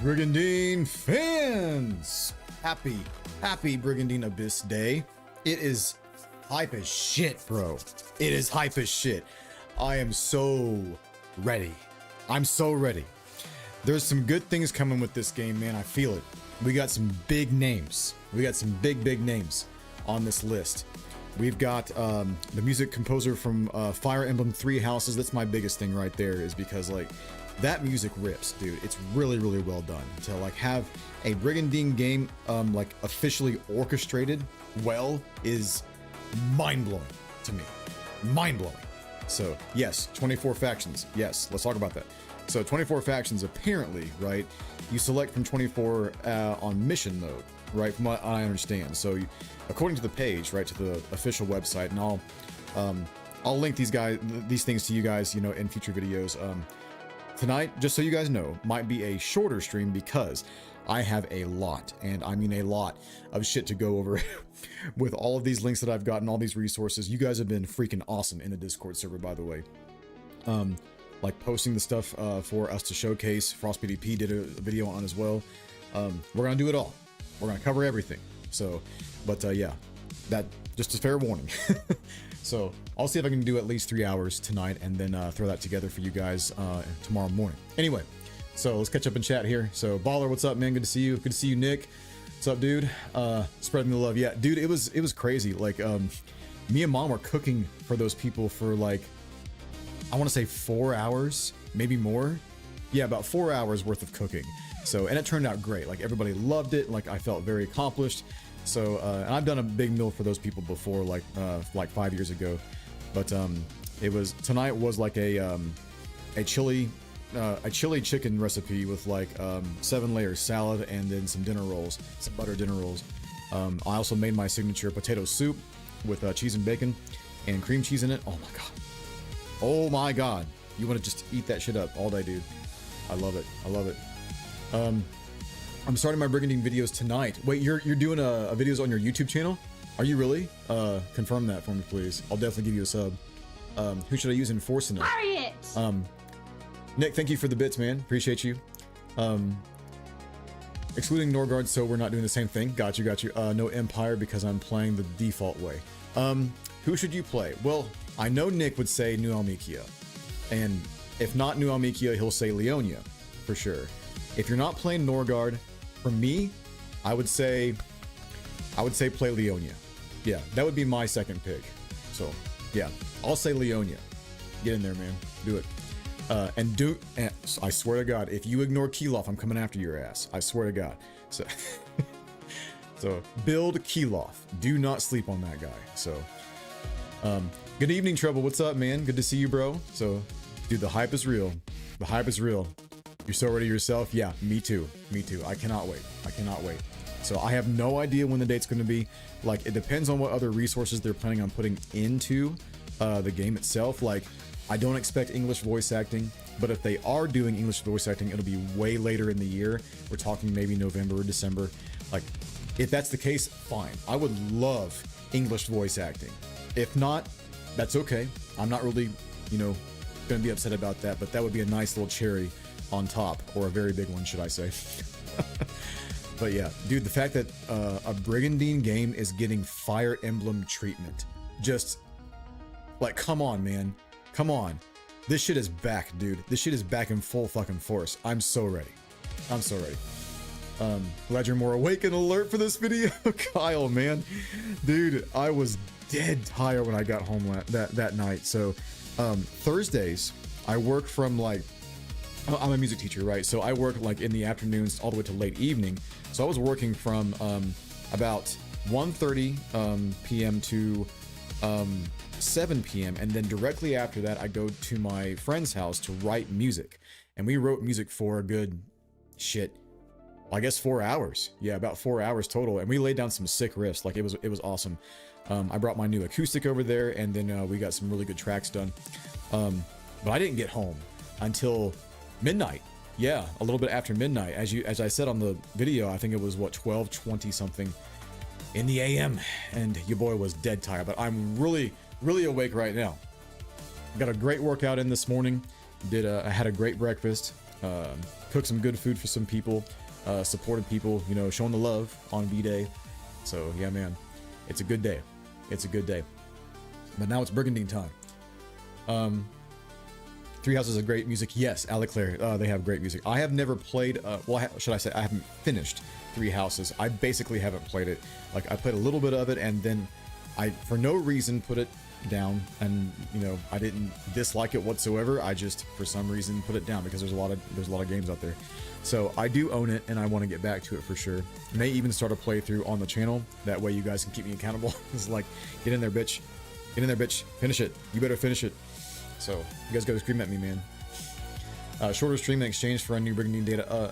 Brigandine fans! Happy Brigandine Abyss Day. It is hype as shit, bro. It is hype as shit. I am so ready. I'm so ready. There's some good things coming with this game, man. I feel it. We got some big names. We got some big names on this list. We've got the music composer from Fire Emblem Three Houses. That's my biggest thing right there, is because like that music rips, dude. It's really well done. To like have a Brigandine game like officially orchestrated well is mind-blowing to me. Mind-blowing. So yes, 24 factions. Yes, let's talk about that. So 24 factions apparently, right? You select from 24 on mission mode, right? From what I understand. So you, according to the page, right, to the official website, and I'll link these things to you guys, you know, in future videos. Tonight, just so you guys know, might be a shorter stream because I have a lot, and I mean a lot of shit to go over with all of these links that I've gotten, all these resources. You guys have been freaking awesome in the Discord server, by the way. Like posting the stuff for us to showcase. Frost PDP did a video on as well. We're gonna do it all. We're gonna cover everything. So, but yeah, that just a fair warning. So I'll see if I can do at least 3 hours tonight and then throw that together for you guys tomorrow morning. Anyway, so let's catch up and chat here. So Baller, what's up, man? Good to see you. Good to see you, Nick. What's up, dude? Spreading the love. Yeah, dude, it was crazy. Like me and Mom were cooking for those people for like, I want to say 4 hours, maybe more. Yeah, about 4 hours worth of cooking. So, and it turned out great. Like everybody loved it. Like I felt very accomplished. So, and I've done a big meal for those people before, like 5 years ago. But it was, tonight was like a chili chicken recipe with like 7-layer salad and then some dinner rolls, some butter dinner rolls. I also made my signature potato soup with cheese and bacon and cream cheese in it. Oh my god. Oh my god. You want to just eat that shit up all day, dude. I love it. I love it. I'm starting my Brigandine videos tonight. Wait, you're doing a videos on your YouTube channel? Are you really? Confirm that for me, please. I'll definitely give you a sub. Who should I use in Forsena? Harriet! Nick, thank you for the bits, man. Appreciate you. Excluding Norgard, so we're not doing the same thing. Got you. No Empire because I'm playing the default way. Who should you play? Well, I know Nick would say New Almekia. And if not New Almekia, he'll say Leonia, for sure. If you're not playing Norgard, for me, I would say play Leonia. Yeah, that would be my second pick. So, yeah, I'll say Leonia. Get in there, man. Do it. And I swear to God, if you ignore Kilof, I'm coming after your ass. I swear to God. So, so build Kilof. Do not sleep on that guy. So, good evening, Trouble. What's up, man? Good to see you, bro. So, dude, the hype is real. The hype is real. You're so ready yourself? Yeah, me too. Me too. I cannot wait. I cannot wait. So I have no idea when the date's going to be. Like, it depends on what other resources they're planning on putting into the game itself. Like, I don't expect English voice acting, but if they are doing English voice acting, it'll be way later in the year. We're talking maybe November or December. Like, if that's the case, fine. I would love English voice acting. If not, that's okay. I'm not really, you know, going to be upset about that, but that would be a nice little cherry on top, or a very big one, should I say. But yeah, dude, the fact that a Brigandine game is getting Fire Emblem treatment, just like, come on, man, come on. This shit is back, dude. This shit is back in full fucking force. I'm so ready. I'm so ready. Glad you're more awake and alert for this video. Kyle, man, dude, I was dead tired when I got home that night. So Thursdays I work from like, I'm a music teacher, right? So I work like in the afternoons all the way to late evening. So I was working from about 1:30 p.m. to 7 p.m. And then directly after that, I go to my friend's house to write music. And we wrote music for a good shit, I guess 4 hours. Yeah, about 4 hours total. And we laid down some sick riffs. Like it was awesome. I brought my new acoustic over there, and then we got some really good tracks done. But I didn't get home until midnight. Yeah, a little bit after midnight. As I said on the video, I think it was what, 12:20 something in the AM, and your boy was dead tired, but I'm really awake right now. Got a great workout in this morning. I had a great breakfast. cooked some good food for some people, supported people, you know, showing the love on V-Day. So yeah, man, it's a good day. It's a good day. But now it's Brigandine time. Three Houses of great music. Yes, Aleclaire, they have great music. I have never played, well, should I say, I haven't finished Three Houses. I basically haven't played it. Like, I played a little bit of it, and then I, for no reason, put it down. And, you know, I didn't dislike it whatsoever. I just, for some reason, put it down because there's a lot of games out there. So I do own it, and I want to get back to it for sure. May even start a playthrough on the channel. That way you guys can keep me accountable. It's like, get in there, bitch. Get in there, bitch. Finish it. You better finish it. So you guys gotta scream at me, man. Shorter stream in exchange for a new Brigandine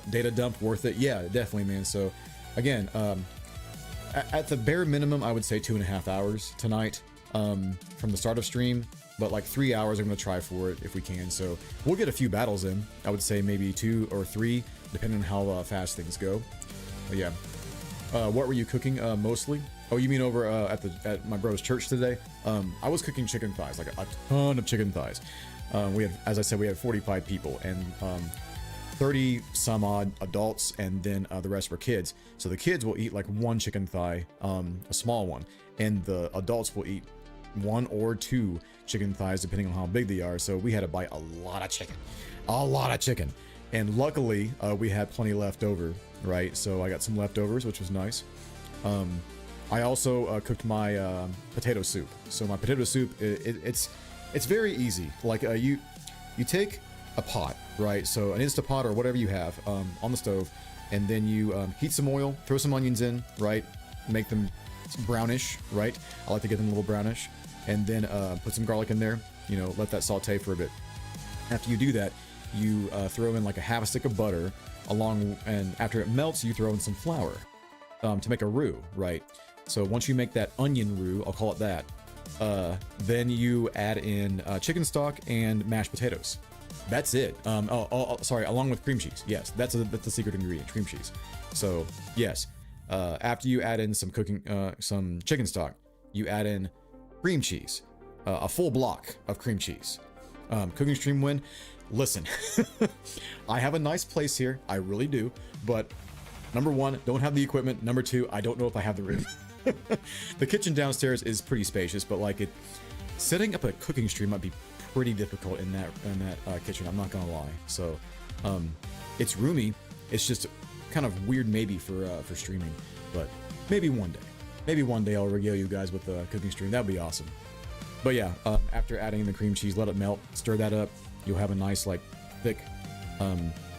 data dump, worth it? Yeah, definitely, man. So again, at the bare minimum, I would say 2.5 hours tonight from the start of stream, but like 3 hours I'm gonna try for it if we can. So we'll get a few battles in. I would say maybe 2 or 3, depending on how fast things go. But yeah. What were you cooking mostly? Oh, you mean over at my bro's church today? I was cooking chicken thighs, like a ton of chicken thighs. We had, as I said, we had 45 people and 30 some odd adults, and then the rest were kids. So the kids will eat like 1 chicken thigh, a small one, and the adults will eat 1 or 2 chicken thighs, depending on how big they are. So we had to buy a lot of chicken, and luckily we had plenty left over, right? So I got some leftovers, which was nice. I also cooked my potato soup. So my potato soup, it's very easy. Like you take a pot, right? So an Instapot or whatever you have on the stove, and then you heat some oil, throw some onions in, right? Make them brownish, right? I like to get them a little brownish, and then put some garlic in there. You know, let that saute for a bit. After you do that, you throw in like a half a stick of butter, and after it melts, you throw in some flour to make a roux, right? So once you make that onion roux, I'll call it that, then you add in chicken stock and mashed potatoes. That's it. Sorry, along with cream cheese. Yes, that's the secret ingredient, cream cheese. So yes, after you add in some chicken stock, you add in cream cheese, a full block of cream cheese. Cooking stream win. Listen, I have a nice place here. I really do. But number 1, don't have the equipment. Number 2, I don't know if I have the room. The kitchen downstairs is pretty spacious, but like setting up a cooking stream might be pretty difficult in that kitchen. I'm not gonna lie. So it's roomy. It's just kind of weird maybe for streaming, but maybe one day I'll regale you guys with a cooking stream. That'd be awesome. But yeah, after adding the cream cheese, let it melt, stir that up. You'll have a nice like thick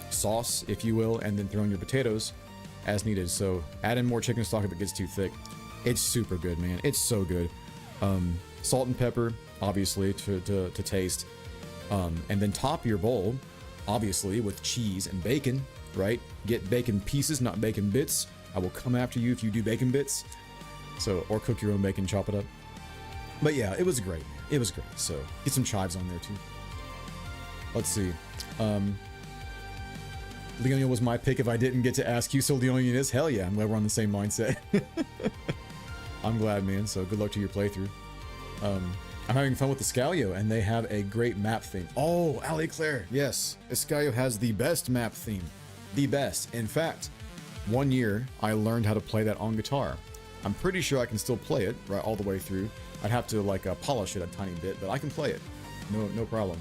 sauce, if you will, and then throw in your potatoes as needed. So add in more chicken stock if it gets too thick. It's super good, man. It's so good. Salt and pepper, obviously, to taste. And then top your bowl, obviously, with cheese and bacon, right? Get bacon pieces, not bacon bits. I will come after you if you do bacon bits. So, or cook your own bacon, chop it up. But yeah, it was great. It was great. So get some chives on there too. Let's see. Leonia was my pick if I didn't get to ask you. So Leonia is, hell yeah. I'm glad we're on the same mindset. I'm glad, man. So good luck to your playthrough. I'm having fun with Escalio, and they have a great map theme. Oh, Ali Claire. Yes, Escalio has the best map theme. The best. In fact, one year I learned how to play that on guitar. I'm pretty sure I can still play it right all the way through. I'd have to like polish it a tiny bit, but I can play it. No problem.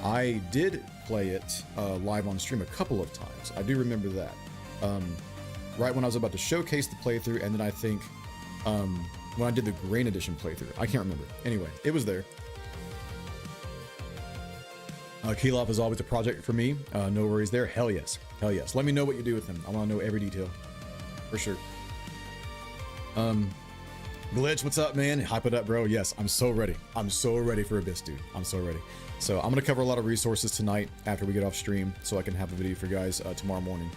I did play it live on stream a couple of times. I do remember that. Right when I was about to showcase the playthrough, and then I think when I did the Grain Edition playthrough. I can't remember. Anyway, it was there. Keylop is always a project for me. No worries there. Hell yes. Hell yes. Let me know what you do with him. I want to know every detail. For sure. Glitch, what's up, man? Hype it up, bro. Yes, I'm so ready. I'm so ready for Abyss, dude. I'm so ready. So I'm going to cover a lot of resources tonight after we get off stream so I can have a video for you guys tomorrow morning.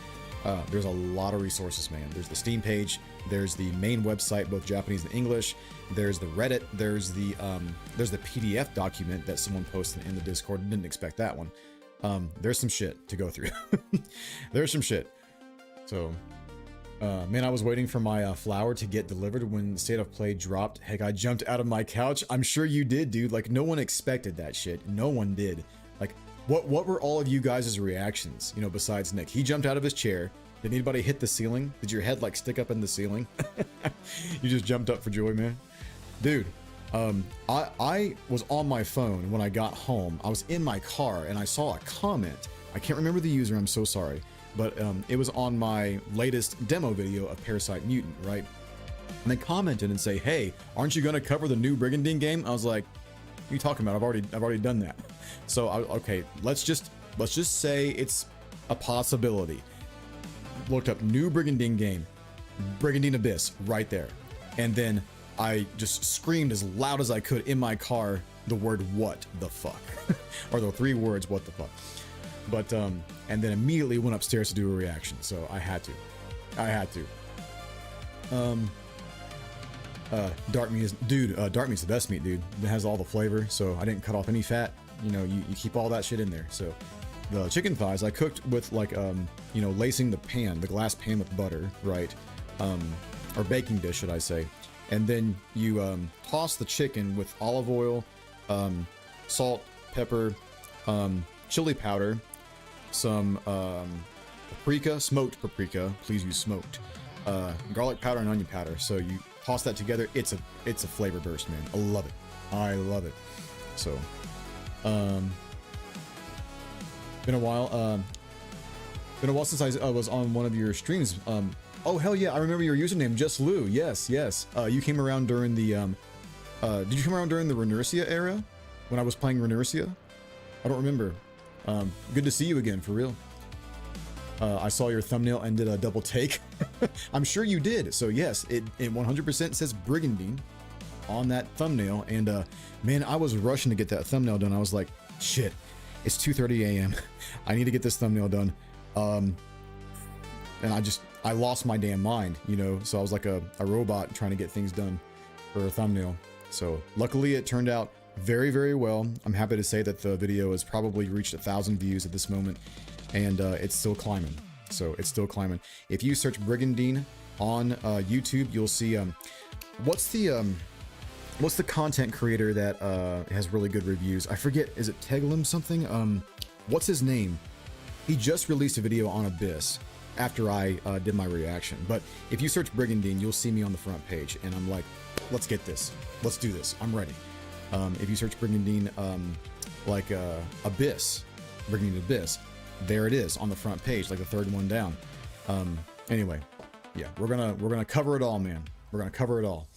There's a lot of resources, man. There's the Steam page. There's the main website, both Japanese and English. There's the Reddit. There's the PDF document that someone posted in the Discord. Didn't expect that one. There's some shit to go through. There's some shit. So, man, I was waiting for my flower to get delivered when State of Play dropped. Heck, I jumped out of my couch. I'm sure you did, dude. Like, no one expected that shit. No one did. Like, What were all of you guys' reactions, you know, besides Nick? He jumped out of his chair. Did anybody hit the ceiling? Did your head like stick up in the ceiling? You just jumped up for joy, man. Dude, I was on my phone when I got home. I was in my car and I saw a comment. I can't remember the user, I'm so sorry. But it was on my latest demo video of Parasite Mutant, right? And they commented and say, hey, aren't you gonna cover the new Brigandine game? I was like, what are you talking about? I've already done that. So okay, let's just say it's a possibility. Looked up new Brigandine game, Brigandine Abyss, right there. And then I just screamed as loud as I could in my car the word what the fuck. Or the 3 words what the fuck. But and then immediately went upstairs to do a reaction. So I had to. Dark meat is, dude, dark meat's the best meat, dude. It has all the flavor, so I didn't cut off any fat. You know, you keep all that shit in there. So the chicken thighs I cooked with like you know, lacing the pan, the glass pan with butter, right? Or baking dish, should I say. And then you toss the chicken with olive oil, salt, pepper, chili powder, some paprika, smoked paprika, please use smoked, garlic powder and onion powder. So you toss that together. It's a flavor burst, man. I love it. I love it. So been a while since I was on one of your streams. Oh hell yeah, I remember your username, Just Lou. Yes. You came around during the did you come around during the Renursia era when I was playing Renursia? I don't remember. Good to see you again, for real. I saw your thumbnail and did a double take. I'm sure you did. So yes, it 100% says Brigandine on that thumbnail. And man, I was rushing to get that thumbnail done. I was like, shit, it's 2:30 a.m. I need to get this thumbnail done. And I lost my damn mind, you know? So I was like a robot trying to get things done for a thumbnail. So luckily it turned out very, very well. I'm happy to say that the video has probably reached 1,000 views at this moment, and it's still climbing. So it's still climbing. If you search Brigandine on YouTube, you'll see what's the content creator that has really good reviews? I forget. Is it Teglim something? What's his name? He just released a video on Abyss after I did my reaction. But if you search Brigandine, you'll see me on the front page, and I'm like, let's get this. Let's do this. I'm ready. If you search Brigandine, Abyss, Brigandine Abyss, there it is on the front page, like the 3rd one down. Anyway, yeah, we're gonna cover it all, man. We're gonna cover it all.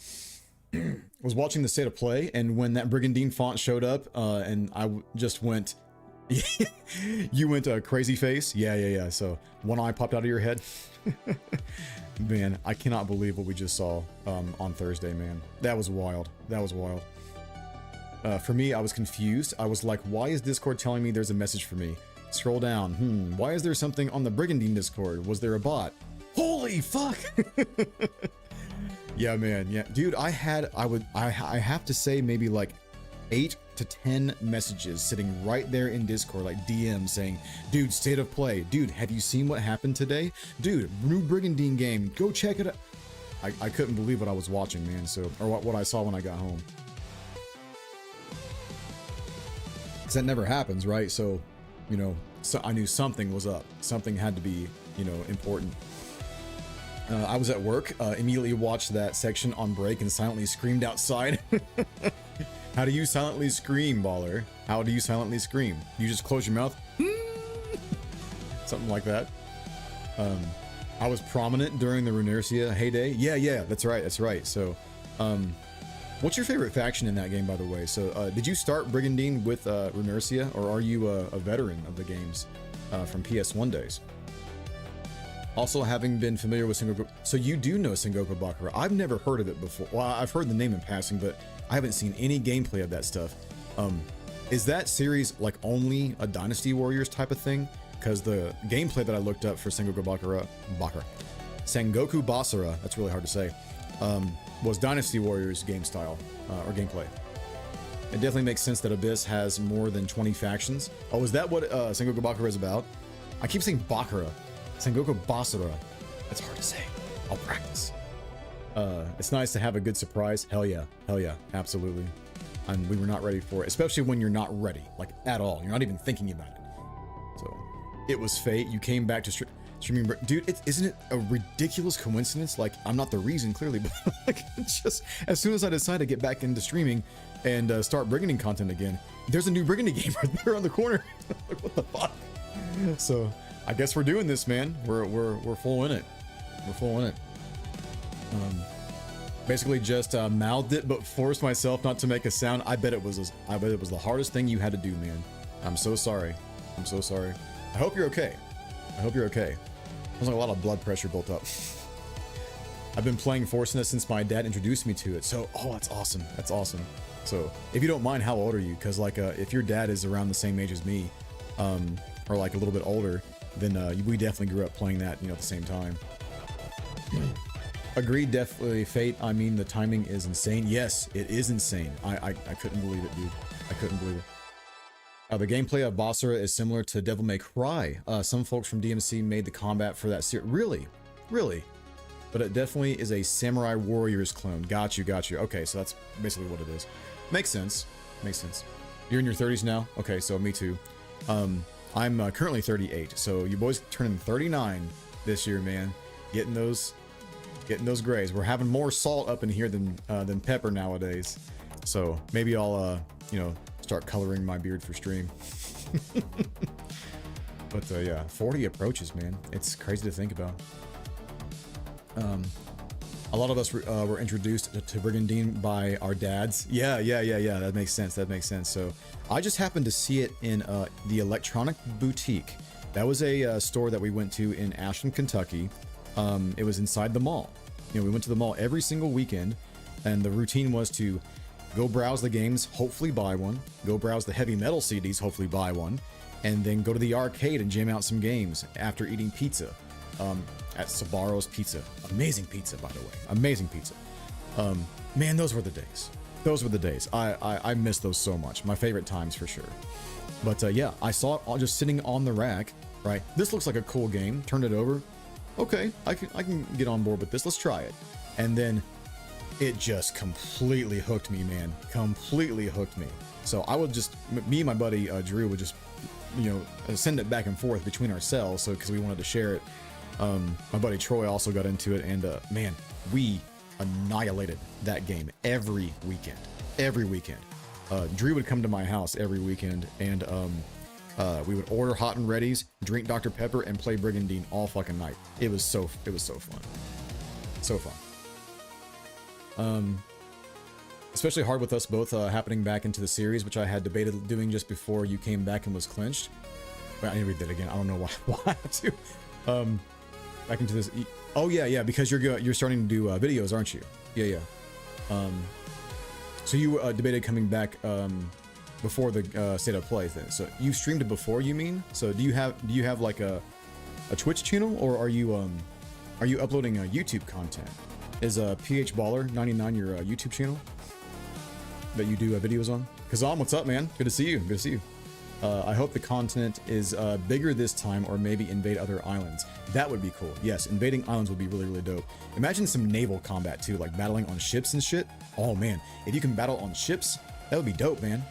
Was watching the state of play, and when that Brigandine font showed up, and I just went, you went crazy face. Yeah. So one eye popped out of your head. Man, I cannot believe what we just saw on Thursday, man. That was wild. That was wild. For me, I was confused. I was like, why is Discord telling me there's a message for me? Scroll down. Why is there something on the Brigandine Discord? Was there a bot? Holy fuck! Yeah, man. Yeah, dude, I have to say maybe like 8 to 10 messages sitting right there in Discord, like DM saying, dude, state of play. Dude, have you seen what happened today? Dude, new Brigandine game. Go check it out. I couldn't believe what I was watching, man. So, or what I saw when I got home. Because that never happens, right? So, you know, so I knew something was up. Something had to be, you know, important. I was at work, immediately watched that section on break and silently screamed outside. How do you silently scream, baller? How do you silently scream? You just close your mouth? Something like that. I was prominent during the Renursia heyday. Yeah, that's right. So, what's your favorite faction in that game, by the way? So, did you start Brigandine with Renursia, or are you a veteran of the games from PS1 days? Also, having been familiar with Sengoku, so you do know Sengoku Bakura. I've never heard of it before. Well, I've heard the name in passing, but I haven't seen any gameplay of that stuff. Is that series like only a Dynasty Warriors type of thing? Because the gameplay that I looked up for Sengoku Basara, that's really hard to say, was Dynasty Warriors game style, or gameplay. It definitely makes sense that Abyss has more than 20 factions. Oh, is that what Sengoku Bakura is about? I keep saying Bakura. Sengoku Basara. That's hard to say. I'll practice. It's nice to have a good surprise. Hell yeah, absolutely. and we were not ready for it, especially when you're not ready, like at all. You're not even thinking about it. So it was fate. You came back to streaming, dude. Isn't it a ridiculous coincidence? Like, I'm not the reason, clearly, but like, it's just as soon as I decided to get back into streaming and start Brigandine content again, there's a new Brigandine game right there on the corner. Like, what the fuck? So I guess we're doing this, man. We're full in it. We're full in it. Basically just mouthed it, but forced myself not to make a sound. I bet it was the hardest thing you had to do, man. I'm so sorry. I'm so sorry. I hope you're okay. I hope you're okay. There's like a lot of blood pressure built up. I've been playing Forsena since my dad introduced me to it. So, oh, that's awesome. That's awesome. So, if you don't mind, how old are you? Because like, if your dad is around the same age as me, or like a little bit older, then we definitely grew up playing that, you know, at the same time. Agreed, definitely fate. I mean, the timing is insane. Yes, it is insane. I couldn't believe it, dude. I couldn't believe it. The gameplay of Basara is similar to Devil May Cry. Some folks from DMC made the combat for that series. Really? Really? But it definitely is a Samurai Warriors clone. Got you, got you. Okay, so that's basically what it is. Makes sense. Makes sense. You're in your 30s now? Okay, so me too. I'm currently 38, so you boys turning 39 this year, man. Getting those grays. We're having more salt up in here than pepper nowadays. So maybe I'll you know, start coloring my beard for stream. But yeah, 40 approaches, man. It's crazy to think about. A lot of us were introduced to Brigandine by our dads. Yeah. That makes sense. That makes sense. So I just happened to see it in the Electronic Boutique. That was a store that we went to in Ashland, Kentucky. It was inside the mall. You know, we went to the mall every single weekend, and the routine was to go browse the games, hopefully buy one, go browse the heavy metal CDs, hopefully buy one, and then go to the arcade and jam out some games after eating pizza at Sabaro's Pizza. Amazing pizza, by the way. Amazing pizza. Man, those were the days. Those were the days. I miss those so much. My favorite times for sure. But yeah, I saw it all just sitting on the rack, right? This looks like a cool game. Turned it over. Okay, I can get on board with this. Let's try it. And then it just completely hooked me, man. Completely hooked me. So I would just, me and my buddy Drew would just, you know, send it back and forth between ourselves. So because we wanted to share it. My buddy Troy also got into it, and man, we annihilated that game every weekend. Every weekend. Drew would come to my house every weekend, and we would order hot and readies, drink Dr. Pepper, and play Brigandine all fucking night. It was so fun. So fun. Especially hard with us both happening back into the series, which I had debated doing just before you came back and was clinched. Wait, I need to read that again. I don't know why I have to. Back into this. Oh yeah, because you're starting to do videos, aren't you? Yeah. So you debated coming back before the state of play thing. So you streamed it before, you mean? So do you have like a Twitch channel, or are you uploading YouTube content? Is PH Baller 99 your YouTube channel that you do videos on? Kazam, what's up, man? Good to see you. Good to see you. I hope the content is bigger this time, or maybe invade other islands. That would be cool. Yes, invading islands would be really, really dope. Imagine some naval combat too, like battling on ships and shit. Oh man, if you can battle on ships, that would be dope, man.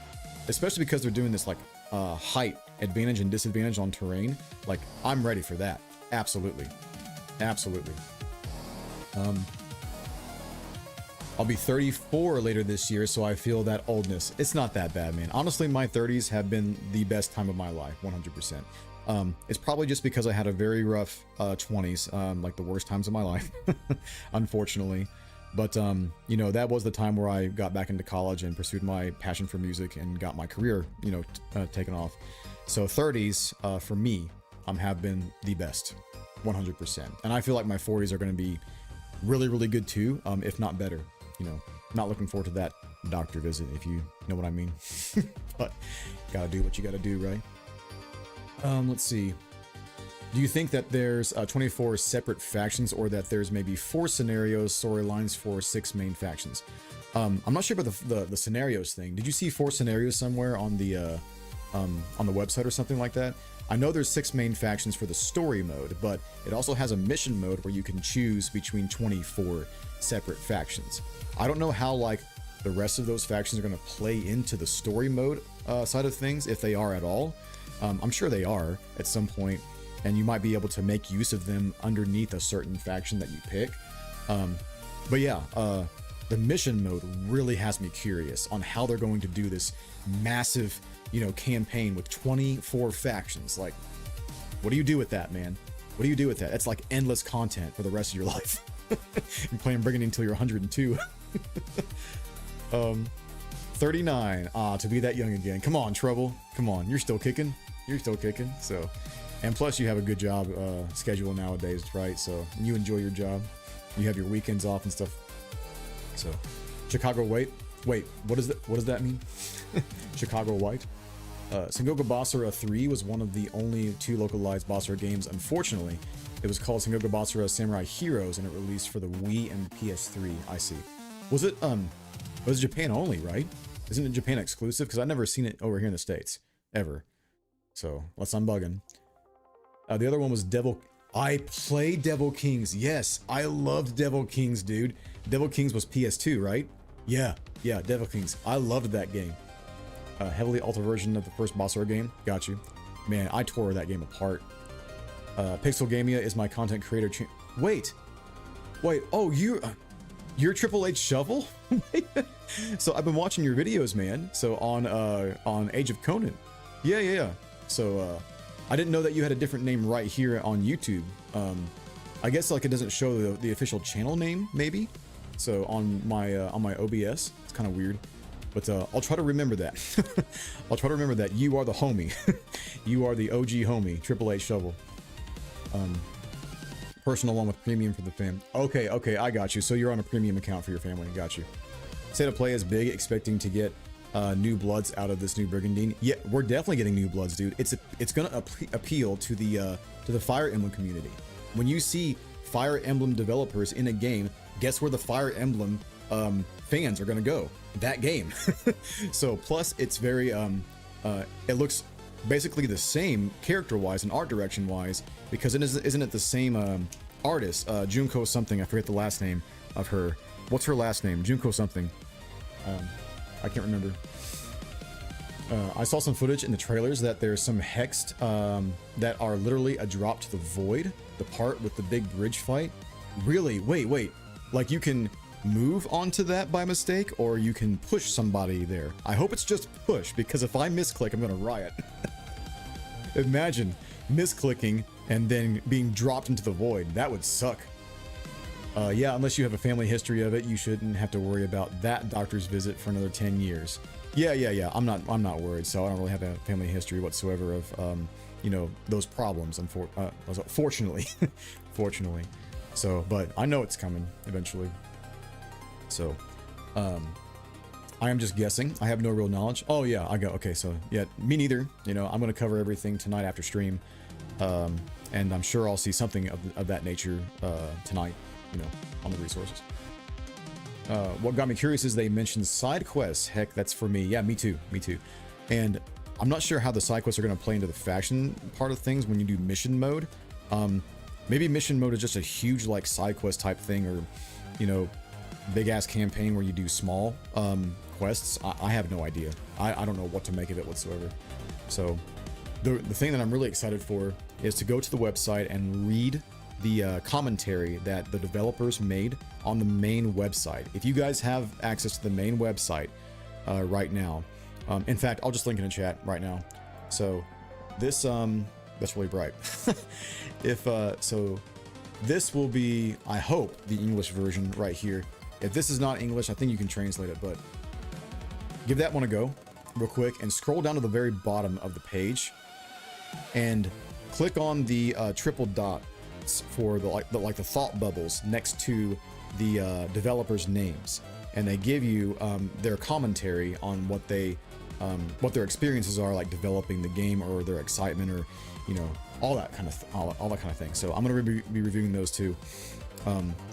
Especially because they're doing this like height advantage and disadvantage on terrain. Like, I'm ready for that. Absolutely. Absolutely. I'll be 34 later this year, so I feel that oldness. It's not that bad, man. Honestly, my 30s have been the best time of my life, 100%. It's probably just because I had a very rough 20s, like the worst times of my life, unfortunately. But, you know, that was the time where I got back into college and pursued my passion for music and got my career, you know, taken off. So 30s, for me, have been the best, 100%. And I feel like my 40s are going to be really, really good too, if not better. You know, not looking forward to that doctor visit, if you know what I mean. But gotta do what you gotta do, right? Let's see. Do you think that there's 24 separate factions, or that there's maybe 4 scenarios, storylines for 6 main factions? I'm not sure about the scenarios thing. Did you see 4 scenarios somewhere on the website or something like that? I know there's 6 main factions for the story mode, but it also has a mission mode where you can choose between 24 separate factions. I don't know how like the rest of those factions are going to play into the story mode side of things, if they are at all. I'm sure they are at some point, and you might be able to make use of them underneath a certain faction that you pick. But yeah, the mission mode really has me curious on how they're going to do this massive, you know, campaign with 24 factions. Like, what do you do with that, man? What do you do with that? It's like endless content for the rest of your life. You're playing Brigandine until you're 102. 39. To be that young again. Come on, Trouble. Come on, you're still kicking. You're still kicking. So, and plus you have a good job schedule nowadays, right? So you enjoy your job. You have your weekends off and stuff. So, Chicago White. Wait, what does that mean? Chicago White. Sengoku Basara 3 was one of the only 2 localized Basara games. Unfortunately, it was called Sengoku Basara Samurai Heroes, and it released for the Wii and PS3. I see. Was it Japan only, right? Isn't it Japan exclusive? Because I've never seen it over here in the States ever. So, unless I'm bugging. The other one was Devil. I played Devil Kings. Yes, I loved Devil Kings, dude. Devil Kings was PS2, right? Yeah, Devil Kings. I loved that game. Heavily altered version of the first Basara game. Got you. Man, I tore that game apart. Pixel Gamia is my content creator. Wait. Oh, you're Triple H Shovel? So I've been watching your videos, man. So on Age of Conan. Yeah. So I didn't know that you had a different name right here on YouTube. I guess like it doesn't show the official channel name, maybe. So on my OBS, it's kind of weird. But I'll try to remember that. I'll try to remember that you are the homie. You are the OG homie, Triple H Shovel. Personal one with premium for the fam. Okay, I got you. So you're on a premium account for your family. Got you. State of play is big, expecting to get new bloods out of this new Brigandine. Yeah, we're definitely getting new bloods, dude. It's gonna appeal to the Fire Emblem community. When you see Fire Emblem developers in a game, guess where the Fire Emblem fans are gonna go? That game. So plus it's very it looks basically the same character-wise and art direction-wise, because isn't it the same artist, Junko something, I forget the last name of her. What's her last name? Junko something. I can't remember. I saw some footage in the trailers that there's some hexed that are literally a drop to the void, the part with the big bridge fight. Really? Wait. Like you can move onto that by mistake, or you can push somebody there. I hope it's just push, because if I misclick, I'm gonna riot. Imagine misclicking and then being dropped into the void. That would suck. Yeah, unless you have a family history of it, you shouldn't have to worry about that doctor's visit for another 10 years. Yeah. I'm not worried. So I don't really have a family history whatsoever of, you know, those problems. Fortunately, fortunately. So, but I know it's coming eventually. So, I am just guessing. I have no real knowledge. Oh yeah, okay, so yeah, me neither. You know, I'm going to cover everything tonight after stream. And I'm sure I'll see something of that nature, tonight, you know, on the resources. What got me curious is they mentioned side quests. Heck, that's for me. Yeah, me too. And I'm not sure how the side quests are going to play into the faction part of things when you do mission mode. Maybe mission mode is just a huge like side quest type thing, or, you know, big ass campaign where you do small quests. I have no idea. I don't know what to make of it whatsoever. So the thing that I'm really excited for is to go to the website and read the commentary that the developers made on the main website. If you guys have access to the main website right now, in fact, I'll just link in the chat right now. So this that's really bright. So this will be, I hope, the English version right here. If this is not English, I think you can translate it, but give that one a go real quick and scroll down to the very bottom of the page and click on the triple dots for the thought bubbles next to the developers' names, and they give you their commentary on what their experiences are like developing the game, or their excitement, or, you know, all that kind of thing. So I'm gonna be reviewing those too.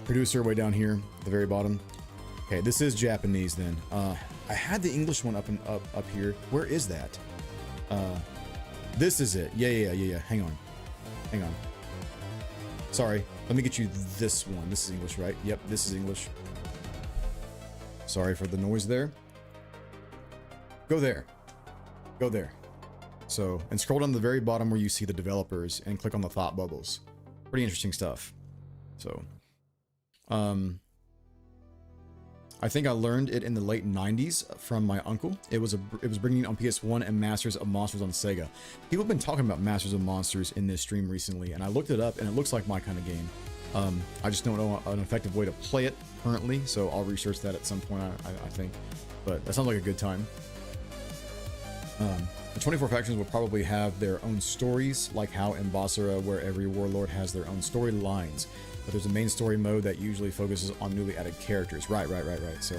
Producer way down here at the very bottom. Okay, this is Japanese then. I had the English one up here. Where is that? This is it. Yeah. Hang on. Sorry, let me get you this one. This is English, right? Yep, this is English. Sorry for the noise there. Go there. Go there. So, and scroll down to the very bottom where you see the developers and click on the thought bubbles. Pretty interesting stuff. So, I think I learned it in the late 90s from my uncle. It was Brigandine on PS1 and Masters of Monsters on Sega. People have been talking about Masters of Monsters in this stream recently, and I looked it up, and it looks like my kind of game. I just don't know an effective way to play it currently, so I'll research that at some point, I think. But that sounds like a good time. The 24 factions will probably have their own stories, like how in Basra, where every warlord has their own storylines. But there's a main story mode that usually focuses on newly added characters. Right. So,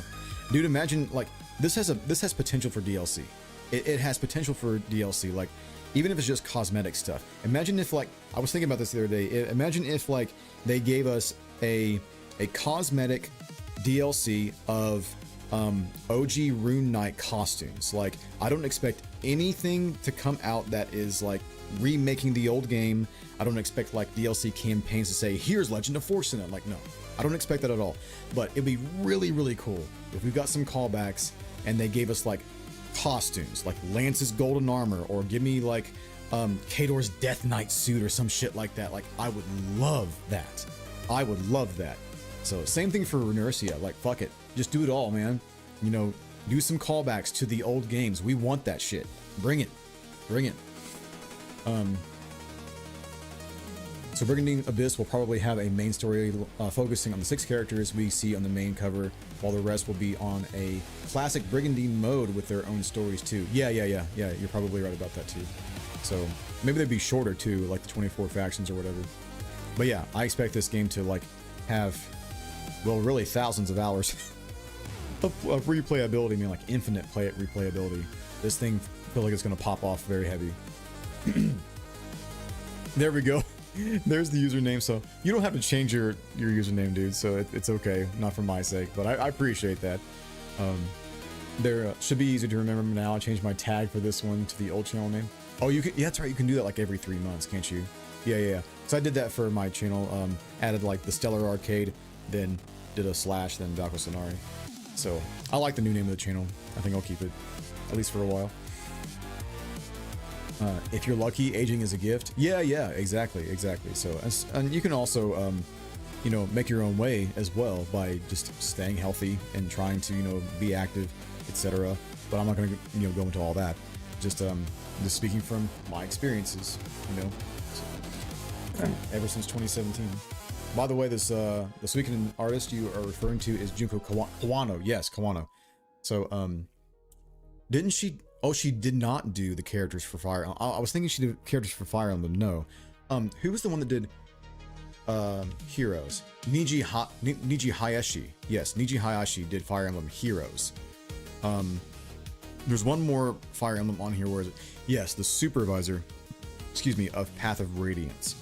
dude, imagine, like, this has potential for DLC. It has potential for DLC, like, even if it's just cosmetic stuff. Imagine if, like, I was thinking about this the other day. Imagine if, like, they gave us a cosmetic DLC of OG Rune Knight costumes. Like, I don't expect anything to come out that is like remaking the old game. I don't expect like DLC campaigns to say, here's Legend of Forsena. Like, no, I don't expect that at all. But it'd be really, really cool if we got some callbacks and they gave us like costumes, like Lance's golden armor, or give me like Kador's Death Knight suit or some shit like that. Like, I would love that. I would love that. So same thing for Renercia. Like, fuck it, just do it all, man. You know, do some callbacks to the old games. We want that shit. Bring it. Bring it. So Brigandine Abyss will probably have a main story focusing on the 6 characters we see on the main cover, while the rest will be on a classic Brigandine mode with their own stories too. Yeah, you're probably right about that too. So maybe they'd be shorter too, like the 24 factions or whatever. But yeah, I expect this game to like have, well, really thousands of hours of replayability. I mean, like infinite replayability. This thing feels like it's gonna pop off very heavy. There we go. There's the username. So you don't have to change your username, dude. So it's okay, not for my sake, but I appreciate that. There should be easy to remember now. I changed my tag for this one to the old channel name. Oh, you can. Yeah, that's right. You can do that like every 3 months, can't you? Yeah. So I did that for my channel. Added like the Stellar Arcade, then did a / then Valko Sonari. So I like the new name of the channel. I think I'll keep it, at least for a while. If you're lucky, aging is a gift. Yeah, exactly. So, and you can also, you know, make your own way as well by just staying healthy and trying to, you know, be active, etc. But I'm not going to, you know, go into all that. Just speaking from my experiences, you know, ever since 2017. By the way, this weekend artist you are referring to is Junko Kawano. Yes, Kawano. So, didn't she? Oh, she did not do the characters for Fire Emblem. I was thinking she did characters for Fire Emblem. No. Who was the one that did Heroes? Niji Hayashi. Yes, Niji Hayashi did Fire Emblem Heroes. There's one more Fire Emblem on here where, yes, the supervisor, of Path of Radiance.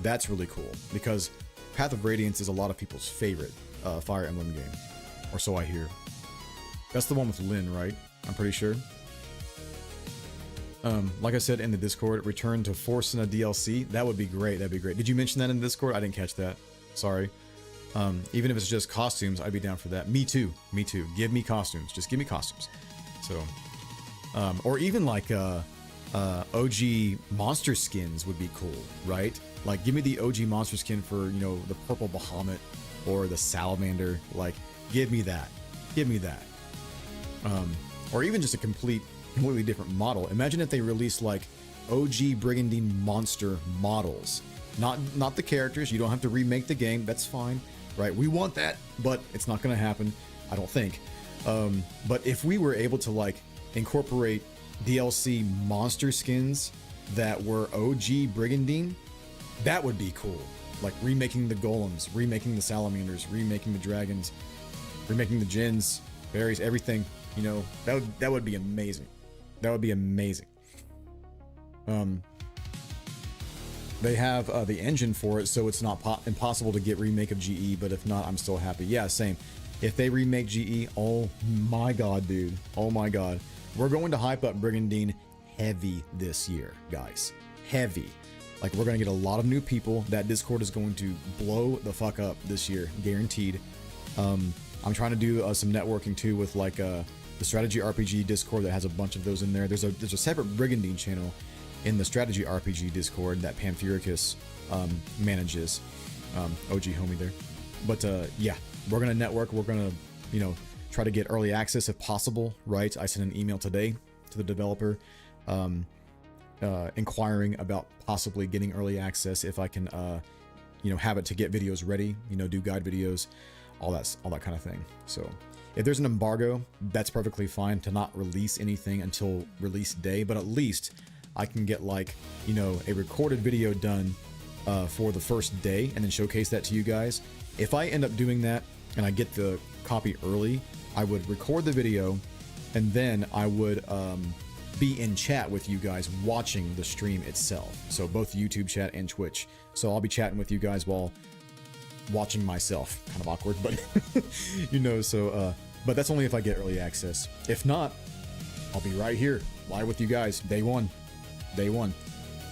That's really cool because Path of Radiance is a lot of people's favorite Fire Emblem game, or so I hear. That's the one with Lyn, right? I'm pretty sure. Like I said in the Discord, return to Forsena DLC. That would be great. That'd be great. Did you mention that in the Discord? I didn't catch that. Sorry. Even if it's just costumes, I'd be down for that. Me too. Give me costumes. Just give me costumes. So, or even like OG monster skins would be cool, right? Like, give me the OG monster skin for, you know, the purple Bahamut or the salamander. Like, give me that. Or even just a completely different model. Imagine if they released like OG Brigandine monster models, not the characters. You don't have to remake the game. That's fine, right? We want that, but it's not going to happen, I don't think. But if we were able to like incorporate DLC monster skins that were OG Brigandine, that would be cool. Like remaking the golems, remaking the salamanders, remaking the dragons, remaking the djinns, berries, everything. You know, that would be amazing. That would be amazing. They have the engine for it, so it's not impossible to get remake of GE, but if not, I'm still happy. Yeah, same. If they remake GE, oh my god, dude. Oh my god. We're going to hype up Brigandine heavy this year, guys. Heavy. Like, we're going to get a lot of new people. That Discord is going to blow the fuck up this year, guaranteed. I'm trying to do some networking too with like the strategy RPG Discord that has a bunch of those in there. There's a separate Brigandine channel in the strategy RPG Discord that Pamphyricus manages. OG homie there. But yeah, we're gonna network. We're gonna, you know, try to get early access if possible, right? I sent an email today to the developer inquiring about possibly getting early access if I can, you know, have it to get videos ready, you know, do guide videos, all that kind of thing. So if there's an embargo, that's perfectly fine to not release anything until release day, but at least I can get like, you know, a recorded video done for the first day and then showcase that to you guys. If I end up doing that and I get the copy early, I would record the video and then I would be in chat with you guys watching the stream itself. So both YouTube chat and Twitch. So I'll be chatting with you guys while watching myself. Kind of awkward, but you know, so but that's only if I get early access. If not, I'll be right here live with you guys day one.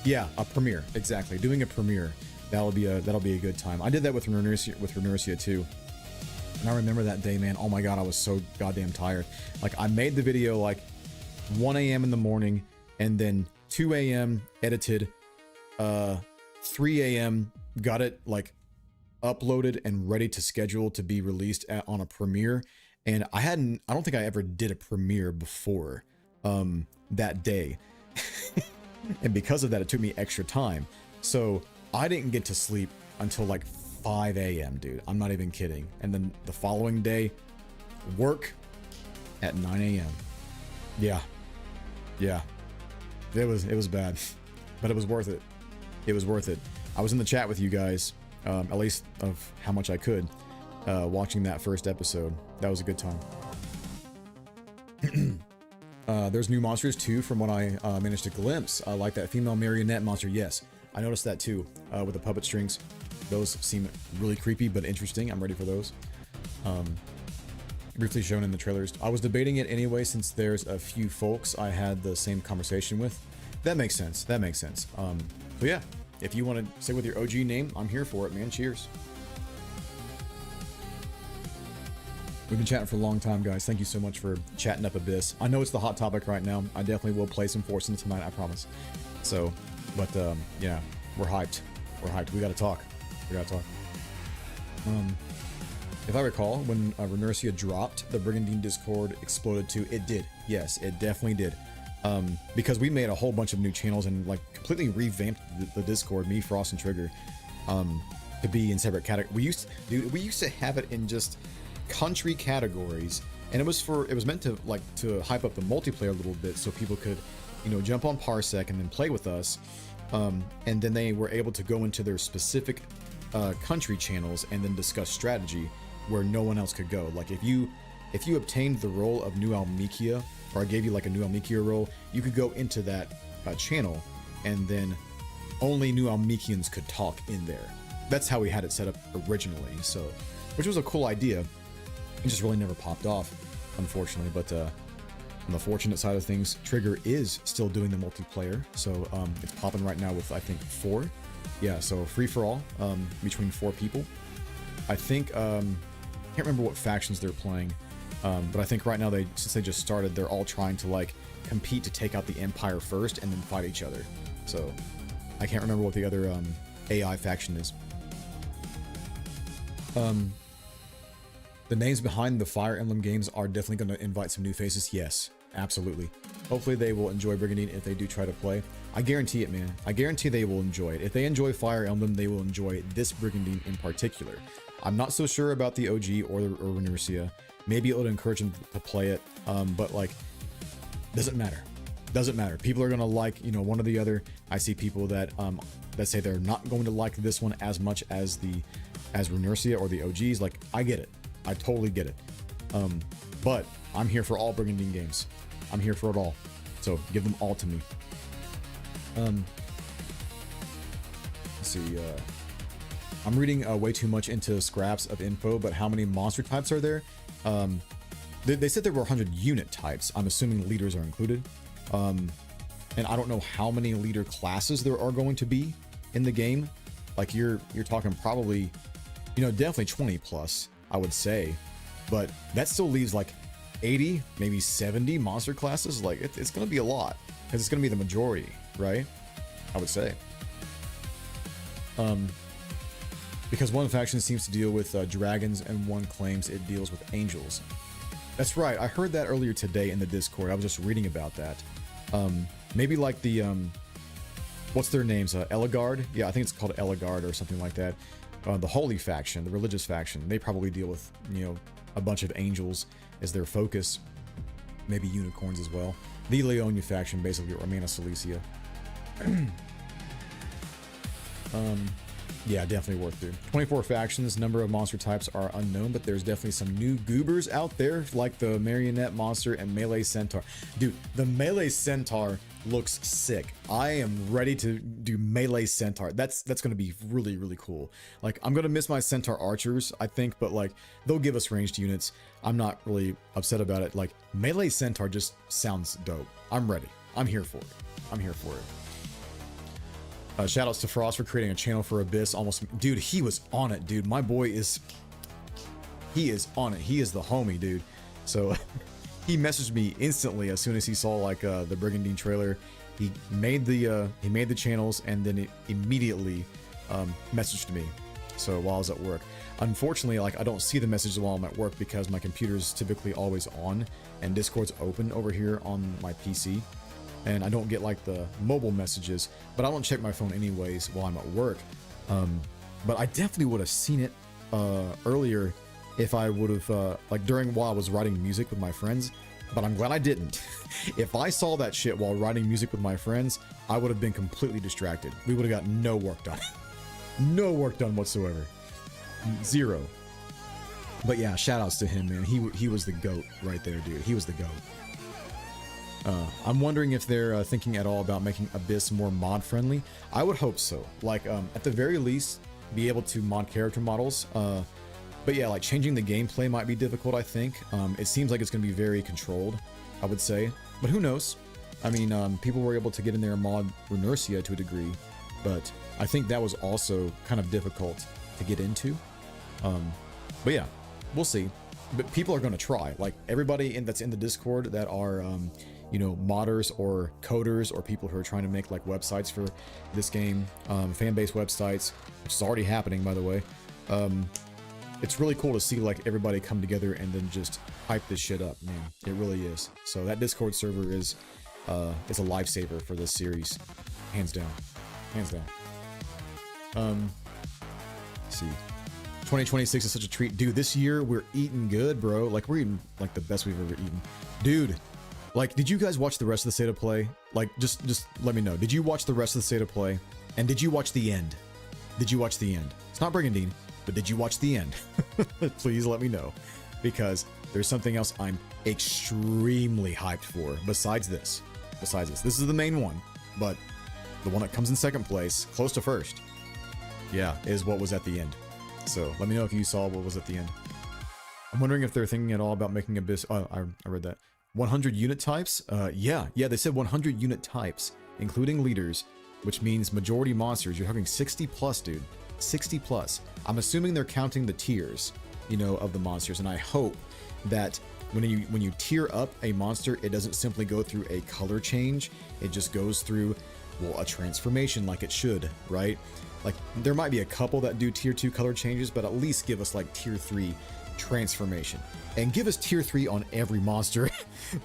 Yeah, a premiere, exactly. Doing a premiere, that'll be a good time. I did that with Renersia too. And I remember that day, man. Oh my god, I was so goddamn tired. Like, I made the video like 1 a.m. in the morning, and then 2 a.m. edited, 3 a.m. got it like uploaded and ready to schedule to be released on a premiere. And I don't think I ever did a premiere before that day. And because of that, it took me extra time. So I didn't get to sleep until like 5 a.m., dude. I'm not even kidding. And then the following day, work at 9 a.m. Yeah. It was bad, but it was worth it. It was worth it. I was in the chat with you guys, at least of how much I could, watching that first episode. That was a good time. There's new monsters too, from what I managed to glimpse. I like that female marionette monster. Yes, I noticed that too, with the puppet strings. Those seem really creepy but interesting. I'm ready for those. Briefly shown in the trailers. I was debating it anyway, since there's a few folks I had the same conversation with. That makes sense. So yeah, if you want to say with your OG name, I'm here for it, man. Cheers. We've been chatting for a long time, guys. Thank you so much for chatting up Abyss. I know it's the hot topic right now. I definitely will play some Forsena tonight, I promise. So, but yeah, we're hyped. We gotta talk. If I recall, when Renersia dropped, the Brigandine Discord exploded too. It did. Yes, it definitely did. Because we made a whole bunch of new channels and like completely revamped the Discord, me, Frost, and Trigger, to be in separate categories. We used to have it in just country categories, and it was meant to hype up the multiplayer a little bit so people could, you know, jump on Parsec and then play with us, and then they were able to go into their specific country channels and then discuss strategy where no one else could go. Like if you obtained the role of New Almikia, or I gave you like a New Almikia role, you could go into that channel, and then only New Almikians could talk in there. That's how we had it set up originally. So, which was a cool idea. It just really never popped off, unfortunately. But on the fortunate side of things, Trigger is still doing the multiplayer. So it's popping right now with, I think, 4. Yeah, so free for all between 4 people. I think, I can't remember what factions they're playing. But I think right now, since they just started, they're all trying to like compete to take out the Empire first and then fight each other. So I can't remember what the other AI faction is. The names behind the Fire Emblem games are definitely going to invite some new faces. Yes, absolutely. Hopefully they will enjoy Brigandine if they do try to play. I guarantee it, man. I guarantee they will enjoy it. If they enjoy Fire Emblem, they will enjoy this Brigandine in particular. I'm not so sure about the OG or Renersia. Maybe it'll encourage them to play it, but like, doesn't matter. People are gonna like, you know, one or the other. I see people that say they're not going to like this one as much as Renersia or the OGs. Like, I get it. I totally get it. But I'm here for all Brigandine games. I'm here for it all. So give them all to me. Let's see. I'm reading way too much into scraps of info, but how many monster types are there? They said there were 100 unit types. I'm assuming leaders are included. And I don't know how many leader classes there are going to be in the game. Like you're talking probably, you know, definitely 20 plus, I would say. but that still leaves like 80, maybe 70 monster classes. Like it's going to be a lot because it's going to be the majority, right? I would say. Because one faction seems to deal with dragons and one claims it deals with angels. That's right. I heard that earlier today in the Discord. I was just reading about that. Maybe like the what's their names? Eligard? Yeah, I think it's called Eligard or something like that. The holy faction, the religious faction, they probably deal with, you know, a bunch of angels as their focus. Maybe unicorns as well. The Leonia faction, basically, or Mana Cilicia. Yeah, definitely worth through. 24 factions, number of monster types are unknown, but there's definitely some new goobers out there, like the Marionette Monster and Melee Centaur. Dude, the Melee Centaur looks sick. I am ready to do Melee Centaur. That's going to be really, really cool. Like, I'm going to miss my Centaur Archers, I think, but like, they'll give us ranged units. I'm not really upset about it. Like, Melee Centaur just sounds dope. I'm ready. I'm here for it. I'm here for it. Shoutouts to Frost for creating a channel for Abyss. Dude, he was on it, dude. My boy is, he is on it. He is the homie, dude. So he messaged me instantly as soon as he saw like the Brigandine trailer. He made the channels and then it immediately messaged me. So while I was at work, unfortunately, like I don't see the messages while I'm at work because my computer's typically always on and Discord's open over here on my PC. And I don't get like the mobile messages, but I don't check my phone anyways while I'm at work. But I definitely would have seen it earlier if I would have like while I was writing music with my friends, but I'm glad I didn't. If I saw that shit while writing music with my friends, I would have been completely distracted. We would have got no work done. No work done whatsoever. Zero. But yeah, shout outs to him, man. He was the GOAT right there, dude. He was the GOAT. I'm wondering if they're thinking at all about making Abyss more mod friendly. I would hope so. Like, at the very least, be able to mod character models. But yeah, like changing the gameplay might be difficult, I think. It seems like it's going to be very controlled, I would say. But who knows? I mean, people were able to get in there and mod Runercia to a degree. But I think that was also kind of difficult to get into. But yeah, we'll see. But people are going to try. Like, everybody that's in the Discord that are... you know, modders or coders or people who are trying to make like websites for this game, fan-based websites, which is already happening, by the way. It's really cool to see like everybody come together and then just hype this shit up, man. It really is. So that Discord server is a lifesaver for this series, hands down, hands down. Let's see. 2026 is such a treat, dude. This year we're eating good, bro. Like we're eating like the best we've ever eaten, dude. Like, did you guys watch the rest of the State of Play? Like, just let me know. Did you watch the rest of the State of Play? And did you watch the end? Did you watch the end? It's not Brigandine, but did you watch the end? Please let me know. Because there's something else I'm extremely hyped for besides this. This is the main one, but the one that comes in second place, close to first, yeah, is what was at the end. So let me know if you saw what was at the end. I'm wondering if they're thinking at all about making Abyss. Oh, I read that. 100 unit types? Yeah, they said 100 unit types, including leaders, which means majority monsters. You're having 60 plus, dude. 60 plus. I'm assuming they're counting the tiers, you know, of the monsters, and I hope that when you tier up a monster, it doesn't simply go through a color change. It just goes through, well, a transformation like it should, right? Like, there might be a couple that do tier 2 color changes, but at least give us like tier 3 transformation. And give us tier 3 on every monster.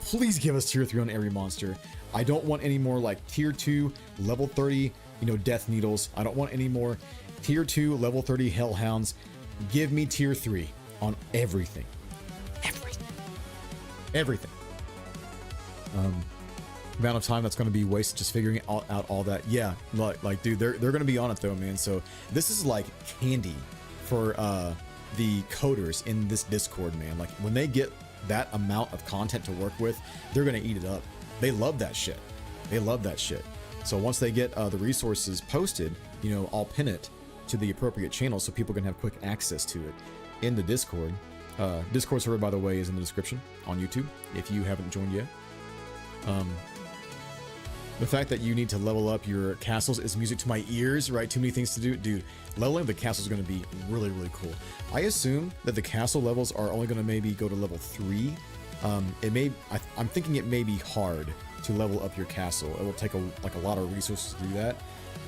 Please give us tier 3 on every monster. I don't want any more like tier 2 level 30, you know, death needles. I don't want any more tier 2 level 30 hellhounds. Give me tier 3 on everything. Everything. Amount of time that's going to be wasted just figuring out all that. Yeah, like dude, they're going to be on it though, man. So this is like candy for the coders in this Discord, man. Like when they get that amount of content to work with, they're gonna eat it up. They love that shit. So once they get the resources posted, you know, I'll pin it to the appropriate channel so people can have quick access to it in the Discord. Discord server, by the way, is in the description on YouTube if you haven't joined yet. The fact that you need to level up your castles is music to my ears, right? Too many things to do. Dude, leveling the castle is going to be really, really cool. I assume that the castle levels are only going to maybe go to level 3. I'm thinking it may be hard to level up your castle. It will take a lot of resources to do that.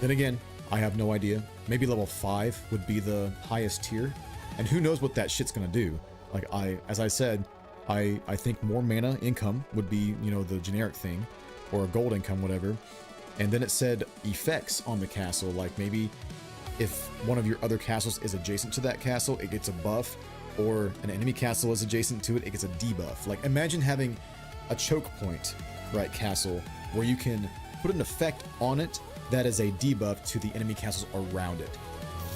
Then again, I have no idea. Maybe level 5 would be the highest tier. And who knows what that shit's going to do. Like, as I said, I think more mana income would be, you know, the generic thing. Or a gold income, whatever. And then it said effects on the castle, like maybe if one of your other castles is adjacent to that castle, it gets a buff, or an enemy castle is adjacent to it, it gets a debuff. Like, imagine having a choke point, right, castle, where you can put an effect on it that is a debuff to the enemy castles around it.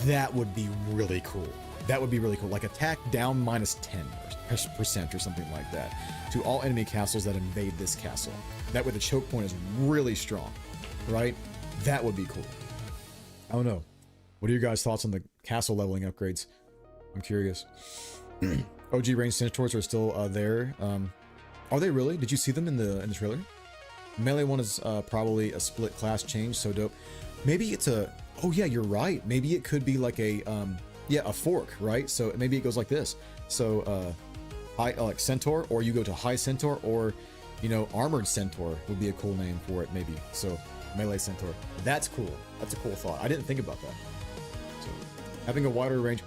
That would be really cool. That would be really cool. Like attack down -10% or something like that to all enemy castles that invade this castle. That way the choke point is really strong, right? That would be cool. I don't know. What are your guys' thoughts on the castle leveling upgrades? I'm curious. OG ranged centaurs are still there. Are they really? Did you see them in the trailer? Melee one is probably a split class change, so dope. Maybe it's a... Oh yeah, you're right. Maybe it could be like a fork, right? So maybe it goes like this. So high like centaur, or you go to high centaur, or you know, armored centaur would be a cool name for it, maybe. So melee centaur. That's cool. That's a cool thought. I didn't think about that. So having a wider range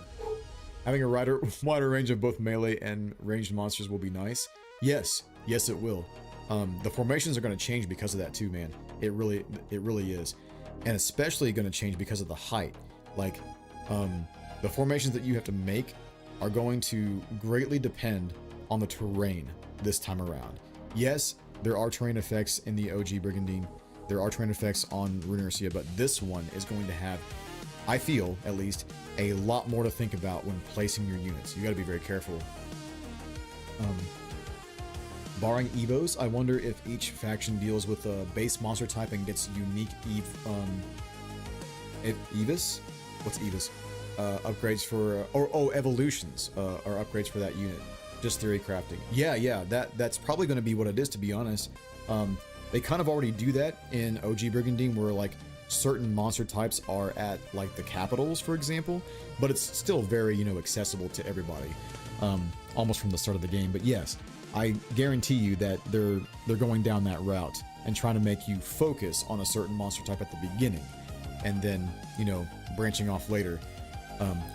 of both melee and ranged monsters will be nice. Yes, it will. The formations are going to change because of that too, man. It really is, and especially going to change because of the height. Like, the formations that you have to make are going to greatly depend on the terrain this time around. Yes, there are terrain effects in the OG Brigandine. There are terrain effects on Runercia, but this one is going to have, I feel, at least, a lot more to think about when placing your units. You got to be very careful. Barring Evos, I wonder if each faction deals with a base monster type and gets unique Evis? What's Evis? Upgrades for, evolutions, or upgrades for that unit. Just theory crafting. Yeah, that's probably going to be what it is, to be honest. They kind of already do that in OG Brigandine, where like certain monster types are at like the capitals, for example, but it's still very, you know, accessible to everybody, almost from the start of the game. But yes, I guarantee you that they're going down that route and trying to make you focus on a certain monster type at the beginning, and then, you know, branching off later.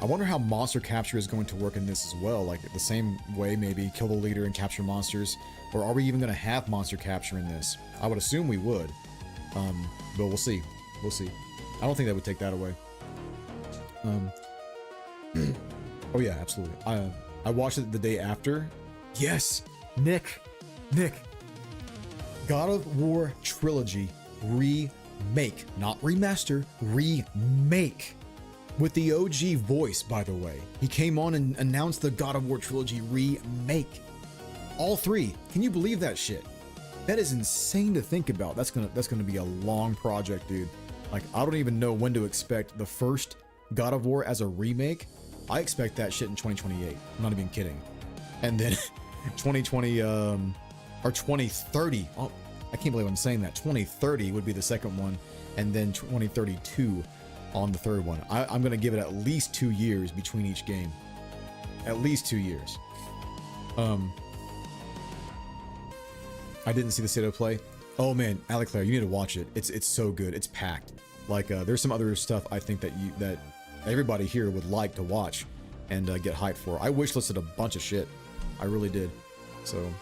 I wonder how monster capture is going to work in this as well. Like the same way, maybe kill the leader and capture monsters, or are we even going to have monster capture in this? I would assume we would, but we'll see. We'll see. I don't think that would take that away. Oh yeah, absolutely. I watched it the day after. Yes, Nick, God of War Trilogy remake, not remaster, remake. With the OG voice, by the way. He came on and announced the God of War Trilogy remake. All 3. Can you believe that shit? That is insane to think about. That's gonna be a long project, dude. Like, I don't even know when to expect the first God of War as a remake. I expect that shit in 2028. I'm not even kidding. And then 2020 or 2030. Oh, I can't believe I'm saying that. 2030 would be the second one, and then 2032 on the third one. I'm gonna give it at least 2 years between each game. At least 2 years. I didn't see the state of play. Oh man, Aleclaire, you need to watch it. It's so good. It's packed. Like there's some other stuff I think that everybody here would like to watch and get hyped for. I wishlisted a bunch of shit. I really did. So,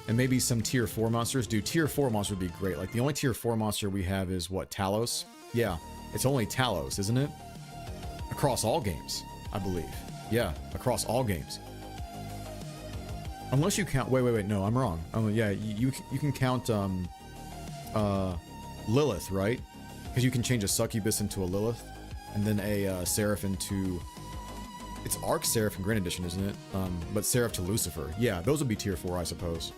and maybe some tier 4 monsters. Dude, tier 4 monsters would be great. Like, the only tier 4 monster we have is, what, Talos? Yeah, it's only Talos, isn't it? Across all games, I believe. Yeah, across all games. Unless you count... Wait, no, I'm wrong. Yeah, you can count, Lilith, right? Because you can change a succubus into a Lilith, and then a Seraph into... It's Arc Seraph in Grand Edition, isn't it? But Seraph to Lucifer. Yeah, those would be tier 4, I suppose.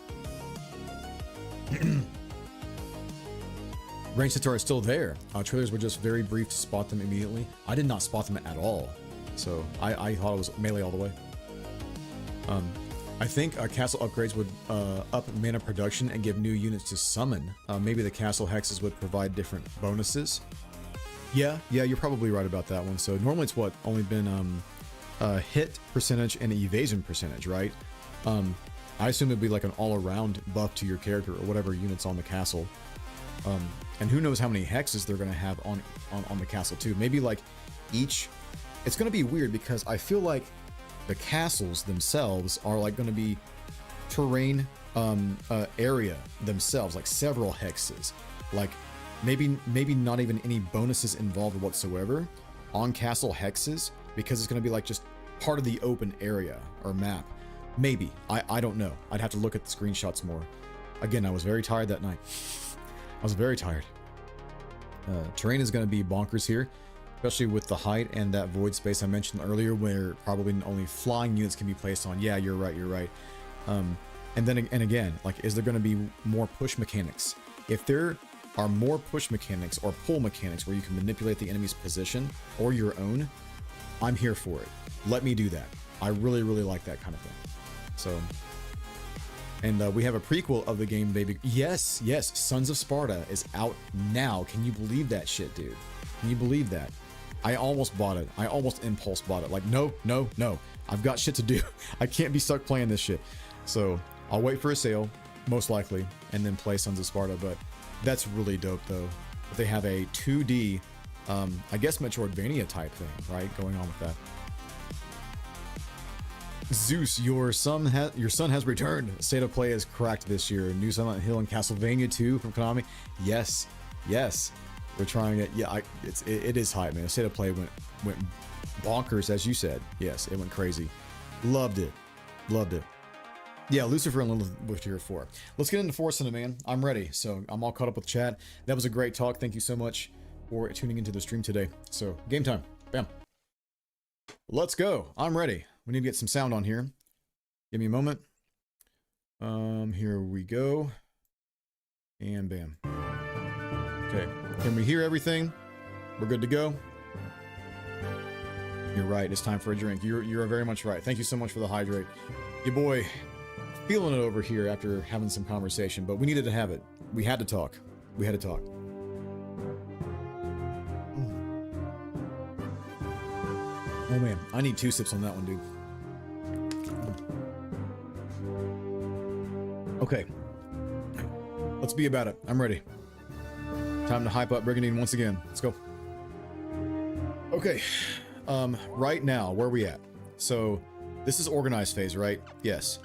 Ranged Centaur are still there. Trailers were just very brief to spot them immediately. I did not spot them at all. So I thought it was melee all the way. I think castle upgrades would up mana production and give new units to summon. Maybe the castle hexes would provide different bonuses. Yeah, you're probably right about that one. So normally it's what? Only been hit percentage and evasion percentage, right? I assume it'd be like an all-around buff to your character or whatever units on the castle. And who knows how many hexes they're gonna have on the castle too. Maybe like each... It's gonna be weird because I feel like the castles themselves are like gonna be terrain area themselves, like several hexes. Like maybe not even any bonuses involved whatsoever on castle hexes, because it's gonna be like just part of the open area or map. Maybe. I don't know. I'd have to look at the screenshots more. Again, I was very tired that night. I was very tired. Terrain is going to be bonkers here, especially with the height and that void space I mentioned earlier, where probably only flying units can be placed on. Yeah, you're right. And again, like, is there going to be more push mechanics? If there are more push mechanics or pull mechanics where you can manipulate the enemy's position or your own, I'm here for it. Let me do that. I really like that kind of thing. So, and we have a prequel of the game, baby. Yes, Sons of Sparta is out now. Can you believe that shit, dude? Can you believe that? I almost bought it. I almost impulse bought it. Like, no. I've got shit to do. I can't be stuck playing this shit. So, I'll wait for a sale, most likely, and then play Sons of Sparta. But that's really dope, though. They have a 2D, I guess Metroidvania type thing, right? Going on with that. Zeus, your son has returned. State of play is cracked this year. New Silent Hill and Castlevania 2 from Konami. Yes, we're trying it. Yeah, it is hype, man. State of play went bonkers, as you said. Yes, it went crazy. Loved it. Yeah, Lucifer and Lilith with tier 4. Let's get into Forsena, man. I'm ready. So I'm all caught up with chat. That was a great talk. Thank you so much for tuning into the stream today. So game time. Bam. Let's go. I'm ready. We need to get some sound on here. Give me a moment. Here we go. And bam. Okay. Can we hear everything? We're good to go. You're right. It's time for a drink. You're very much right. Thank you so much for the hydrate. Your boy, feeling it over here after having some conversation, but we needed to have it. We had to talk. Oh man, I need 2 sips on that one, dude. Okay. Let's be about it. I'm ready. Time to hype up Brigandine once again. Let's go. Okay. Right now, where are we at? So, this is organized phase, right? Yes.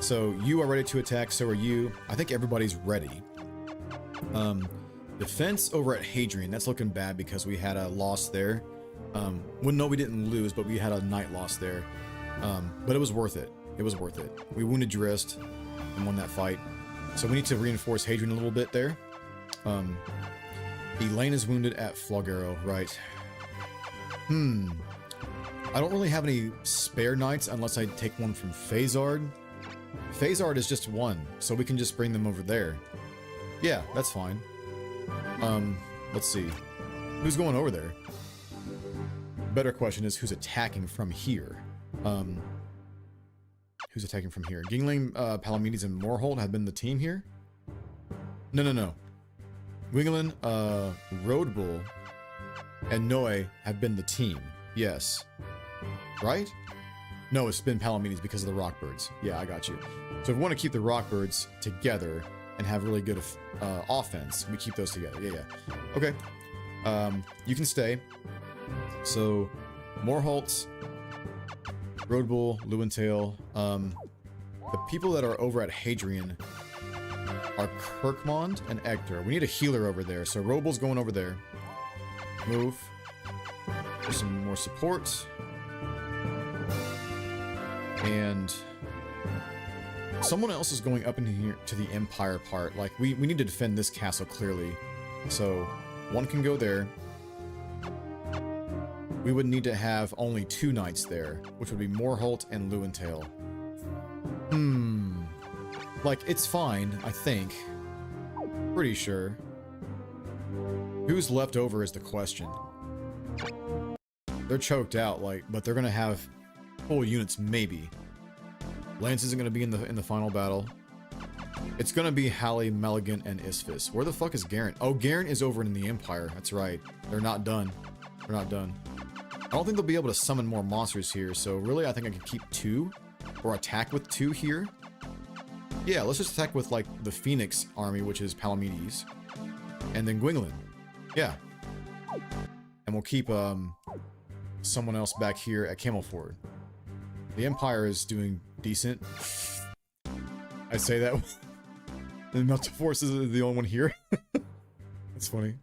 So, you are ready to attack, so are you. I think everybody's ready. Defense over at Hadrian, that's looking bad because we had a loss there. Well, no, we didn't lose, but we had a knight loss there. But it was worth it. We wounded Jurist and won that fight. So we need to reinforce Hadrian a little bit there. Elaine is wounded at Flogero, right? I don't really have any spare knights unless I take one from Phasard. Phasard is just one, so we can just bring them over there. Yeah, that's fine. Let's see. Who's going over there? Better question is who's attacking from here. Who's attacking from here? Gingling, Palamedes, and Morholt have been the team here? No. Wingelin, Roadbull, and Noe have been the team. Yes. Right? No, it's been Palamedes because of the Rockbirds. Yeah, I got you. So if we want to keep the Rockbirds together and have really good offense, we keep those together. Yeah. Okay. You can stay. So, Morholt, Roadbull, Lewintail. The people that are over at Hadrian are Kirkmond and Ector. We need a healer over there, so Roadbull's going over there. Move. For some more support. And someone else is going up in here to the Empire part. Like, we need to defend this castle clearly. So, one can go there. We would need to have only 2 knights there, which would be Morholt and Lewintail. Like, it's fine, I think. Pretty sure. Who's left over is the question. They're choked out, like, but they're gonna have full units, maybe. Lance isn't gonna be in the final battle. It's gonna be Hallie, Melligan, and Isphys. Where the fuck is Garen? Oh, Garen is over in the Empire. That's right. They're not done. They're not done. I don't think they'll be able to summon more monsters here, so really I think I can keep 2. Or attack with 2 here. Yeah, let's just attack with, like, the Phoenix army, which is Palamedes. And then Gwynlyn. Yeah. And we'll keep, someone else back here at Camelford. The Empire is doing decent. I say that. The Meltitea Force is the only one here. That's funny.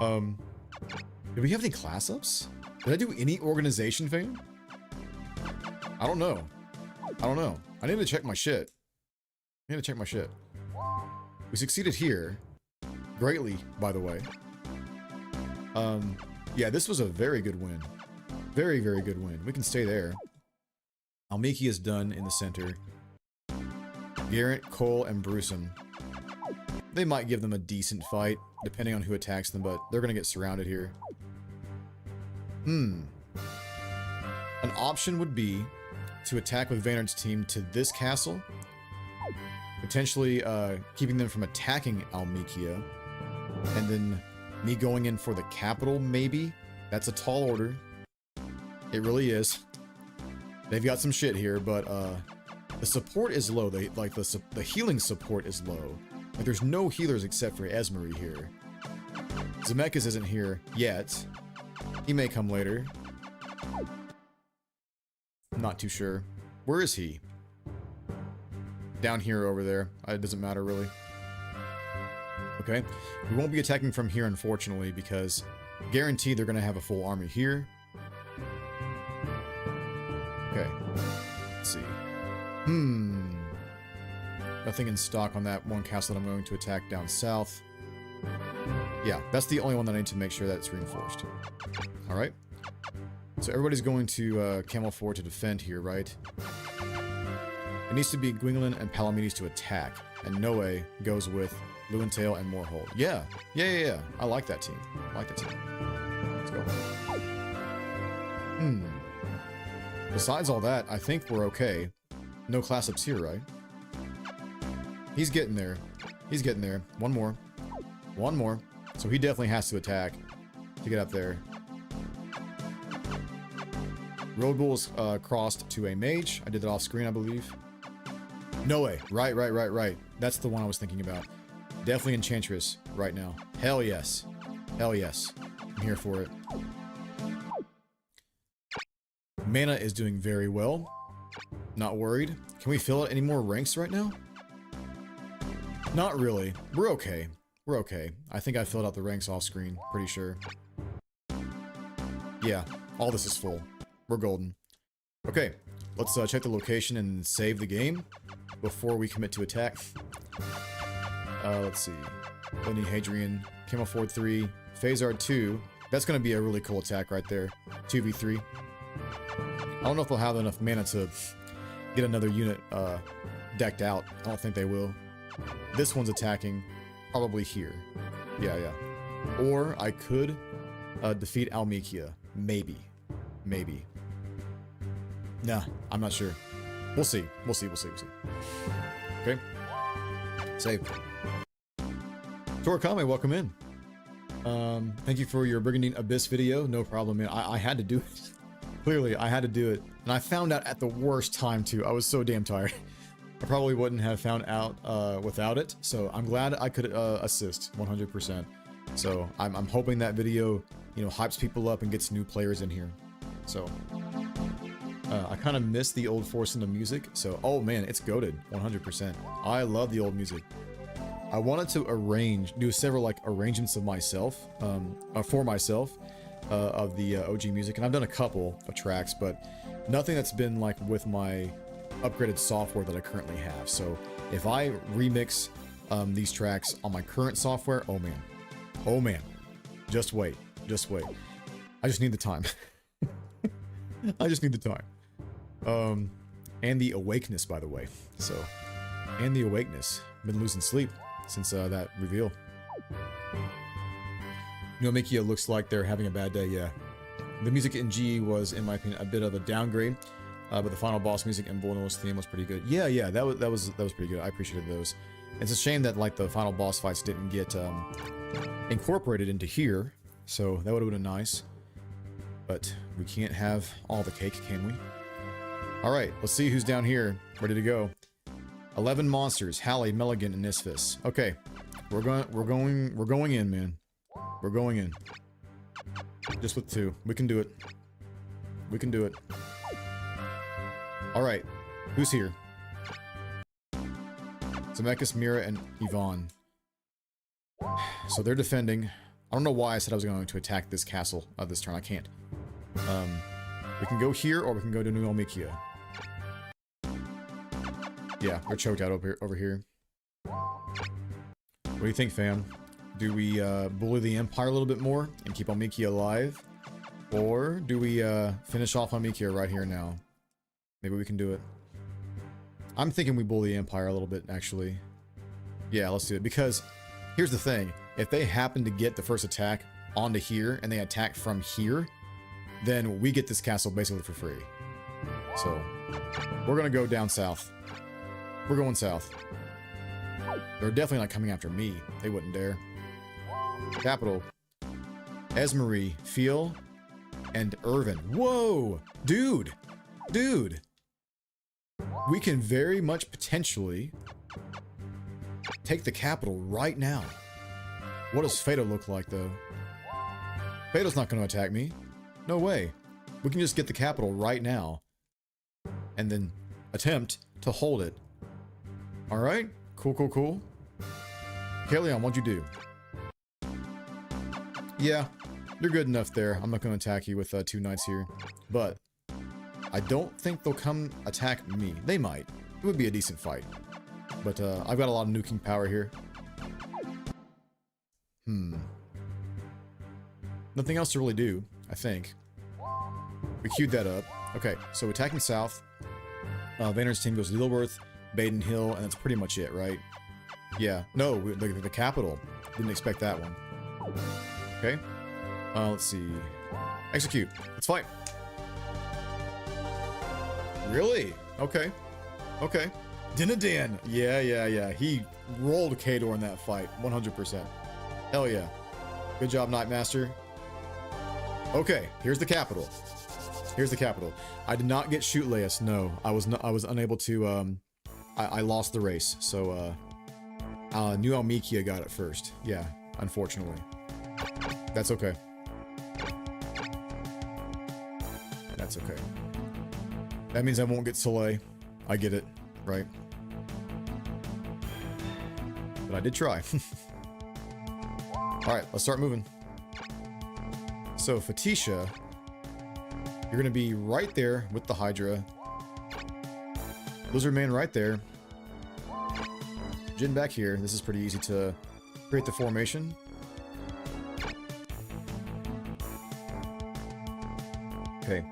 Did we have any class ups? Did I do any organization thing? I don't know. I don't know. I need to check my shit. I need to check my shit. We succeeded here. Greatly, by the way. Yeah, this was a very good win. Very, very good win. We can stay there. Almiki is done in the center. Garrett, Cole, and Brucem. They might give them a decent fight, depending on who attacks them, but they're gonna get surrounded here. An option would be to attack with Vanard's team to this castle, potentially keeping them from attacking Almikia, and then me going in for the capital, maybe. That's a tall order. It really is. They've got some shit here, but the support is low. The healing support is low. Like, there's no healers except for Esmery here. Zemeckis isn't here yet. He may come later. I'm not too sure. Where is he? Down here, over there. It doesn't matter, really. Okay. We won't be attacking from here, unfortunately, because guaranteed they're going to have a full army here. Okay. Let's see. Nothing in stock on that one castle that I'm going to attack down south. Yeah, that's the only one that I need to make sure that it's reinforced. Alright. So everybody's going to Camelford to defend here, right? It needs to be Gwynlyn and Palamedes to attack. And Noe goes with Lewintail and Moorhold. Yeah. Yeah. I like that team. I like that team. Let's go. Besides all that, I think we're okay. No class ups here, right? He's getting there. He's getting there. One more. One more. So he definitely has to attack to get up there. Road Bull's crossed to a mage. I did that off screen, I believe. No way. Right. That's the one I was thinking about. Definitely Enchantress right now. Hell yes. Hell yes. I'm here for it. Mana is doing very well. Not worried. Can we fill out any more ranks right now? Not really. We're okay. We're okay. I think I filled out the ranks off screen. Pretty sure. Yeah. All this is full. We're golden. Okay. Let's check the location and save the game before we commit to attack. Let's see. Lenny Hadrian. Camelford 3. Phasard 2. That's going to be a really cool attack right there. 2v3. I don't know if they'll have enough mana to get another unit decked out. I don't think they will. This one's attacking probably here. Yeah. Or I could defeat Almikia. Maybe. Nah, I'm not sure. We'll see. Okay. Save. Torakame, welcome in. Thank you for your Brigandine Abyss video. No problem, man. I had to do it. Clearly, I had to do it. And I found out at the worst time, too. I was so damn tired. I probably wouldn't have found out without it. So I'm glad I could assist 100%. So I'm hoping that video, hypes people up and gets new players in here. So I kind of miss the old Forsena music. So, oh man, it's goated 100%. I love the old music. I wanted to do several arrangements of myself, for myself, of the OG music, and I've done a couple of tracks, but nothing that's been with my upgraded software that I currently have. So if I remix these tracks on my current software, oh man, just wait. I just need the time. I just need the time. And the awakeness, by the way. So, and the awakeness. Been losing sleep since that reveal. Mikia looks like they're having a bad day, yeah. The music in GE was, in my opinion, a bit of a downgrade But the final boss music and Bullno's theme was pretty good. Yeah, that was pretty good. I appreciated those. It's a shame that like the final boss fights didn't get incorporated into here, so that would have been nice. But we can't have all the cake, can we? All right, let's see who's down here, ready to go. 11 monsters: Hallie, Milligan, and Nisphis. Okay, we're going in, man. We're going in. Just with 2. We can do it. We can do it. All right, who's here? Zemeckis, Mira, and Yvonne. So they're defending. I don't know why I said I was going to attack this castle this turn. I can't. We can go here, or we can go to New Elmikia. Yeah, we're choked out over here. What do you think, fam? Do we bully the Empire a little bit more and keep Elmikia alive? Or do we finish off Elmikia right here now? Maybe we can do it. I'm thinking we bully the Empire a little bit, actually. Yeah, let's do it. Because here's the thing. If they happen to get the first attack onto here, and they attack from here, then we get this castle basically for free. So, we're going to go down south. We're going south. They're definitely not coming after me. They wouldn't dare. Capital. Esmery, Feel, and Irvin. Whoa! Dude! Dude! We can very much potentially take the capital right now. What does Fado look like, though? Fado's not going to attack me. No way. We can just get the capital right now. And then attempt to hold it. Alright? Cool, cool, cool. Kaleon, what'd you do? Yeah, you're good enough there. I'm not going to attack you with 2 knights here. But I don't think they'll come attack me. They might. It would be a decent fight. But I've got a lot of nuking power here. Nothing else to really do, I think. We queued that up. Okay, so attacking south. Vayner's team goes to Lilworth, Baden Hill, and that's pretty much it, right? Yeah. No, the capital. Didn't expect that one. Okay. Let's see. Execute. Let's fight. Really? Okay. Okay. Dinadan. Yeah. He rolled Kador in that fight. 100%. Hell yeah. Good job, Knightmaster. Okay, here's the capital. Here's the capital. I did not get Shootlaeus. No, I was unable to. I lost the race. So New Elmikia got it first. Yeah, unfortunately. That's okay. That's okay. That means I won't get Soleil. I get it, right? But I did try. Alright, let's start moving. So, Fatisha, you're going to be right there with the Hydra. Lizardman right there. Jin back here. This is pretty easy to create the formation. Okay.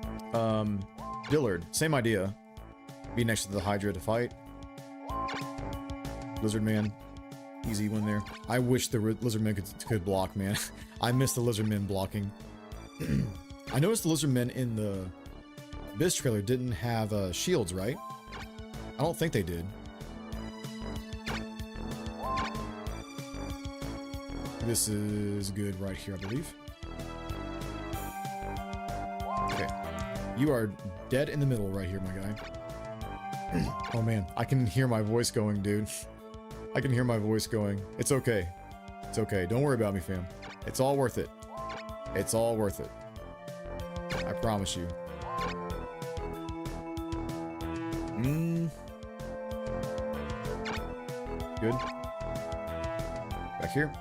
Dillard, same idea. Be next to the Hydra to fight. Lizardman, easy win there. I wish the Lizardman could block, man. I miss the Lizardmen blocking. I noticed the Lizardmen in the Abyss trailer didn't have shields, right? I don't think they did. This is good right here, I believe. Okay. You are dead in the middle right here, my guy. Oh man, I can hear my voice going, dude. I can hear my voice going. It's okay. It's okay. Don't worry about me, fam. It's all worth it. It's all worth it. I promise you. Good. Back here.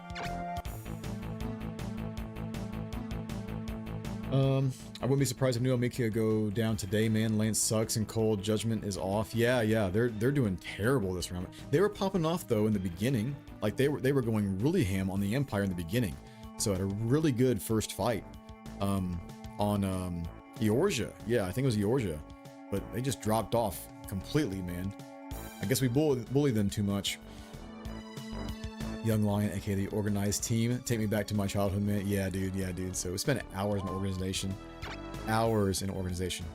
I wouldn't be surprised if New Elmikia go down today, man. Lance sucks and Cold Judgment is off. Yeah, they're doing terrible this round. They were popping off though in the beginning. Like they were going really ham on the Empire in the beginning. So had a really good first fight on Eorzea. Yeah, I think it was Eorzea. But they just dropped off completely, man. I guess we bully them too much. Young Lion, aka the organized team. Take me back to my childhood, man. Yeah, dude. So we spent hours in organization. Hours in organization.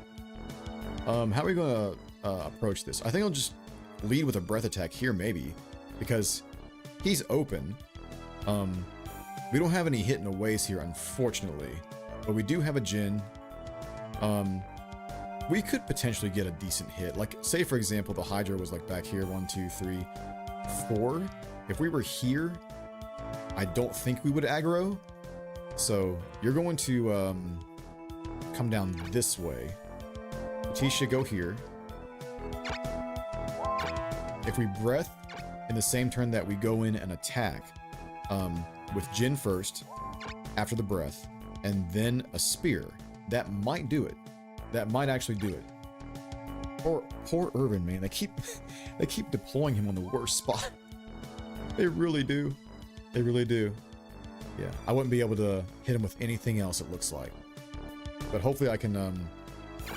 How are we gonna approach this? I think I'll just lead with a breath attack here, maybe, because he's open. We don't have any hit in a ways here, unfortunately, but we do have a Jin. We could potentially get a decent hit. Like, say for example, the Hydra was like back here, 1, 2, 3, 4. If we were here, I don't think we would aggro. So you're going to come down this way. Meltitea, go here. If we breath in the same turn that we go in and attack, with Jin first, after the breath, and then a spear, that might do it. That might actually do it. Poor Irvin, man. They keep deploying him on the worst spot. They really do. They really do. Yeah, I wouldn't be able to hit him with anything else, it looks like. But hopefully I can,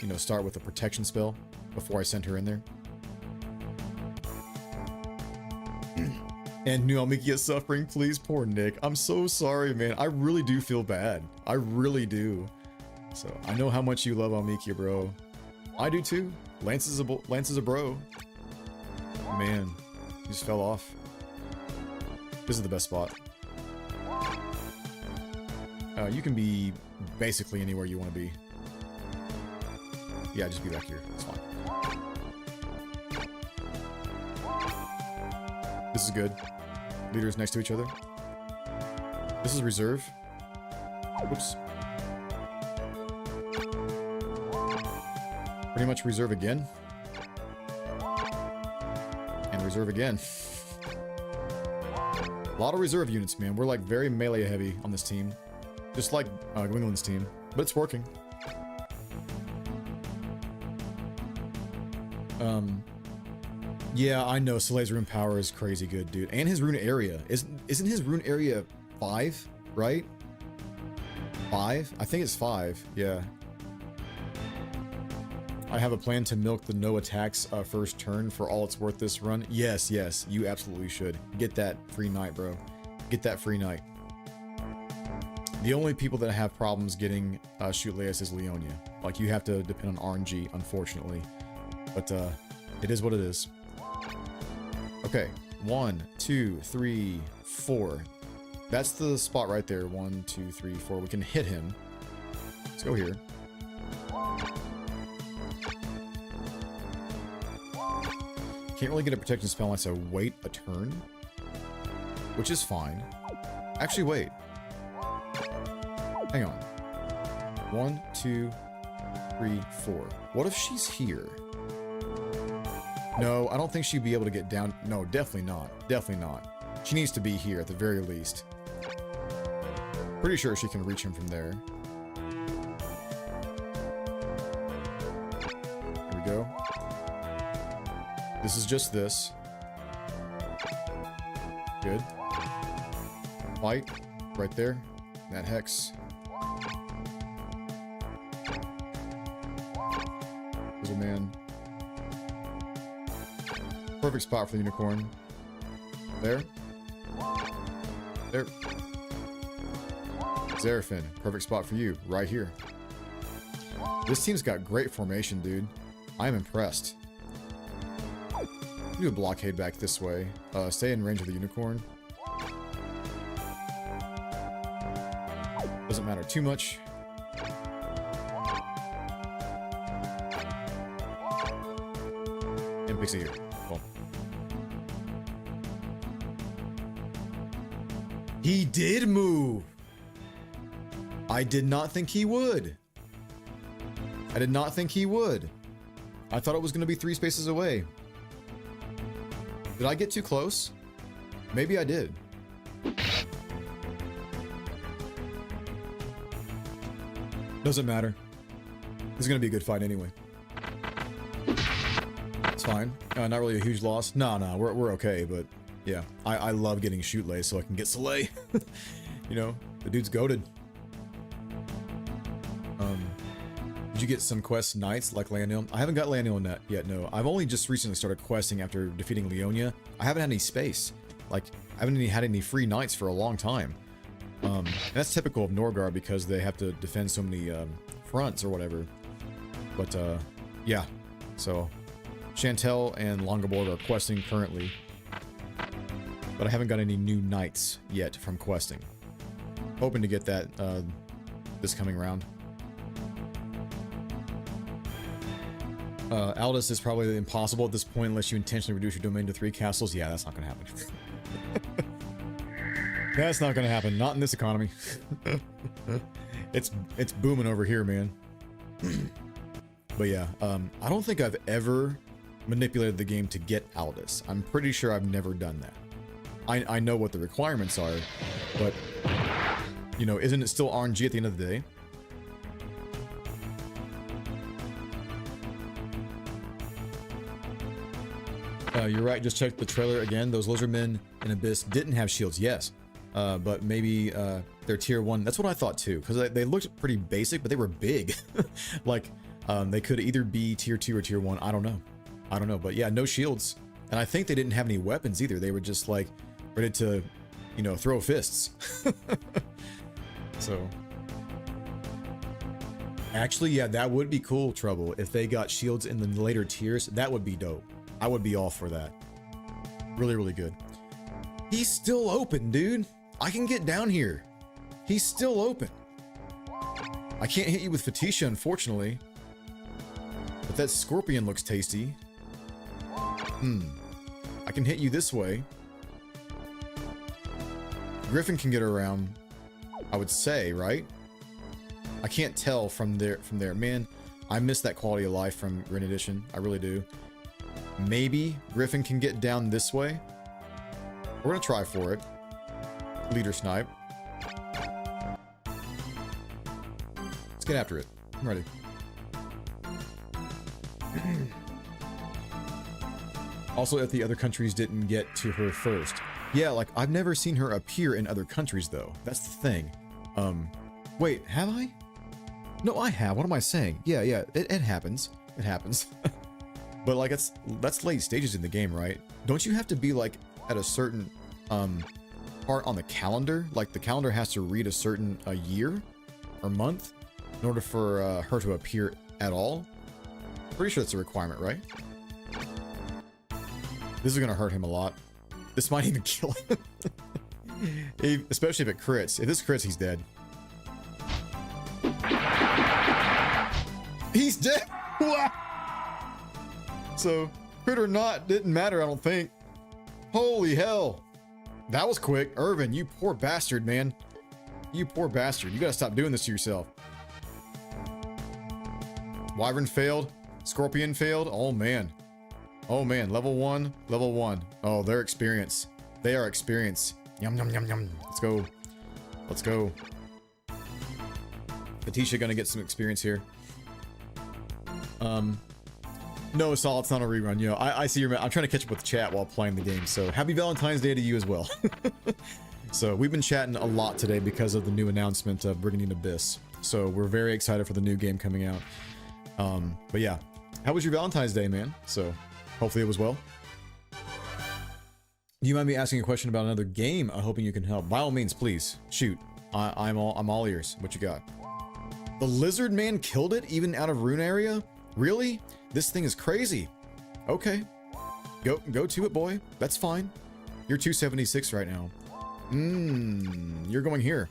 you know, start with a protection spell before I send her in there. And New Almikia suffering, please, poor Nick. I'm so sorry, man. I really do feel bad. I really do. So I know how much you love Almikia, bro. I do too. Lance is a bro. Man, he just fell off. This is the best spot. You can be basically anywhere you want to be. Yeah, just be back here. It's fine. This is good. Leaders next to each other. This is reserve. Whoops. Pretty much reserve again. And reserve again. A lot of reserve units, man. We're like very melee heavy on this team. Just like Gwingland's team. But it's working. Yeah, I know. Soleil's rune power is crazy good, dude. And his rune area. Isn't his rune area 5, right? 5? I think it's 5, yeah. I have a plan to milk the no attacks first turn for all it's worth this run. Yes, yes, you absolutely should. Get that free knight, bro. Get that free knight. The only people that have problems getting shoot Leas is Leonia. Like, you have to depend on RNG, unfortunately. But it is what it is. Okay, 1, 2, 3, 4. That's the spot right there. 1, 2, 3, 4. We can hit him. Let's go here. Can't really get a protection spell unless I wait a turn, which is fine. Actually, wait. Hang on. 1, 2, 3, 4. What if she's here? No, I don't think she'd be able to get down. No, definitely not. Definitely not. She needs to be here at the very least. Pretty sure she can reach him from there. Here we go. This is just this. Good. Fight. Right there. That hex. There's a man. Perfect spot for the unicorn. There. There. Xeraphon. Perfect spot for you. Right here. This team's got great formation, dude. I'm impressed. Do a blockade back this way. Stay in range of the unicorn. Doesn't matter too much. And Pixie here. Cool. He did move! I did not think he would. I did not think he would. I thought it was going to be 3 spaces away. Did I get too close? Maybe I did. Doesn't matter. This is going to be a good fight anyway. It's fine. Not really a huge loss. No, we're okay, but yeah. I love getting shoot lay so I can get Soleil. You know, the dude's goated. Did you get some quest knights like Leonil? I haven't got Leonil yet, no. I've only just recently started questing after defeating Leonia. I haven't had any space. Like, I haven't had any free knights for a long time. And that's typical of Norgard because they have to defend so many fronts or whatever. But yeah, so Chantel and Longboard are questing currently, but I haven't got any new knights yet from questing. Hoping to get that this coming round. Aldous is probably impossible at this point unless you intentionally reduce your domain to 3 castles. Yeah, that's not gonna happen. That's not gonna happen. Not in this economy. It's booming over here, man. But yeah, I don't think I've ever manipulated the game to get Aldous. I'm pretty sure I've never done that. I know what the requirements are, but you know, isn't it still RNG at the end of the day? You're right, just check the trailer again. Those lizardmen in Abyss didn't have shields, yes. But maybe they're tier 1. That's what I thought too, because they looked pretty basic, but they were big. Like, they could either be tier 2 or tier 1. I don't know. But yeah, no shields. And I think they didn't have any weapons either. They were just like ready to, you know, throw fists. So. Actually, yeah, that would be cool, Trouble. If they got shields in the later tiers, that would be dope. I would be all for that. Really, really good. He's still open, dude. I can get down here. He's still open. I can't hit you with Fatisha, unfortunately. But that scorpion looks tasty. I can hit you this way. Griffin can get around, I would say, right? I can't tell from there. Man, I miss that quality of life from Grand Edition. I really do. Maybe Griffin can get down this way. We're gonna try for it. Leader snipe. Let's get after it. I'm ready. Also, if the other countries didn't get to her first. Yeah, like, I've never seen her appear in other countries, though. That's the thing. Wait, have I? No, I have. What am I saying? Yeah, it happens. It happens. But, like, that's late stages in the game, right? Don't you have to be, like, at a certain, part on the calendar? Like, the calendar has to read a certain, year or month in order for, her to appear at all? Pretty sure that's a requirement, right? This is gonna hurt him a lot. This might even kill him. Especially if it crits. If this crits, he's dead. He's dead! So, crit or not, didn't matter, I don't think. Holy hell. That was quick. Irvin, you poor bastard, man. You poor bastard. You gotta stop doing this to yourself. Wyvern failed. Scorpion failed. Oh, man. Oh, man. Level 1. Level 1. Oh, they're experienced. They are experienced. Yum, yum, yum, yum. Let's go. Let's go. Fatisha gonna get some experience here. No, Saul, it's not a rerun. You know, I see your... I'm trying to catch up with the chat while playing the game, so happy Valentine's Day to you as well. So, we've been chatting a lot today because of the new announcement of Brigandine Abyss. So, we're very excited for the new game coming out. But yeah, how was your Valentine's Day, man? So, hopefully it was well. Do you mind me asking a question about another game? I'm hoping you can help. By all means, please. Shoot. I'm all ears. What you got? The lizard man killed it, even out of rune area? Really? This thing is crazy. Okay. Go to it, boy. That's fine. You're 276 right now. You're going here.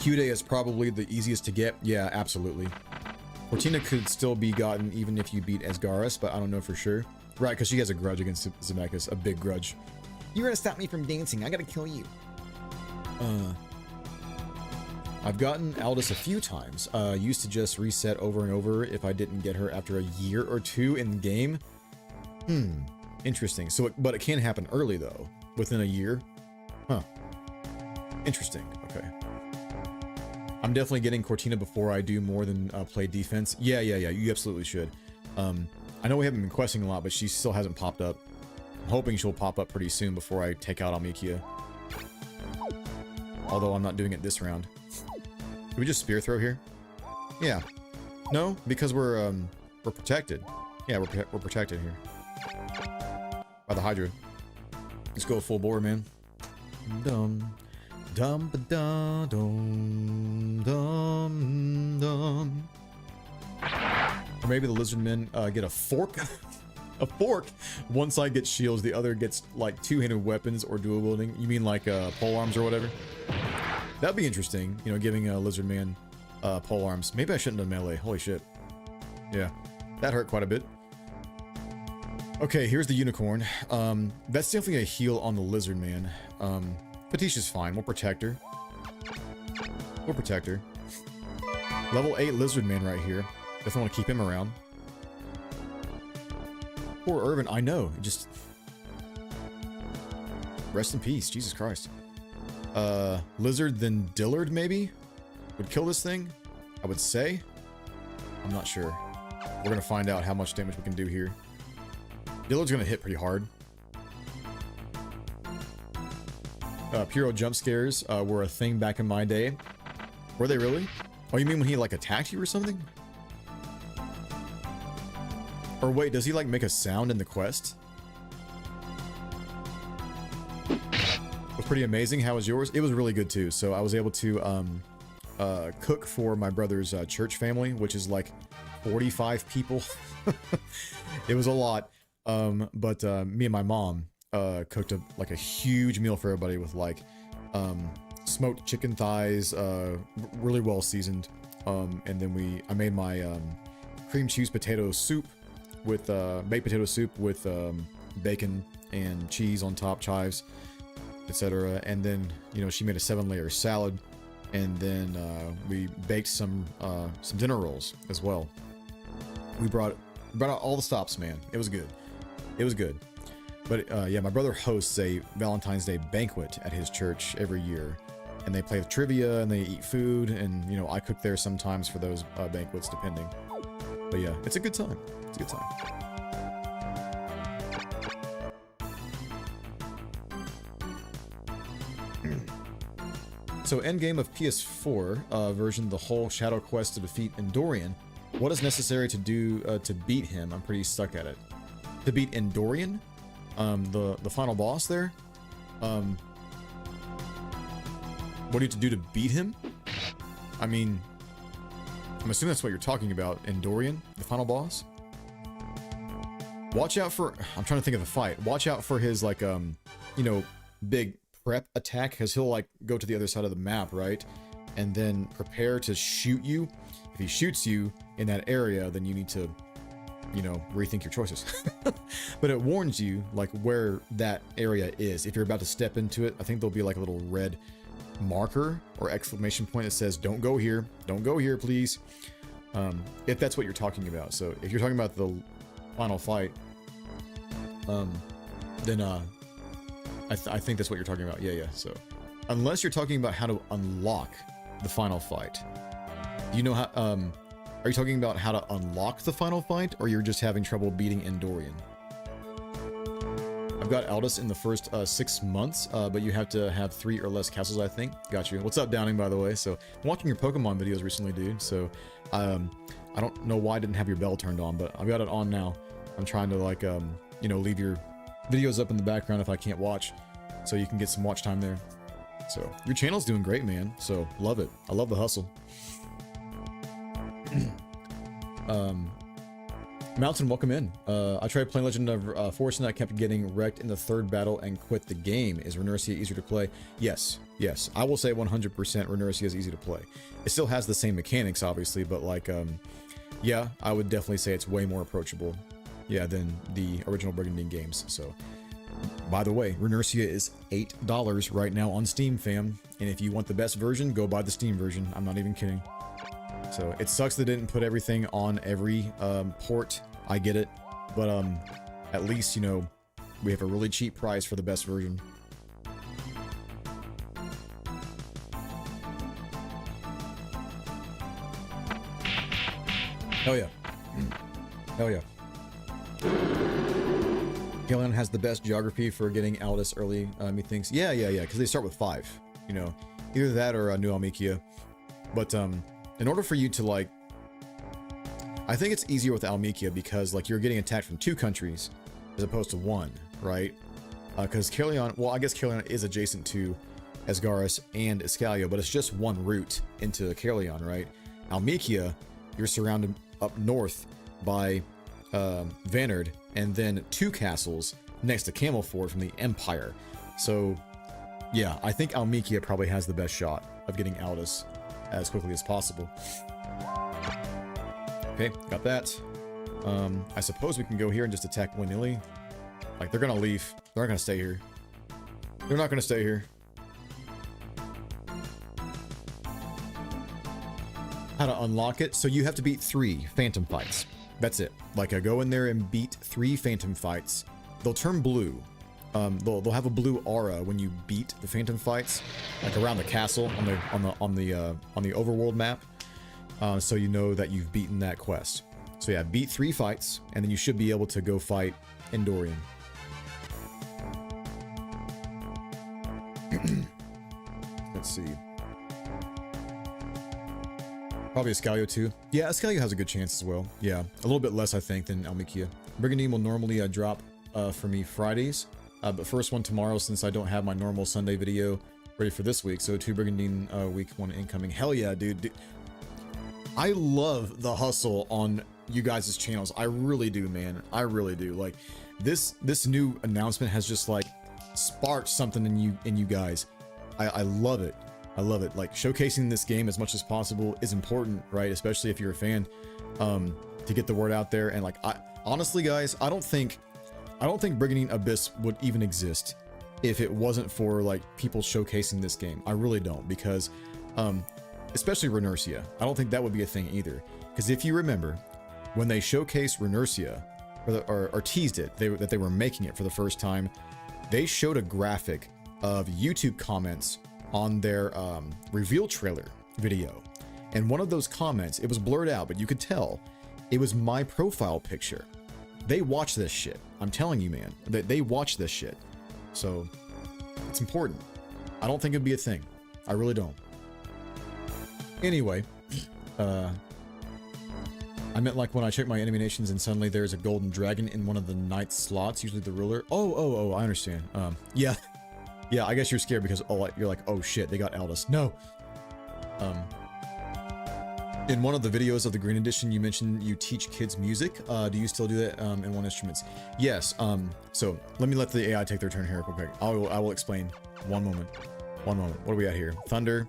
Q-Day is probably the easiest to get. Yeah, absolutely. Fortina could still be gotten even if you beat Asgaris, but I don't know for sure. Right, because she has a grudge against Zemeckis, a big grudge. You're gonna stop me from dancing. I gotta kill you. I've gotten Aldous a few times. Used to just reset over and over if I didn't get her after a year or two in game. Interesting. So, but it can happen early though, within a year. Huh. Interesting. Okay. I'm definitely getting Cortina before I do more than play defense. Yeah. You absolutely should. I know we haven't been questing a lot, but she still hasn't popped up. I'm hoping she'll pop up pretty soon before I take out Almikia. Although I'm not doing it this round. Can we just spear throw here? Yeah. No, because we're protected. Yeah, we're protected here. By the Hydra. Let's go full bore, man. Dum Dum ba da dum dum dum. Or maybe the lizard men get a fork. A fork. One side gets shields, the other gets like two-handed weapons or dual wielding. You mean like pole arms or whatever? That'd be interesting. You know, giving a lizard man pole arms. Maybe I shouldn't have melee. Holy shit. Yeah, that hurt quite a bit. Okay, here's the unicorn. That's definitely a heal on the lizard man. Fatish's fine. We'll protect her. We'll protect her. Level 8 lizard man right here. Definitely want to keep him around. Poor Irvin. I know. Just rest in peace. Jesus Christ. Lizard then Dillard maybe would kill this thing. I would say. I'm not sure. We're gonna find out how much damage we can do here. Dillard's gonna hit pretty hard. Puro jump scares were a thing back in my day. Were they really? Oh, you mean when he like attacked you or something? Or wait, does he like make a sound in the quest? It was pretty amazing. How was yours? It was really good too. So I was able to cook for my brother's church family, which is like 45 people. It was a lot. But me and my mom cooked like a huge meal for everybody with like smoked chicken thighs, really well seasoned. And then I made my cream cheese potato soup with baked potato soup with bacon and cheese on top, chives, etc. And then, you know, she made a 7-layer salad, and then we baked some dinner rolls as well. We brought out all the stops, man. It was good. It was good. But yeah, my brother hosts a Valentine's Day banquet at his church every year, and they play trivia and they eat food, and you know, I cook there sometimes for those banquets, depending. But yeah, it's a good time. It's a good time. So endgame of PS4 version, the whole shadow quest to defeat Endorian. What is necessary to do to beat him? I'm pretty stuck at it. To beat Endorian? The final boss there? What do you have to do to beat him? I mean, I'm assuming that's what you're talking about. Endorian? The final boss? Watch out for... I'm trying to think of the fight. Watch out for his, like, you know, big prep attack, because he'll, like, go to the other side of the map, right? And then prepare to shoot you. If he shoots you in that area, then you need to, you know, rethink your choices. But it warns you, like, where that area is. If you're about to step into it, I think there'll be, like, a little red marker or exclamation point that says, don't go here, please. If that's what you're talking about. So if you're talking about the final fight, then I think that's what you're talking about. Yeah. So unless you're talking about how to unlock the final fight, you know how, are you talking about how to unlock the final fight, or you're just having trouble beating Endorian? I've got Aldous in the first 6 months, but you have to have 3 or less castles, I think. Got you. What's up, Downing, by the way? So, I'm watching your Pokemon videos recently, dude. So, I don't know why I didn't have your bell turned on, but I've got it on now. I'm trying to, like, you know, leave your videos up in the background if I can't watch, so you can get some watch time there. So, your channel's doing great, man. So, love it. I love the hustle. Mountain, welcome in. I tried playing Legend of Forsena. I kept getting wrecked in the 3rd battle and quit the game. Is Renercia easier to play? Yes. I will say 100% Renercia is easy to play. It still has the same mechanics, obviously, but like, yeah, I would definitely say it's way more approachable, yeah, than the original Brigandine games. So, by the way, Renercia is $8 right now on Steam, fam. And if you want the best version, go buy the Steam version. I'm not even kidding. So it sucks they didn't put everything on every port. I get it, but at least, you know, we have a really cheap price for the best version. Hell yeah. Hell yeah. Galeon has the best geography for getting Aldous early, methinks. Yeah, because they start with 5. You know, either that or New Almekia. But in order for you to, like, I think it's easier with Almekia because, like, you're getting attacked from 2 countries as opposed to 1, right? Because Caerleon, well, I guess Caerleon is adjacent to Asgaris, and Iscalio, but it's just one route into Caerleon, right? Almekia, you're surrounded up north by Vanard, and then 2 castles next to Camelford from the Empire. So, yeah, I think Almekia probably has the best shot of getting Aldous as quickly as possible. Okay, got that. I suppose we can go here and just attack willy-nilly. Like, they're gonna leave. They're not gonna stay here. They're not gonna stay here. How to unlock it? So you have to beat 3 phantom fights. That's it. Like, I go in there and beat 3 phantom fights. They'll turn blue. They'll have a blue aura when you beat the phantom fights, like around the castle on the overworld map. So you know that you've beaten that quest. So yeah, beat 3 fights, and then you should be able to go fight Endorian. Let's see. Probably Iscalio too. Yeah, Iscalio has a good chance as well. Yeah, a little bit less, I think, than Almekia. Brigandine will normally drop for me Fridays, but first one tomorrow since I don't have my normal Sunday video ready for this week. So 2 Brigandine week 1 incoming. Hell yeah, dude. I love the hustle on you guys' channels. I really do, man. I really do. Like, this new announcement has just like sparked something in you guys. I love it. I love it. Like, showcasing this game as much as possible is important, right? Especially if you're a fan, to get the word out there. And like, honestly, guys, I don't think Brigandine Abyss would even exist if it wasn't for like people showcasing this game. I really don't, because especially Renercia, I don't think that would be a thing either. Because if you remember, when they showcased Renercia, or teased it, that they were making it for the first time, they showed a graphic of YouTube comments on their reveal trailer video. And one of those comments, it was blurred out, but you could tell it was my profile picture. They watch this shit. I'm telling you, man, they watch this shit. So it's important. I don't think it'd be a thing. I really don't. Anyway, I meant like when I check my enemy nations and suddenly there's a golden dragon in one of the knight slots, usually the ruler. Oh, I understand. Yeah, I guess you're scared because you're like, oh shit, they got Aldous. No. In one of the videos of the Green Edition, you mentioned you teach kids music. Do you still do that in one instruments? Yes. So let me let the AI take their turn here real quick. I will explain. One moment. What do we got here? Thunder.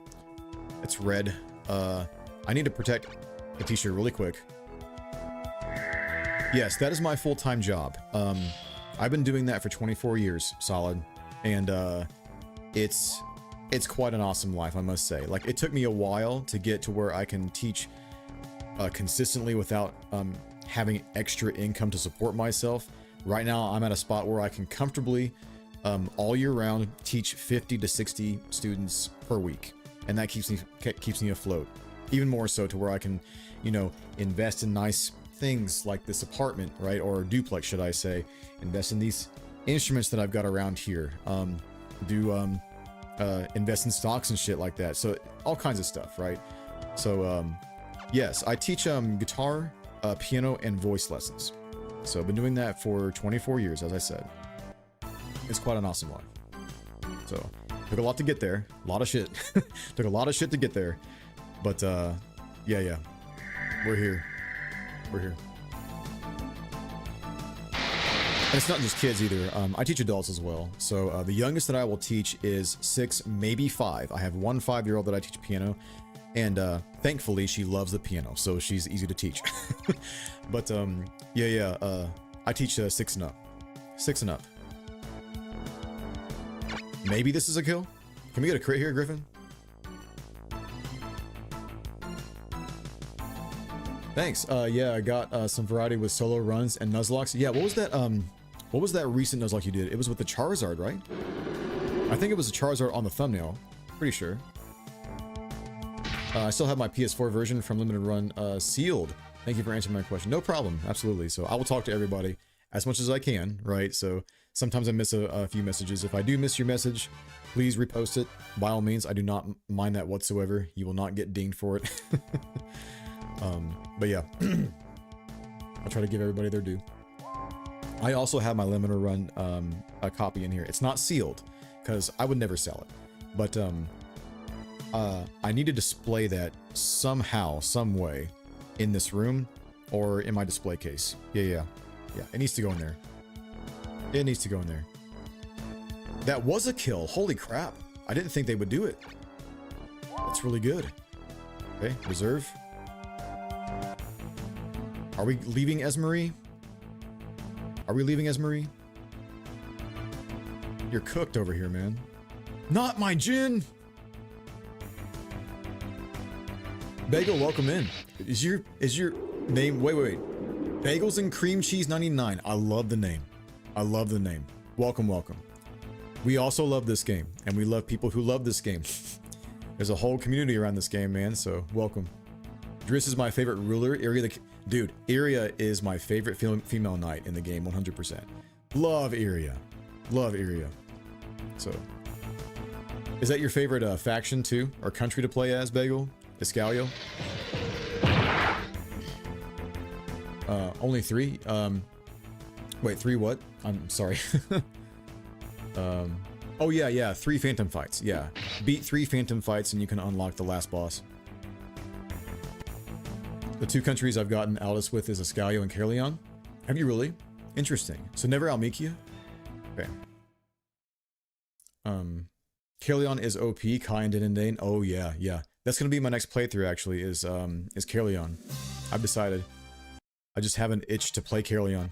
It's red. I need to protect a t-shirt really quick. Yes, that is my full-time job. I've been doing that for 24 years, solid. And it's quite an awesome life, I must say. Like, it took me a while to get to where I can teach consistently without having extra income to support myself. Right now, I'm at a spot where I can comfortably, all year round, teach 50 to 60 students per week. And that keeps me afloat. Even more so to where I can, invest in nice things like this apartment, right? Or duplex, should I say. Invest in these instruments that I've got around here. Invest in stocks and shit like that. So all kinds of stuff, right? So yes, I teach guitar, piano, and voice lessons. So I've been doing that for 24 years, as I said. It's quite an awesome life. So took a lot to get there. A lot of shit. Took a lot of shit to get there. But yeah. We're here. And it's not just kids either. I teach adults as well. So the youngest that I will teach is 6, maybe 5. I have one 5-year-old that I teach piano, and thankfully she loves the piano, so she's easy to teach. But I teach 6 and up. 6 and up. Maybe this is a kill. Can we get a crit here, Griffin? Thanks. Yeah, I got some variety with solo runs and Nuzlockes. Yeah, what was that recent Nuzlocke you did? It was with the Charizard, right? I think it was a Charizard on the thumbnail. Pretty sure. I still have my PS4 version from Limited Run sealed. Thank you for answering my question. No problem. Absolutely. So I will talk to everybody as much as I can, right? So sometimes I miss a few messages. If I do miss your message, please repost it. By all means, I do not mind that whatsoever. You will not get dinged for it. But yeah, I'll try to give everybody their due. I also have my limited run a copy in here. It's not sealed because I would never sell it, But I need to display that somehow, some way, in this room or in my display case. Yeah. It needs to go in there. It needs to go in there. That was a kill. Holy crap! I didn't think they would do it. That's really good. Okay, reserve. Are we leaving Esmery? Are we leaving Esmery? You're cooked over here, man. Not my gin! Bagel, welcome in. Is your name... Wait. Bagels and Cream Cheese 99. I love the name. I love the name. Welcome. We also love this game, and we love people who love this game. There's a whole community around this game, man, so welcome. Driss is my favorite ruler. Dude, Iria is my favorite female knight in the game, 100%. Love Iria. Love Iria. So, is that your favorite faction too, or country to play as, Bagel? Escalio? Only 3? Wait, 3 what? I'm sorry. Oh yeah, 3 phantom fights. Yeah, beat 3 phantom fights and you can unlock the last boss. The 2 countries I've gotten Aldous with is Escalio and Caerleon. Have you really? Interesting. So never Almekia? Okay. Caerleon is OP, Kai and Dinendane. Oh yeah. That's gonna be my next playthrough actually, is Caerleon. I've decided. I just have an itch to play Caerleon.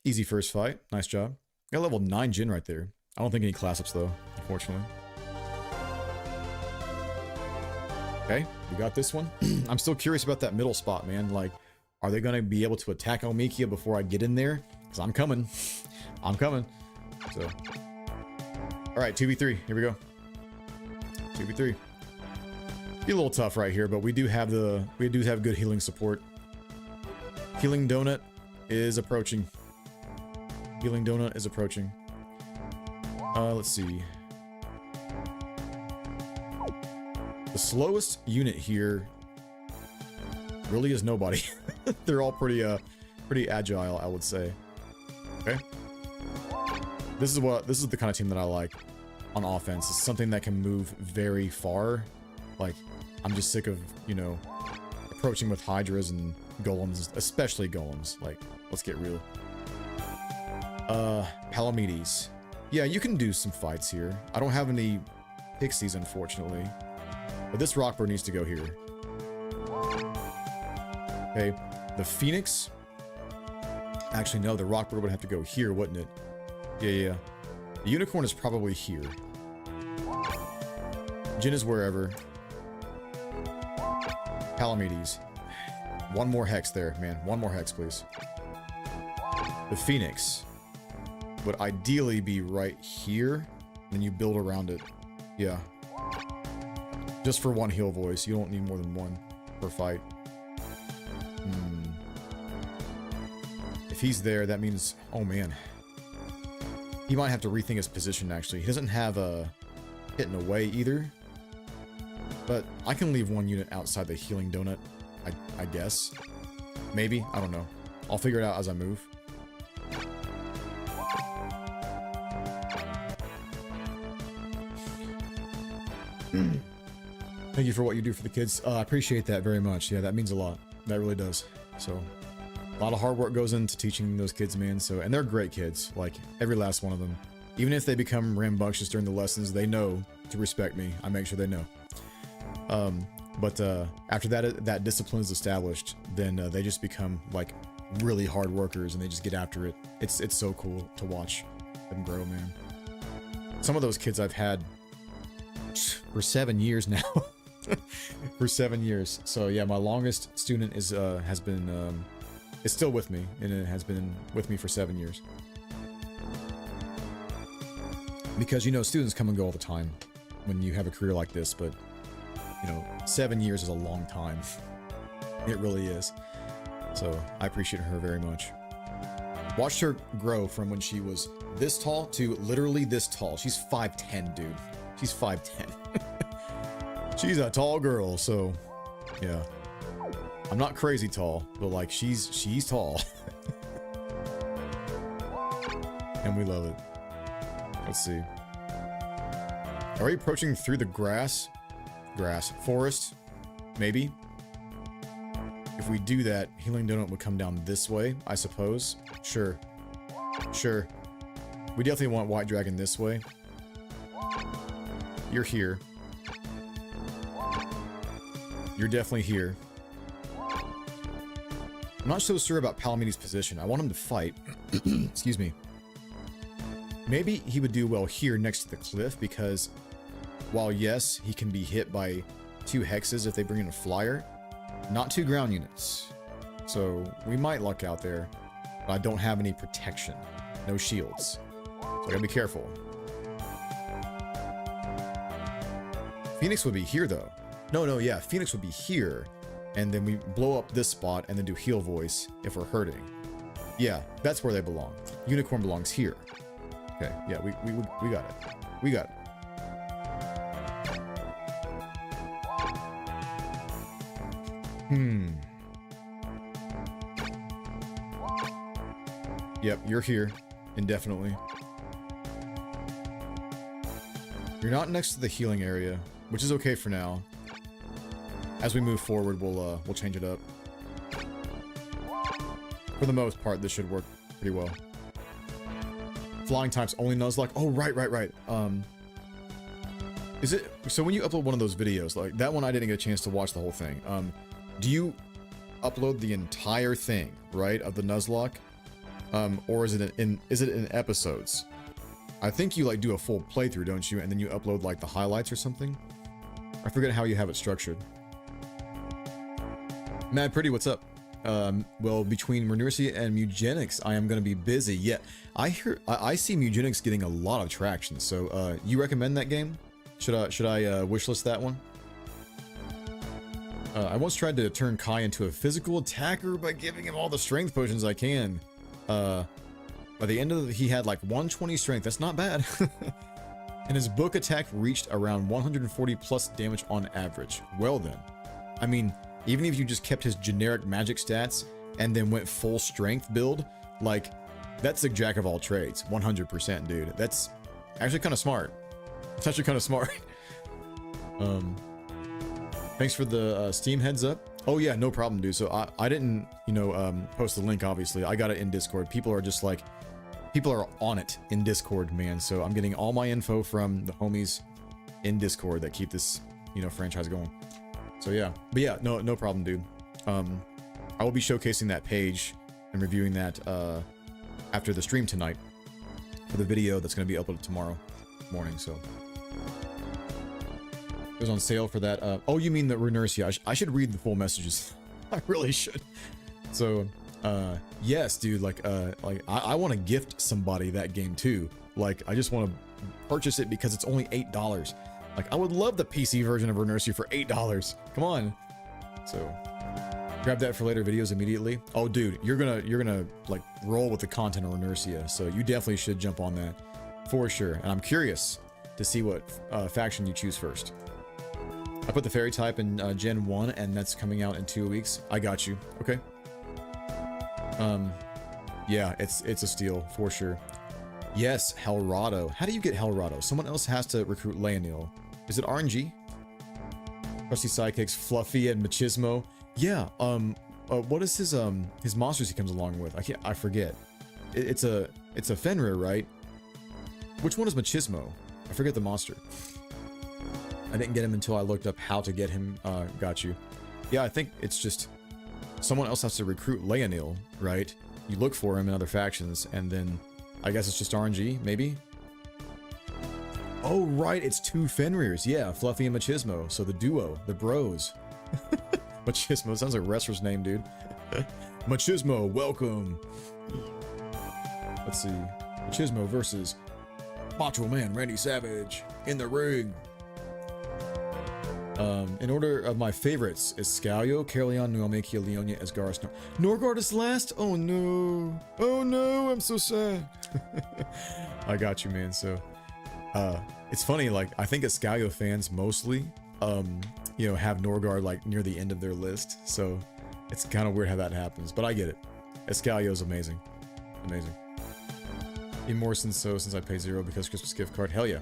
Easy first fight. Nice job. Got level 9 Jin right there. I don't think any class ups though, unfortunately. Okay, we got this one. I'm still curious about that middle spot, man. Like, are they gonna be able to attack Almekia before I get in there? Because I'm coming. I'm coming. So, all right, 2v3. Here we go. 2v3. Be a little tough right here, but we do have good healing support. Healing Donut is approaching. Healing Donut is approaching. Let's see. The slowest unit here really is nobody. They're all pretty agile, I would say. Okay. This is the kind of team that I like on offense. It's something that can move very far. Like, I'm just sick of, you know, approaching with Hydras and Golems, especially Golems. Like, let's get real. Palamedes. Yeah, you can do some fights here. I don't have any pixies, unfortunately. But this Rockbird needs to go here. Okay, the Phoenix. Actually, no, the Rockbird would have to go here, wouldn't it? Yeah. The Unicorn is probably here. Jin is wherever. Palamedes. One more hex there, man. One more hex, please. The Phoenix would ideally be right here. Then you build around it. Yeah. Just for one heal voice. You don't need more than one per fight. If he's there, that means... Oh, man. He might have to rethink his position, actually. He doesn't have a hitting away either. But I can leave one unit outside the healing donut, I guess. Maybe. I don't know. I'll figure it out as I move. Thank you for what you do for the kids. I appreciate that very much. Yeah, that means a lot. That really does. So, a lot of hard work goes into teaching those kids, man. So, and they're great kids. Like, every last one of them. Even if they become rambunctious during the lessons, they know to respect me. I make sure they know. But after that discipline is established, then they just become, like, really hard workers, and they just get after it. It's so cool to watch them grow, man. Some of those kids I've had for 7 years now. For 7 years. So yeah, my longest student is is still with me, and it has been with me for 7 years. Because, you know, students come and go all the time when you have a career like this, but, you know, 7 years is a long time. It really is. So I appreciate her very much. Watched her grow from when she was this tall to literally this tall. She's 5'10", dude. She's 5'10". She's a tall girl, so yeah. I'm not crazy tall, but like she's tall. And we love it. Let's see. Are we approaching through the forest? Maybe. If we do that, Healing Donut would come down this way, I suppose. Sure. Sure. We definitely want White Dragon this way. You're here. You're definitely here. I'm not so sure about Palamedes' position. I want him to fight. Excuse me. Maybe he would do well here next to the cliff because while yes, he can be hit by 2 hexes if they bring in a flyer, not 2 ground units. So we might luck out there, but I don't have any protection. No shields. So I gotta be careful. Phoenix would be here though. No, yeah, Phoenix would be here. And then we blow up this spot and then do heal voice if we're hurting. Yeah, that's where they belong. Unicorn belongs here. Okay, yeah, we got it. We got it. Yep, you're here. Indefinitely. You're not next to the healing area, which is okay for now. As we move forward, we'll change it up. For the most part, this should work pretty well. Flying types only Nuzlocke. Oh, right. Is it so when you upload one of those videos, like that one I didn't get a chance to watch the whole thing. Do you upload the entire thing, right, of the Nuzlocke? Or is it in episodes? I think you like do a full playthrough, don't you? And then you upload like the highlights or something? I forget how you have it structured. Mad Pretty, what's up? Well, between Renersia and Mugenics, I am going to be busy. Yeah, I see Mugenics getting a lot of traction. So, you recommend that game? Should I wishlist that one? I once tried to turn Kai into a physical attacker by giving him all the strength potions I can. By the end of he had like 120 strength. That's not bad. And his book attack reached around 140 plus damage on average. Well then, I mean, even if you just kept his generic magic stats and then went full strength build, like, that's a jack of all trades. 100%, dude. That's actually kind of smart. It's actually kind of smart. Thanks for the Steam heads up. Oh yeah, no problem, dude. So I didn't, post the link, obviously. I got it in Discord. People are just like, people are on it in Discord, man. So I'm getting all my info from the homies in Discord that keep this, franchise going. So yeah, but yeah, no problem, dude. I will be showcasing that page and reviewing that after the stream tonight for the video that's going to be uploaded tomorrow morning. So it was on sale for that. Oh, you mean the Renersia? I should read the full messages. I really should. So yes, dude. Like I want to gift somebody that game too. Like I just want to purchase it because it's only $8. Like, I would love the PC version of Renersia for $8. Come on. So, grab that for later videos immediately. Oh, dude, you're gonna like roll with the content of Renersia. So you definitely should jump on that for sure. And I'm curious to see what faction you choose first. I put the fairy type in Gen 1, and that's coming out in 2 weeks. I got you. Okay. Yeah, it's a steal for sure. Yes, Helrado. How do you get Helrado? Someone else has to recruit Leonil. Is it RNG? Trusty sidekicks, Fluffy and Machismo. Yeah, what is his monsters he comes along with? I forget. It's a Fenrir, right? Which one is Machismo? I forget the monster. I didn't get him until I looked up how to get him. Got you. Yeah, I think it's just someone else has to recruit Leonil, right? You look for him in other factions, and then I guess it's just RNG, maybe? Oh, right, it's 2 Fenrirs. Yeah, Fluffy and Machismo. So the duo, the bros. Machismo sounds like a wrestler's name, dude. Machismo, welcome. Let's see. Machismo versus Macho Man Randy Savage in the ring. In order of my favorites is Scalio, Caerleon, Nuomekia, Leonia, Asgaris. Norgard is last? Oh no. Oh no, I'm so sad. I got you, man. So, it's funny, like, I think Escalio fans mostly, have Norgard, like, near the end of their list. So, it's kind of weird how that happens, but I get it. Escalio is amazing. Amazing. Even more since I paid 0 because Christmas gift card. Hell yeah.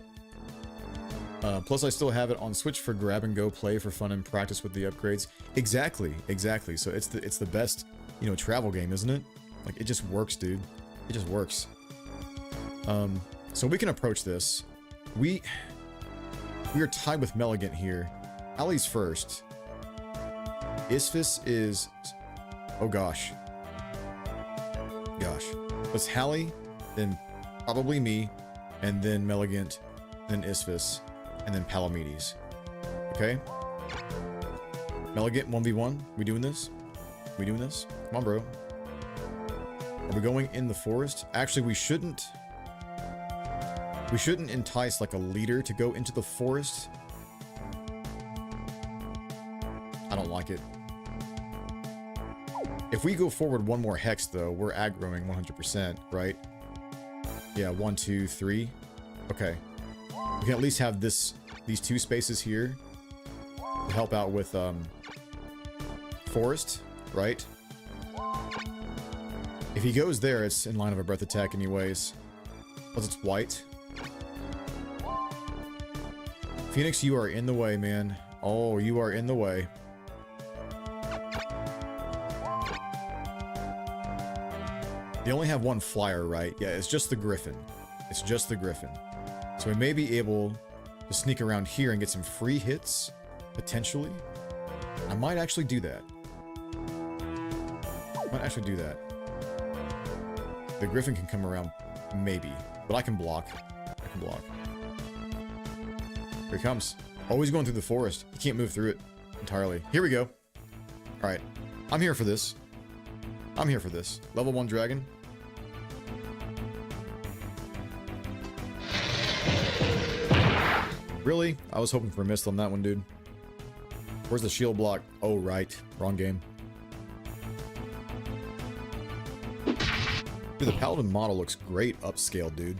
Plus I still have it on Switch for grab and go play for fun and practice with the upgrades. Exactly. So it's the best, you know, travel game, isn't it? Like, it just works, dude. It just works. So we can approach this. We are tied with Melligant here. Allie's first. Isphis is... Oh gosh. It's Hallie, then probably me, and then Melligant, then Isphis, and then Palamedes. Okay? Melligant 1v1. We doing this? Come on, bro. Are we going in the forest? Actually, we shouldn't entice like a leader to go into the forest. I don't like it. If we go forward one more hex, though, we're aggroing 100%, right? Yeah, 1, 2, 3. Okay. We can at least have these 2 spaces here to help out with forest, right? If he goes there, it's in line of a breath attack anyways. Plus it's white. Phoenix, you are in the way, man. Oh, you are in the way. They only have 1 flyer, right? Yeah, it's just the Griffin. So we may be able to sneak around here and get some free hits, potentially. I might actually do that. The Griffin can come around, maybe. But I can block. Here he comes. Oh, he's going through the forest. He can't move through it entirely. Here we go. Alright. I'm here for this. Level 1 dragon. Really? I was hoping for a mist on that one, dude. Where's the shield block? Oh, right. Wrong game. Dude, the Paladin model looks great upscaled, dude.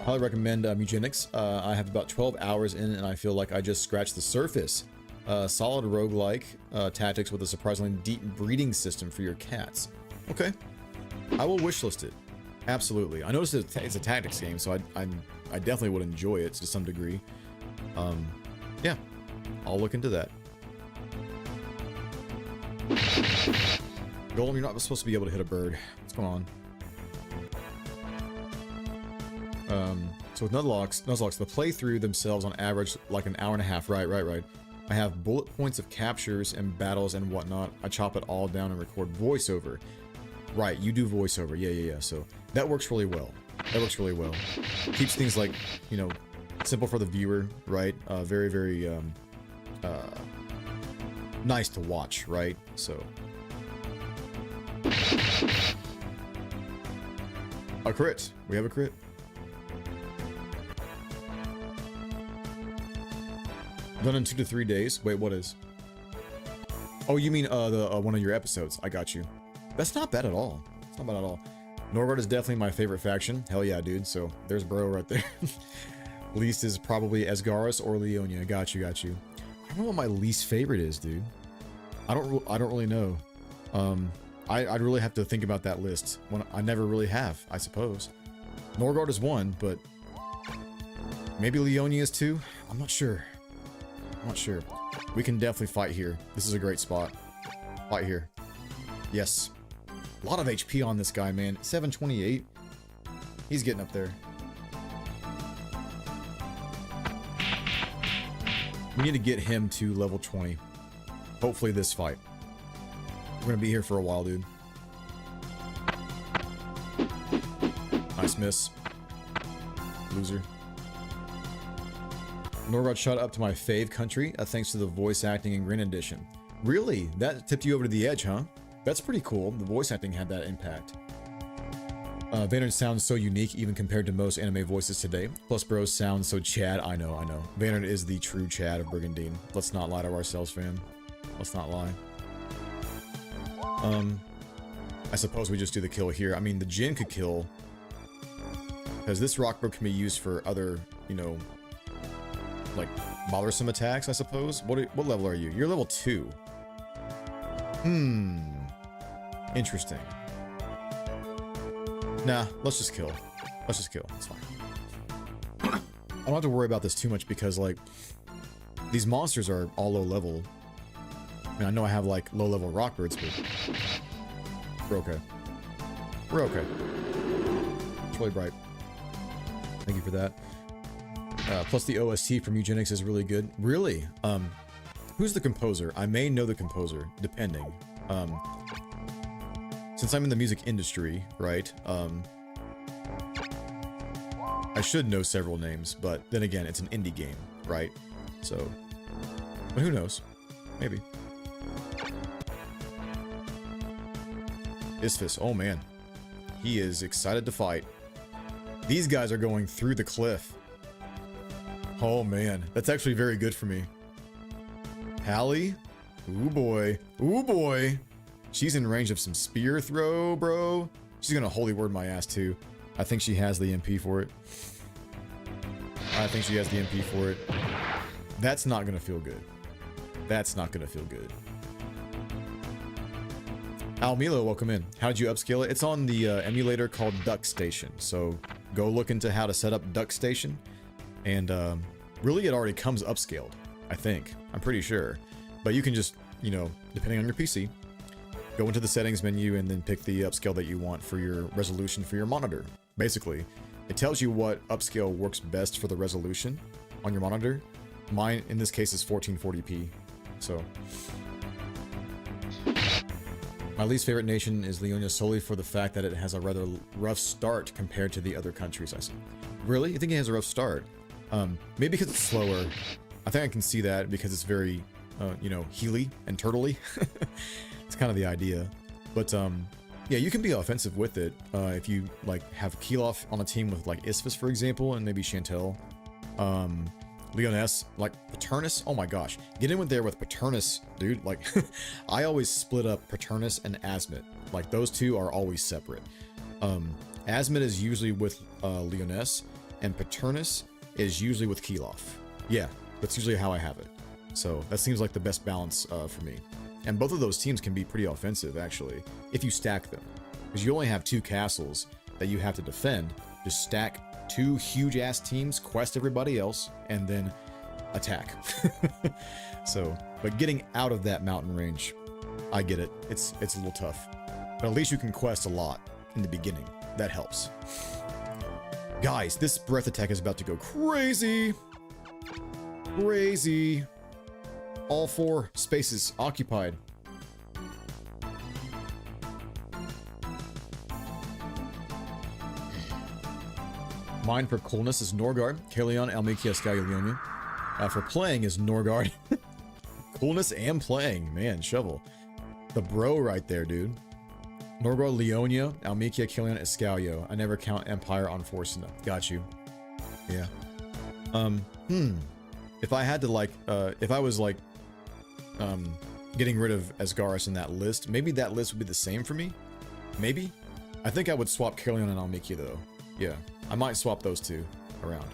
I highly recommend Mugenics. I have about 12 hours in and I feel like I just scratched the surface. Solid roguelike tactics with a surprisingly deep breeding system for your cats. Okay. I will wishlist it. Absolutely. I noticed it's a tactics game, so I definitely would enjoy it to some degree. Yeah. I'll look into that. Golem, you're not supposed to be able to hit a bird. What's going on? So with Nuzlocke, the playthrough themselves on average like an hour and a half. Right. I have bullet points of captures and battles and whatnot. I chop it all down and record voiceover. Right, you do voiceover. Yeah. So that works really well. Keeps things like, you know, simple for the viewer, right? Very nice to watch, right? So. A crit. We have a crit. Done in 2 to 3 days. Wait, what is? Oh, you mean the one of your episodes? I got you. That's not bad at all. Norgard is definitely my favorite faction. Hell yeah, dude. So there's bro right there. Least is probably Asgaris or Leonia. Got you. I don't know what my least favorite is, dude. I don't really know. I'd really have to think about that list. When I never really have, I suppose. Norgard is 1, but maybe Leonia is 2. I'm not sure. We can definitely fight here. This is a great spot. Fight here. Yes. A lot of HP on this guy, man. 728. He's getting up there. We need to get him to level 20. Hopefully this fight. We're gonna be here for a while, dude. Nice miss. Loser. Norgard shot up to my fave country, thanks to the voice acting in Green Edition. Really? That tipped you over to the edge, huh? That's pretty cool. The voice acting had that impact. Vanard sounds so unique even compared to most anime voices today. Plus bros sound so Chad. I know. Vanard is the true Chad of Brigandine. Let's not lie to ourselves, fam. Let's not lie. I suppose we just do the kill here. I mean, the Jinn could kill. Because this Rockbro can be used for other, you know, like bothersome attacks, I suppose. What level are you? You're level 2. Interesting. Nah, let's just kill. Let's just kill. It's fine. I don't have to worry about this too much because, like, these monsters are all low level. I mean, I know I have, like, low level rock birds, but we're okay. We're okay. It's really bright. Thank you for that. Plus the OST from Eugenics is really good. Really? Who's the composer? I may know the composer, depending. Since I'm in the music industry, right? I should know several names, but then again, it's an indie game, right? So, but who knows? Maybe. Isphus, oh man. He is excited to fight. These guys are going through the cliff. Oh man, that's actually very good for me. Hallie? Ooh boy. Ooh boy. She's in range of some spear throw, bro. She's gonna holy word my ass too. I think she has the MP for it. I think she has the MP for it. That's not gonna feel good. That's not gonna feel good. Almilo, welcome in. How did you upscale it? It's on the emulator called DuckStation. So go look into how to set up DuckStation. And really it already comes upscaled, I think. I'm pretty sure. But you can just, you know, depending on your PC, go into the settings menu and then pick the upscale that you want for your resolution for your monitor. Basically, it tells you what upscale works best for the resolution on your monitor. Mine, in this case, is 1440p. So, my least favorite nation is Leonia solely for the fact that it has a rather rough start compared to the other countries I see. Really? You think it has a rough start? Maybe because it's slower. I think I can see that because it's very, you know, healy and turtley. It's kind of the idea. But, yeah, you can be offensive with it. If you, like, have Keeloff on a team with, like, Isphus, for example, and maybe Chantel. Leoness, like, Paternus. Oh my gosh. Get in with there with Paternus, dude. Like, I always split up Paternus and Asmit. Like, those two are always separate. Asmit is usually with Leoness, and Paternus is usually with Keeloff. Yeah, that's usually how I have it. So that seems like the best balance for me. And both of those teams can be pretty offensive, actually, if you stack them. Because you only have 2 castles that you have to defend. Just stack 2 huge-ass teams, quest everybody else, and then attack. So, but getting out of that mountain range, I get it. It's a little tough. But at least you can quest a lot in the beginning. That helps. Guys, this breath attack is about to go crazy. Crazy. All 4 spaces occupied. Mine for coolness is Norgard, Kaleon, Almikia, Scaglione. For playing is Norgard. Coolness and playing. Man, shovel. The bro right there, dude. Norgard, Leonia, Almikia, Kaleon, Escalio. I never count Empire on Forsena. Got you. Yeah. If I had to, like, if I was, like, getting rid of Asgaris in that list, maybe that list would be the same for me? Maybe? I think I would swap Kaleon and Almikia, though. Yeah. I might swap those 2 around.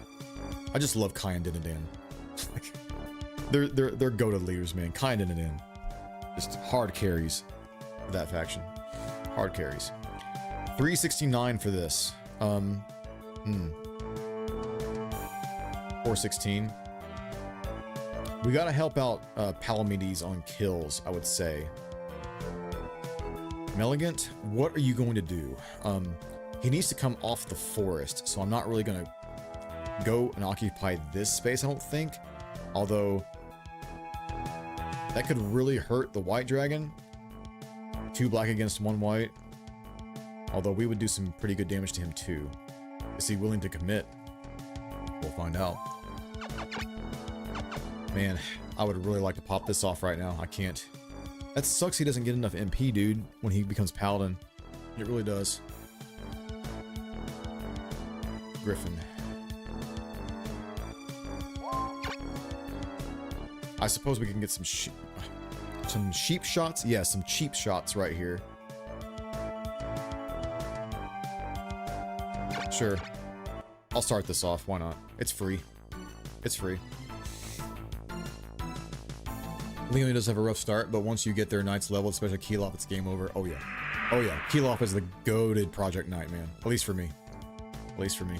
I just love Kai and Dinadan. they're goated leaders, man. Kai and Dinadan. Just hard carries for that faction. Hard carries. 369 for this. 416. We gotta help out Palamedes on kills, I would say. Meligant, what are you going to do? He needs to come off the forest, so I'm not really gonna go and occupy this space, I don't think. Although, that could really hurt the white dragon. 2 black against 1 white. Although we would do some pretty good damage to him too. Is he willing to commit? We'll find out. Man, I would really like to pop this off right now. I can't. That sucks he doesn't get enough MP, dude, when he becomes Paladin. It really does. Griffin. I suppose we can get some sheep shots? Yeah, some cheap shots right here. Sure. I'll start this off, why not? It's free. It's free. Leonia does have a rough start, but once you get their knights leveled, especially Keeloff, it's game over. Oh yeah. Oh yeah, Keeloff is the goated Project Knight, man. At least for me. At least for me.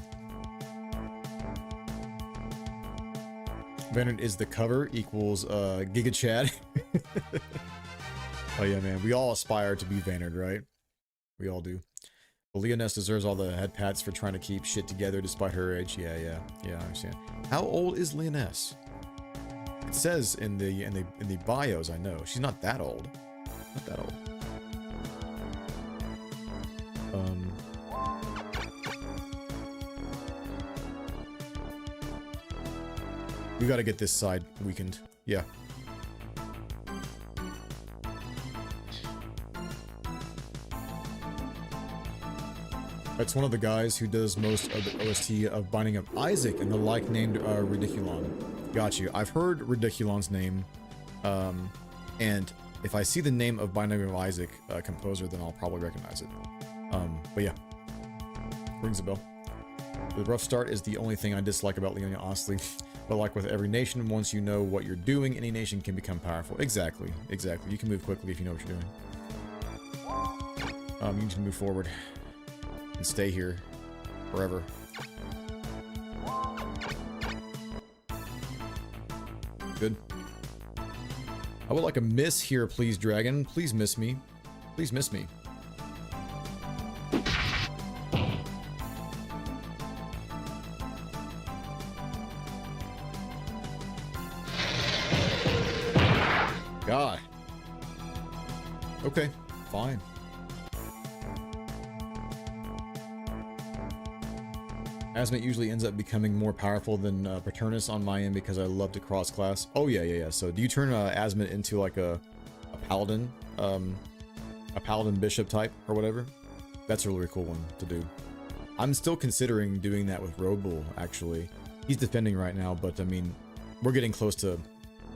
Vanard is the cover equals Giga Chad. Oh yeah, man. We all aspire to be Vanard, right? We all do. But Leoness deserves all the head pats for trying to keep shit together despite her age. Yeah, I understand. How old is Leoness? It says in the bios, I know. She's not that old. Not that old. We gotta get this side weakened. Yeah. That's one of the guys who does most of the OST of Binding of Isaac and the like named Ridiculon. Got you. I've heard Ridiculon's name. And if I see the name of Binding of Isaac composer, then I'll probably recognize it. But yeah. Rings a bell. The rough start is the only thing I dislike about Leonia, honestly. But like with every nation, once you know what you're doing, any nation can become powerful. Exactly. Exactly. You can move quickly if you know what you're doing. You need to move forward. And stay here. Forever. Good. I would like a miss here, please, dragon. Please miss me. Please miss me. God. Okay, fine. Asmit usually ends up becoming more powerful than Paternus on my end because I love to cross-class. Oh yeah. So do you turn Asmit into like a paladin bishop type or whatever? That's a really cool one to do. I'm still considering doing that with Robull, actually. He's defending right now, but I mean, we're getting close to, you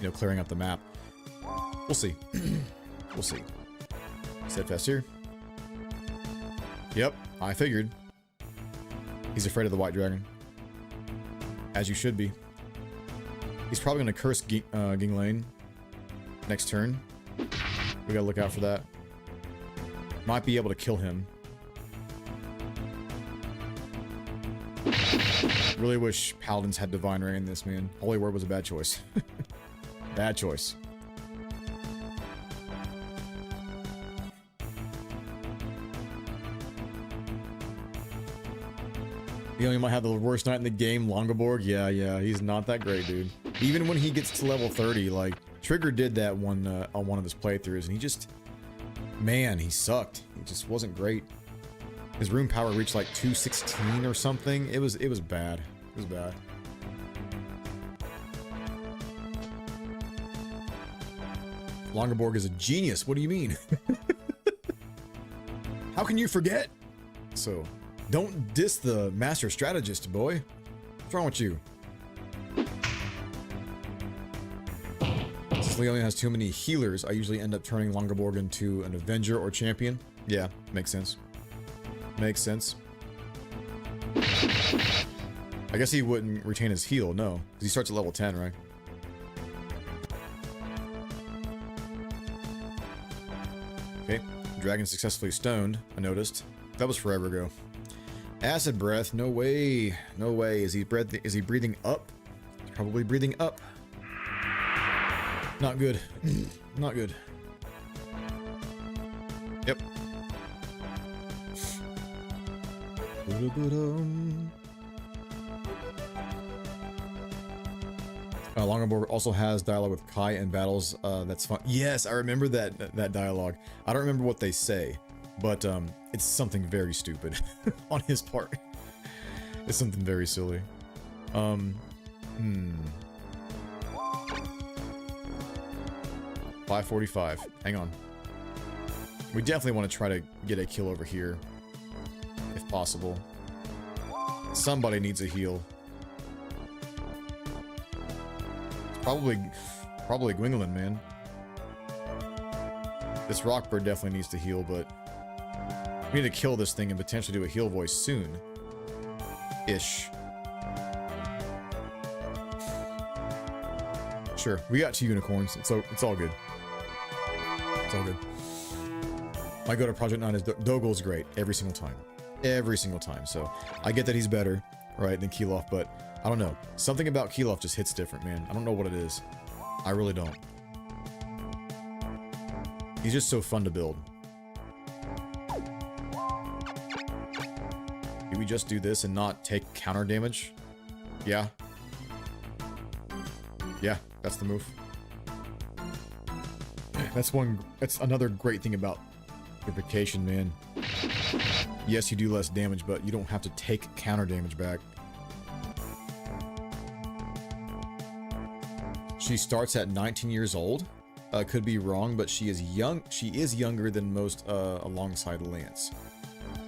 know, clearing up the map. We'll see. We'll see. Steadfast here. Yep, I figured. He's afraid of the white dragon. As you should be. He's probably going to curse Ginglane next turn. We gotta look out for that. Might be able to kill him. Really wish Paladins had Divine Ray in this, man. Holy Word was a bad choice. Bad choice. You know, he might have the worst night in the game, Longoborg. Yeah, he's not that great, dude. Even when he gets to level 30, like, Trigger did that one on one of his playthroughs, and he just... Man, he sucked. He just wasn't great. His rune power reached like 216 or something. It was bad. It was bad. Longoborg is a genius. What do you mean? How can you forget? So... Don't diss the master strategist, boy. What's wrong with you? Since Leonia has too many healers, I usually end up turning Longoborg into an Avenger or Champion. Yeah, makes sense. Makes sense. I guess he wouldn't retain his heal, no. Because he starts at level 10, right? Okay, dragon successfully stoned, I noticed. That was forever ago. Acid breath, no way. No way. Is he breathing up? Probably breathing up. Not good. Not good. Yep. Longoborg also has dialogue with Kai in battles. That's fun. Yes, I remember that dialogue. I don't remember what they say, but it's something very stupid on his part. It's something very silly. 545. Hang on. We definitely want to try to get a kill over here, if possible. Somebody needs a heal. It's probably Gwingolin, man. This Rockbird definitely needs to heal, but we need to kill this thing and potentially do a heal voice soon. Ish. Sure, we got 2 unicorns. It's all good. It's all good. my go to Project 9 is Dogel's great every single time. Every single time. So I get that he's better, right, than Keeloff, but I don't know. Something about Keeloff just hits different, man. I don't know what it is. I really don't. He's just so fun to build. Do we just do this and not take counter damage? Yeah. Yeah, that's the move. That's another great thing about Purification, man. Yes, you do less damage, but you don't have to take counter damage back. She starts at 19 years old. Could be wrong, but she is young. She is younger than most alongside Lance.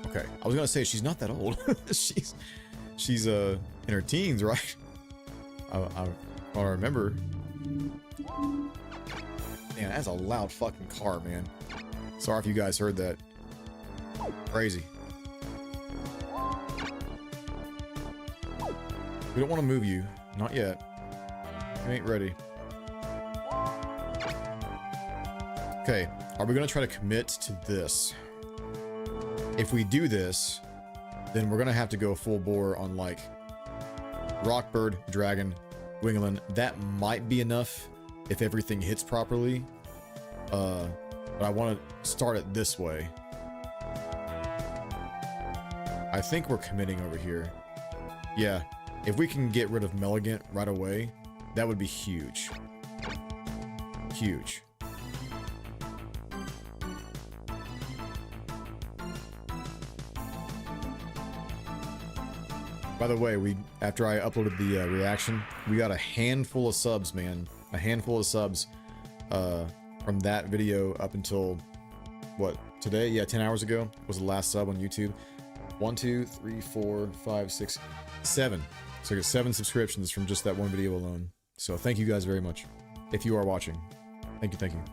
Okay, I was gonna say she's not that old. she's in her teens, right? I remember. Man, that's a loud fucking car, man. Sorry if you guys heard that. Crazy. We don't want to move you. Not yet. You ain't ready. Okay, are we gonna try to commit to this? If we do this, then we're gonna have to go full bore on like Rockbird, Dragon, Winglin. That might be enough if everything hits properly. But I want to start it this way. I think we're committing over here. Yeah, if we can get rid of Meligant right away, that would be huge. Huge. By the way, after I uploaded the reaction, we got a handful of subs, man. A handful of subs from that video up until, what, today? Yeah, 10 hours ago was the last sub on YouTube. 1, 2, 3, 4, 5, 6, 7. So I got 7 subscriptions from just that one video alone. So thank you guys very much. If you are watching. Thank you, thank you.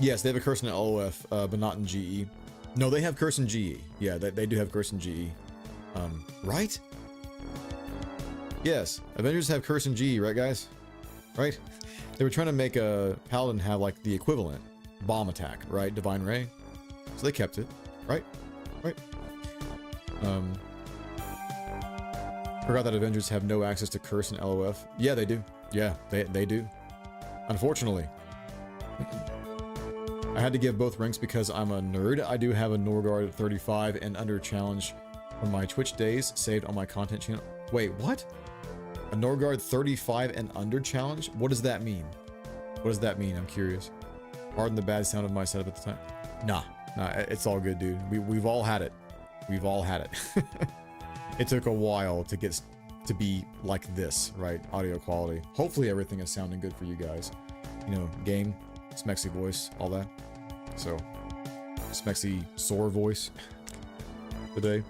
Yes, they have a curse in LOF, but not in GE. No, they have curse in GE. Yeah, they do have curse in GE. Right? Yes, Avengers have curse in GE, right guys? Right? They were trying to make a Paladin have like the equivalent bomb attack, right? Divine Ray. So they kept it, right? Right. Forgot that Avengers have no access to curse in LOF. Yeah, they do. Yeah, they do. Unfortunately. I had to give both ranks because I'm a nerd. I do have a Norgard 35 and under challenge from my Twitch days saved on my content channel. Wait, what? A Norgard 35 and under challenge? What does that mean? What does that mean? I'm curious. Pardon the bad sound of my setup at the time. Nah, it's all good, dude. We've all had it. We've all had it. It took a while to get to be like this, right? Audio quality. Hopefully everything is sounding good for you guys. You know, game, Smexy voice, all that. So, Smexy sore voice today.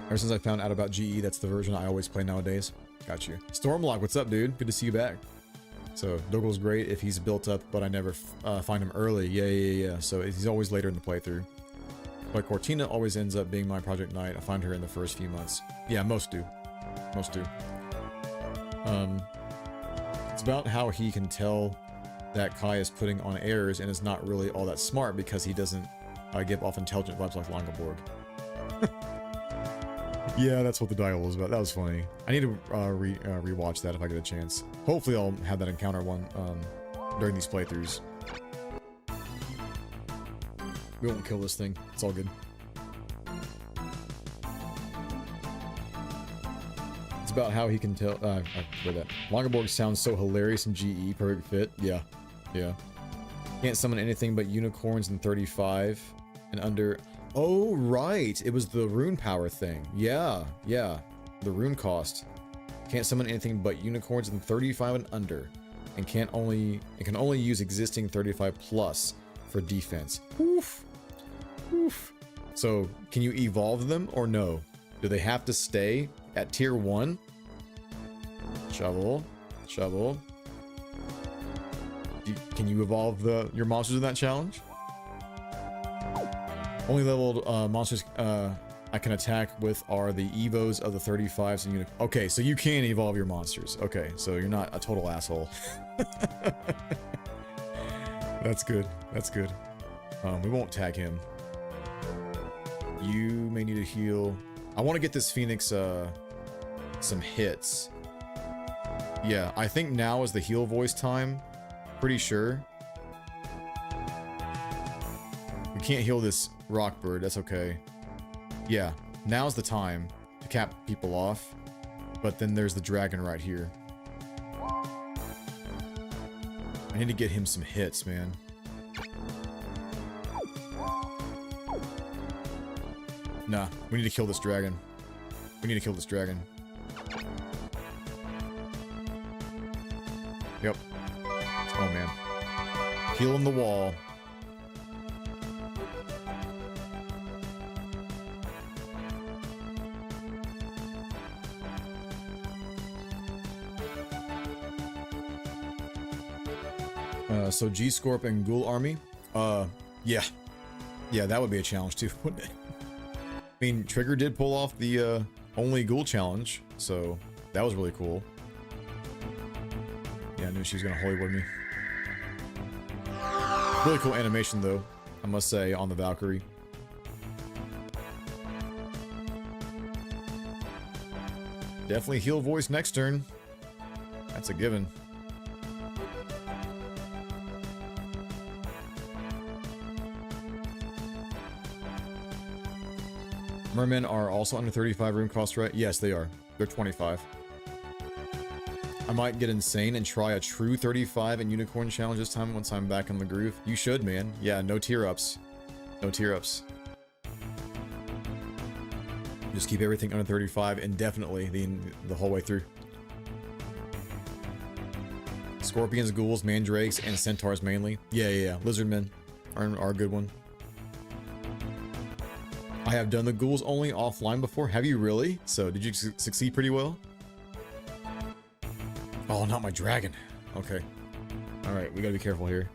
Ever since I found out about GE, that's the version I always play nowadays. Got you. Stormlock, what's up, dude? Good to see you back. So, Dogel's great if he's built up, but I never find him early. Yeah. So, he's always later in the playthrough. But Cortina always ends up being my Project Knight. I find her in the first few months. Yeah, most do. Most do. It's about how he can tell that Kai is putting on airs and is not really all that smart because he doesn't give off intelligent vibes like Langeborg. Yeah, that's what the dial was about. That was funny. I need to rewatch that if I get a chance. Hopefully I'll have that encounter one during these playthroughs. We won't kill this thing. It's all good. It's about how he can tell. I read that. Langeborg sounds so hilarious in GE. Perfect fit. Yeah. Can't summon anything but unicorns in 35 and under. Oh, right. It was the rune power thing. Yeah. The rune cost. Can't summon anything but unicorns in 35 and under. And can only use existing 35 plus for defense. Oof. So, can you evolve them or no? Do they have to stay at tier 1? Shovel. Can you evolve your monsters in that challenge? Only leveled monsters I can attack with are the evos of the 35s and okay, so you can evolve your monsters. Okay, so you're not a total asshole. That's good. That's good. We won't tag him. You may need a heal. I want to get this Phoenix some hits. Yeah, I think now is the heal voice time. Pretty sure. We can't heal this rock bird. That's okay. Yeah, now's the time to cap people off. But then there's the dragon right here. I need to get him some hits, man. Nah, we need to kill this dragon. We need to kill this dragon. Yep. Oh, man. Healing the wall. So G-Scorp and Ghoul Army? Yeah. Yeah, that would be a challenge too, wouldn't it? I mean, Trigger did pull off the only Ghoul challenge, so that was really cool. Yeah, I knew she was gonna holy word me. Really cool animation though, I must say, on the Valkyrie. Definitely heal voice next turn. That's a given. Mermen are also under 35 room cost, right? Yes, they are. They're 25. I might get insane and try a true 35 and unicorn challenge this time once I'm back in the groove. You should, man. Yeah, no tier ups. No tier ups. Just keep everything under 35 indefinitely the whole way through. Scorpions, ghouls, mandrakes, and centaurs mainly. Yeah. Lizardmen are a good one. I have done the ghouls only offline before. Have you really? So, did you succeed pretty well? Oh, not my dragon. Okay. Alright, we gotta be careful here.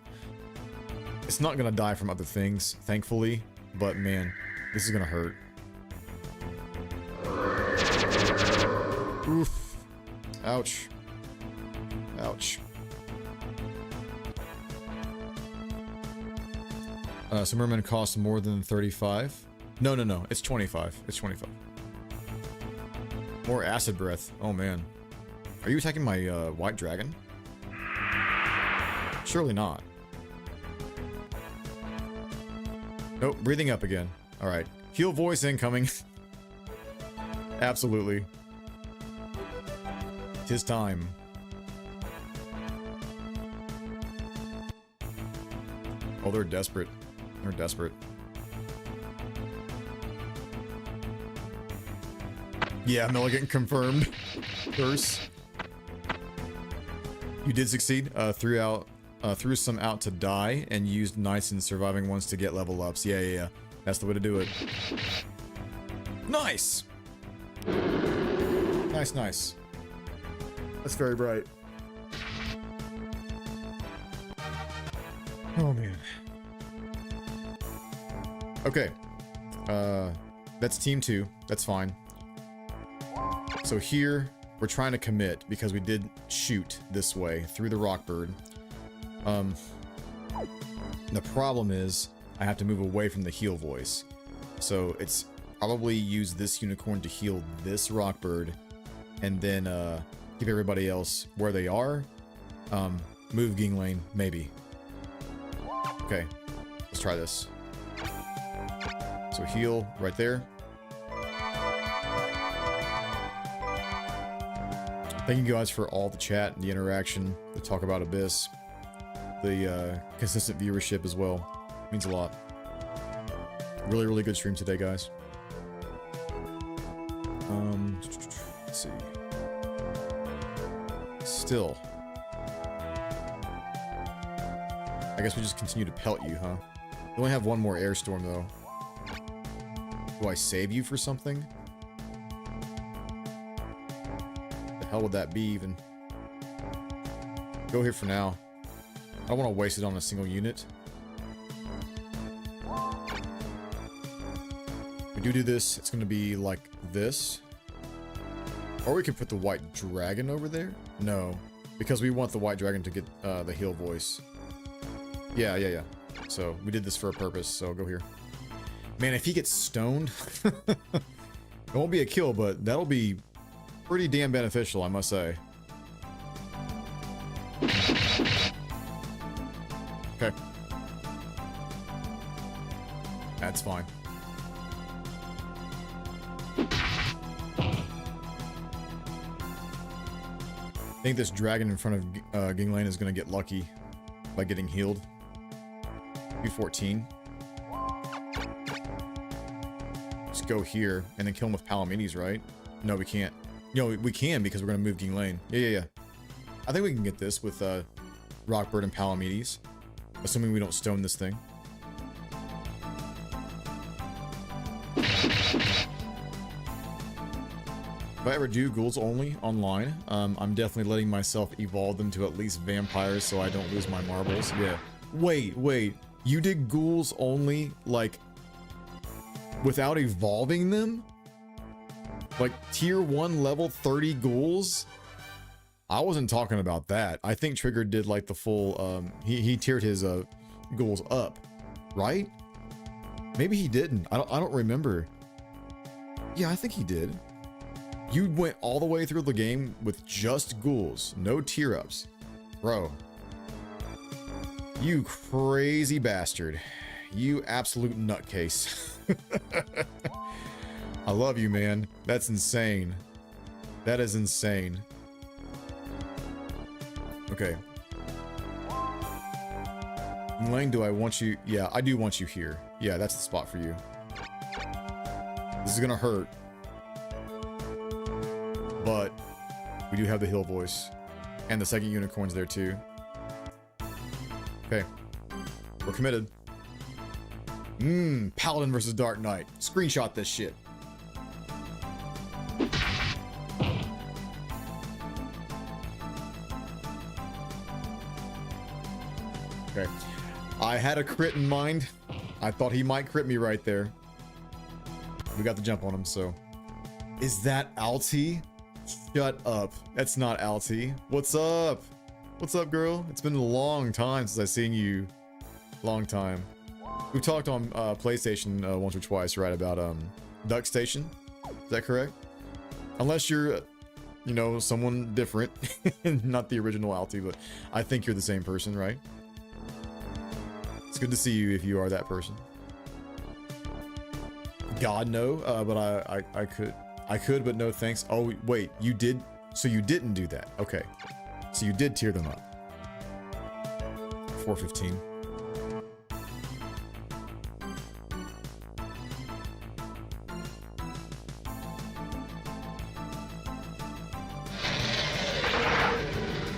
It's not gonna die from other things, thankfully. But, man, this is gonna hurt. Oof. Ouch. Ouch. So mermen cost more than 35. No. It's 25. It's 25. More acid breath. Oh, man. Are you attacking my white dragon? Surely not. Nope. Breathing up again. All right. Heal voice incoming. Absolutely. 'Tis time. Oh, they're desperate. They're desperate. Yeah, Milligan confirmed. Curse. You did succeed. Threw some out to die and used knights and surviving ones to get level ups. Yeah. That's the way to do it. Nice! Nice. That's very bright. Oh, man. Okay. That's team 2. That's fine. So here, we're trying to commit because we did shoot this way through the Rockbird. The problem is I have to move away from the heal voice. So it's probably use this unicorn to heal this Rockbird and then keep everybody else where they are. Move Ging Lane, maybe. Okay, let's try this. So heal right there. Thank you guys for all the chat and the interaction, the talk about Abyss, the consistent viewership as well. It means a lot. Really good stream today, guys. Let's see. Still. I guess we just continue to pelt you, huh? We only have one more air storm, though. Do I save you for something? The hell would that be, even? Go here for now. I don't want to waste it on a single unit. We do this, it's gonna be like this. Or we could put the white dragon over there. No, because we want the white dragon to get the heal voice. Yeah. So we did this for a purpose, so go here. Man, if he gets stoned, it won't be a kill, but that'll be pretty damn beneficial, I must say. Okay. That's fine. I think this dragon in front of Ginglane is going to get lucky by getting healed. 214. Let's go here and then kill him with Palamedes, right? No, we can't. No, we can because we're going to move Ginglane. Yeah. I think we can get this with Rockbird and Palamedes, assuming we don't stone this thing. If I ever do ghouls only online, I'm definitely letting myself evolve them to at least vampires so I don't lose my marbles. Yeah. Wait. You did ghouls only, like, without evolving them? Like, tier 1 level 30 ghouls? I wasn't talking about that. I think Trigger did, like, the full, he tiered his, ghouls up, right? Maybe he didn't. I don't remember. Yeah, I think he did. You went all the way through the game with just ghouls, no tier ups. Bro. You crazy bastard. You absolute nutcase. I love you, man. That's insane. That is insane. Okay. Lang, do I want you? Yeah, I do want you here. Yeah, that's the spot for you. This is gonna hurt. But we do have the heal voice. And the second unicorn's there too. Okay. We're committed. Paladin versus Dark Knight. Screenshot this shit. Okay. I had a crit in mind. I thought he might crit me right there. We got the jump on him, so. Is that Alti? Shut up. That's not Alti. What's up? What's up, girl? It's been a long time since I've seen you. Long time. We've talked on PlayStation once or twice, right, about Duck Station. Is that correct? Unless you're, you know, someone different. Not the original Alti, but I think you're the same person, right? It's good to see you if you are that person. God, no, but I could, but no thanks. Oh, wait, you did? So you didn't do that. Okay. So you did tier them up. 415.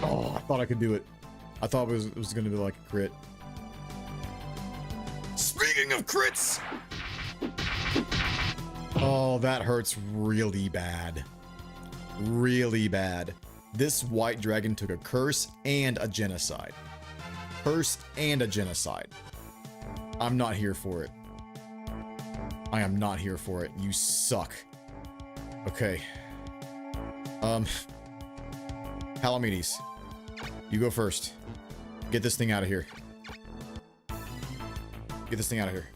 Oh, I thought I could do it. I thought it was going to be like a crit. Speaking of crits! Oh, that hurts really bad. Really bad. This white dragon took a curse and a genocide. Curse and a genocide. I'm not here for it. I am not here for it. You suck. Okay. Palamedes. You go first. Get this thing out of here. Get this thing out of here.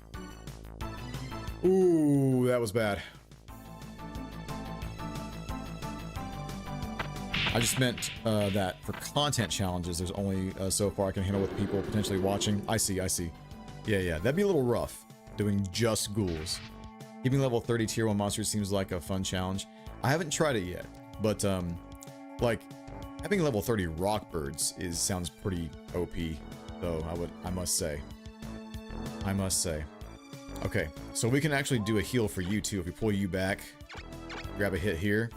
Ooh, that was bad. I just meant that for content challenges, there's only so far I can handle with people potentially watching. I see. Yeah. That'd be a little rough, doing just ghouls. Keeping level 30 tier 1 monsters seems like a fun challenge. I haven't tried it yet, but like having level 30 rockbirds sounds pretty OP, though, I must say. Okay, so we can actually do a heal for you too. If we pull you back, grab a hit here.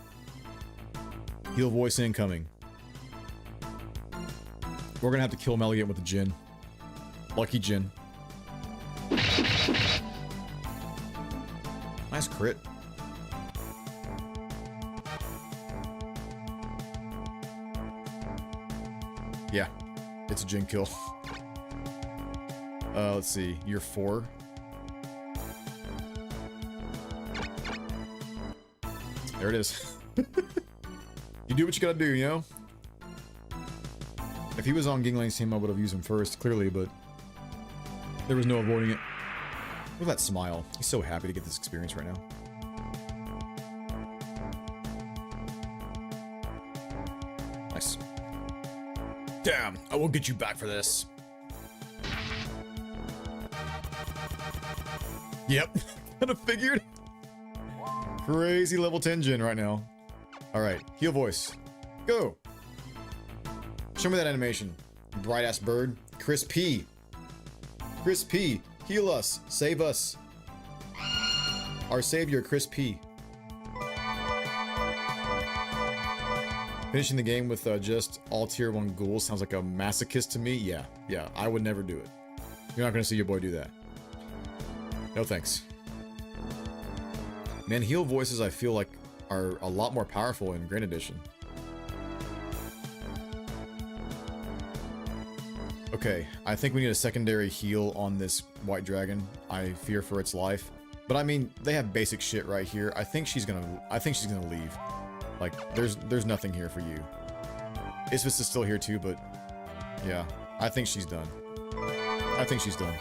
Heal voice incoming. We're gonna have to kill Meltitea with the Jinn. Lucky Jinn. Nice crit. Yeah, it's a Jinn kill. Let's see, you're 4. There it is. You do what you gotta do, you know? If he was on Ginglang's team, I would have used him first, clearly, but there was no avoiding it. Look at that smile. He's so happy to get this experience right now. Nice. Damn, I will get you back for this. Yep, kind of figured. Crazy level 10 gen right now. Alright, heal voice. Go! Show me that animation. Bright ass bird. Chris P. Chris P. Heal us. Save us. Our savior, Chris P. Finishing the game with just all tier 1 ghouls sounds like a masochist to me. Yeah, I would never do it. You're not gonna see your boy do that. No thanks. Man, heal voices I feel like are a lot more powerful in Grand Edition. Okay, I think we need a secondary heal on this white dragon. I fear for its life. But I mean, they have basic shit right here. I think she's gonna leave. Like, there's nothing here for you. Isvis is still here too, but yeah, I think she's done. I think she's done.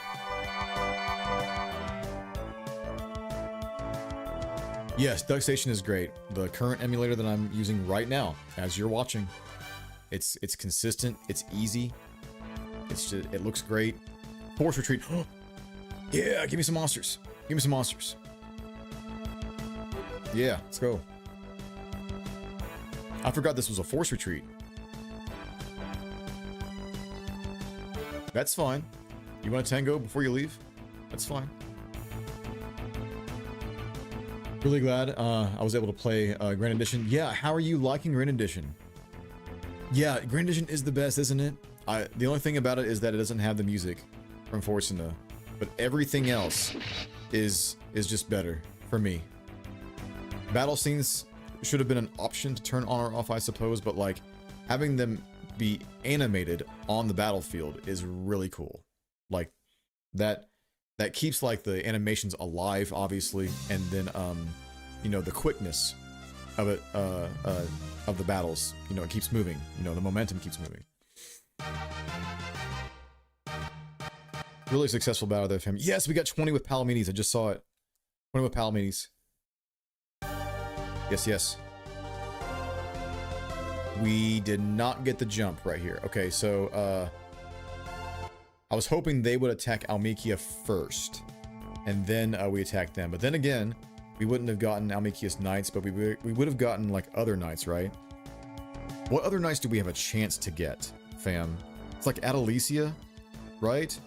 Yes, DuckStation is great. The current emulator that I'm using right now, as you're watching, it's consistent, it's easy, it's just, it looks great. Force retreat. Yeah, give me some monsters. Give me some monsters. Yeah, let's go. I forgot this was a force retreat. That's fine. You want a tango before you leave? That's fine. Really glad I was able to play Grand Edition. Yeah, how are you liking Grand Edition? Yeah, Grand Edition is the best, isn't it? The only thing about it is that it doesn't have the music from Forsena, but everything else is just better for me. Battle scenes should have been an option to turn on or off, I suppose, but like having them be animated on the battlefield is really cool. Like that keeps like the animations alive, obviously, and then you know, the quickness of it of the battles, you know, it keeps moving, you know, the momentum keeps moving. Really successful battle there, fam. Yes, we got 20 with Palamedes. I just saw it. 20 with Palamedes. Yes. We did not get the jump right here. Okay, so I was hoping they would attack Almekia first, and then we attacked them. But then again, we wouldn't have gotten Almekia's knights, but we would have gotten like other knights, right? What other knights do we have a chance to get, fam? It's like Adelicia, right?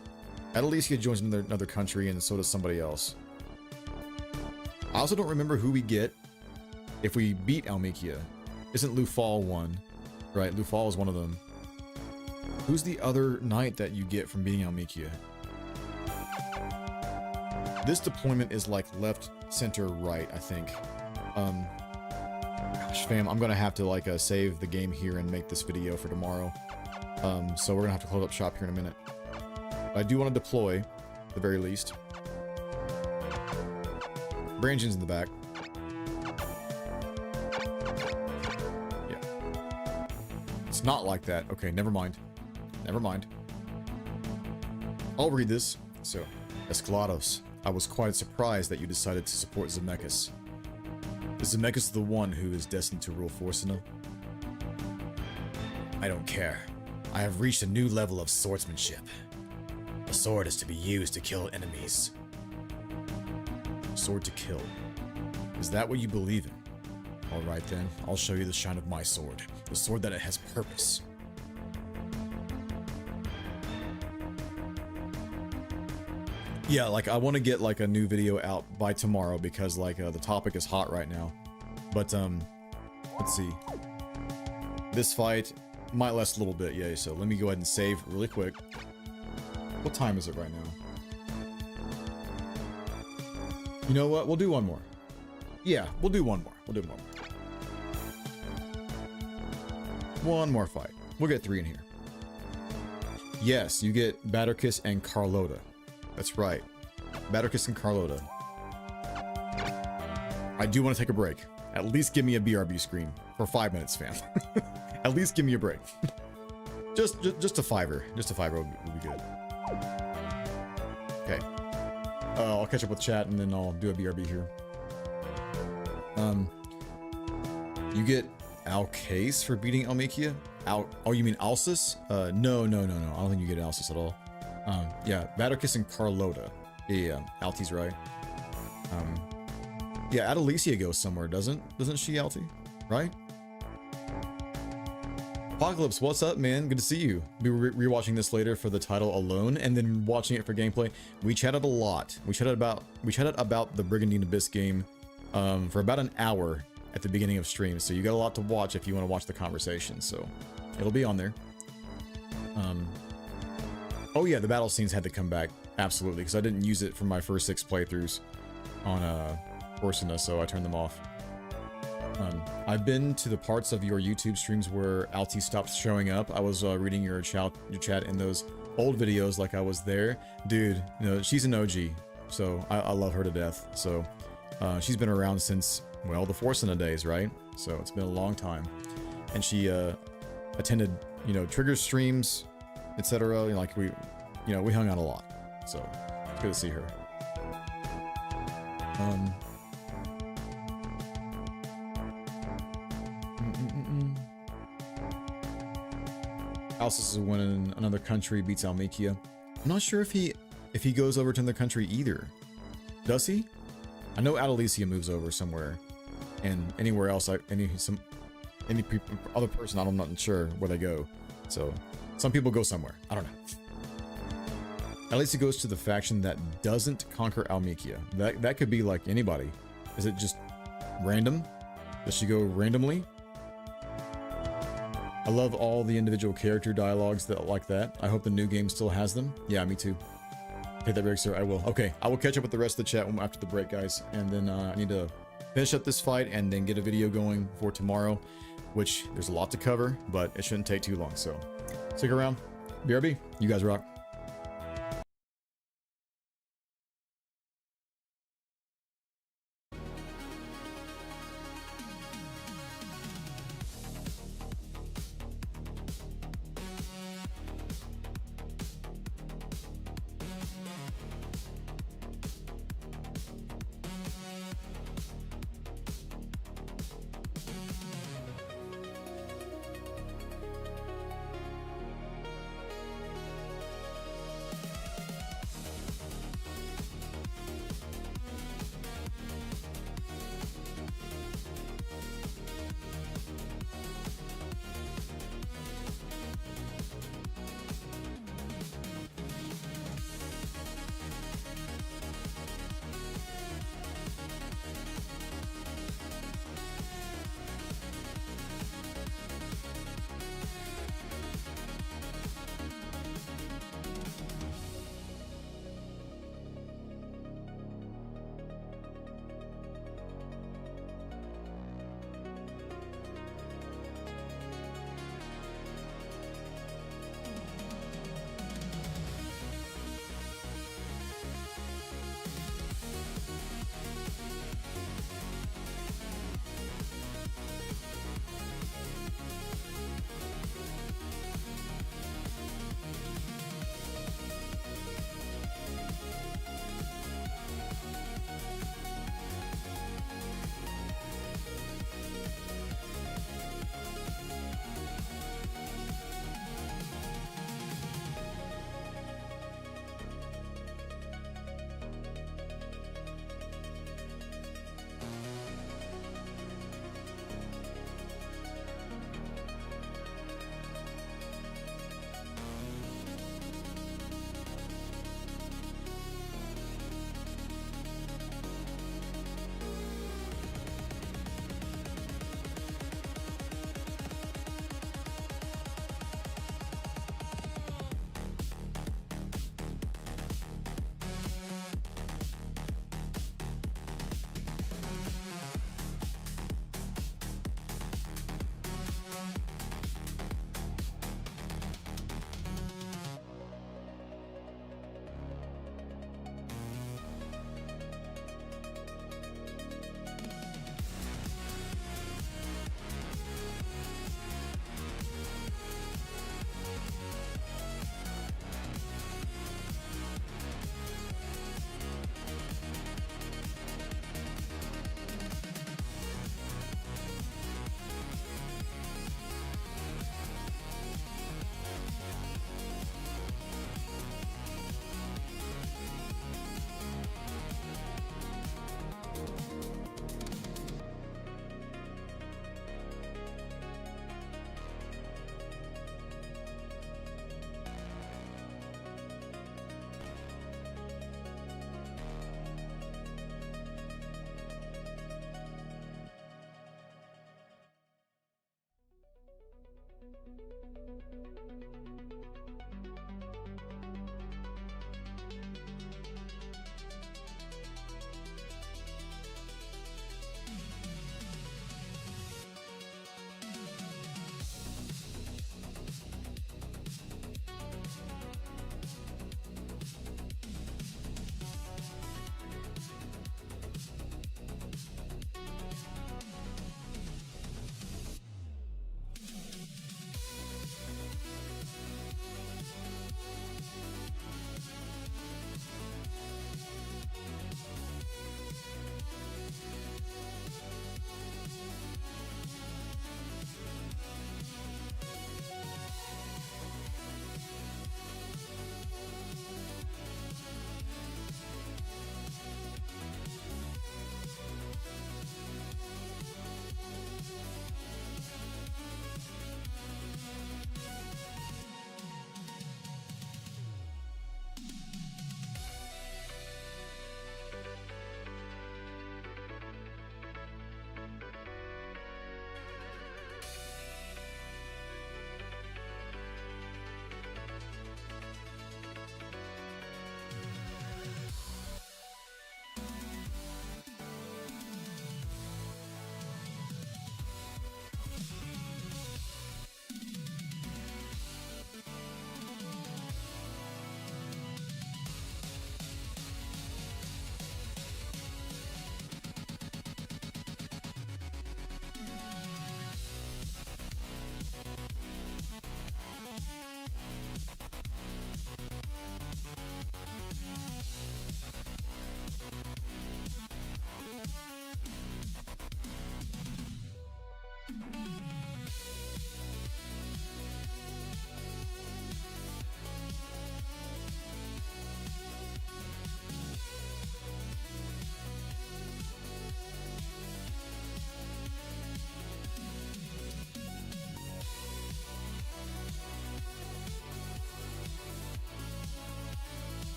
Adelicia joins another country, and so does somebody else. I also don't remember who we get if we beat Almekia. Isn't Lufal one? Right, Lufal is one of them. Who's the other knight that you get from beating Almekia? This deployment is like left, center, right, I think. Gosh, fam, I'm gonna have to like save the game here and make this video for tomorrow. So we're gonna have to close up shop here in a minute. But I do want to deploy, at the very least. Brangen's in the back. Yeah. It's not like that. Okay, never mind. Never mind. I'll read this. So, Esclados, I was quite surprised that you decided to support Zemeckis. Is Zemeckis the one who is destined to rule Forsena? I don't care. I have reached a new level of swordsmanship. A sword is to be used to kill enemies. Sword to kill. Is that what you believe in? Alright then, I'll show you the shine of my sword. The sword that it has purpose. Yeah, like I want to get like a new video out by tomorrow because like the topic is hot right now. But let's see. This fight might last a little bit, yeah, so let me go ahead and save really quick. What time is it right now? You know what? We'll do one more. Yeah, we'll do one more. We'll do one more. One more fight. We'll get 3 in here. Yes, you get Batterkiss and Carlota. That's right. Batterkiss and Carlota. I do want to take a break. At least give me a BRB screen for 5 minutes, fam. At least give me a break. just a fiver. Just a fiver would be good. Okay. I'll catch up with chat and then I'll do a BRB here. You get Alcase for beating Almekia? Oh, you mean Alcis? No. I don't think you get Alcis at all. Yeah, Vaderkiss and Carlota. Yeah, Alti's right. Yeah, Adelicia goes somewhere, doesn't she, Alti? Right? Apocalypse, what's up, man? Good to see you. Be rewatching this later for the title alone, and then watching it for gameplay. We chatted a lot. We chatted about the Brigandine Abyss game for about an hour at the beginning of stream. So you got a lot to watch if you want to watch the conversation. So it'll be on there. Oh yeah, the battle scenes had to come back, absolutely, because I didn't use it for my first 6 playthroughs on Forsena, so I turned them off. I've been to the parts of your YouTube streams where Alti stopped showing up. I was reading your chat in those old videos like I was there. Dude, you know, she's an OG, so I love her to death. So she's been around since, well, the Forsena days, right? So it's been a long time. And she attended, you know, Trigger streams, etc. Like we hung out a lot. So it's good to see her. Alcis is when another country beats Almekia. I'm not sure if he goes over to another country either. Does he? I know Adelicia moves over somewhere, and anywhere else, any other person, I'm not sure where they go. So some people go somewhere. I don't know. Adelicia goes to the faction that doesn't conquer Almekia. That could be like anybody. Is it just random? Does she go randomly? I love all the individual character dialogues like that. I hope the new game still has them. Yeah, me too. Take that break, sir. I will. Okay, I will catch up with the rest of the chat after the break, guys. And then I need to finish up this fight and then get a video going for tomorrow, which there's a lot to cover, but it shouldn't take too long. So stick around. BRB, you guys rock.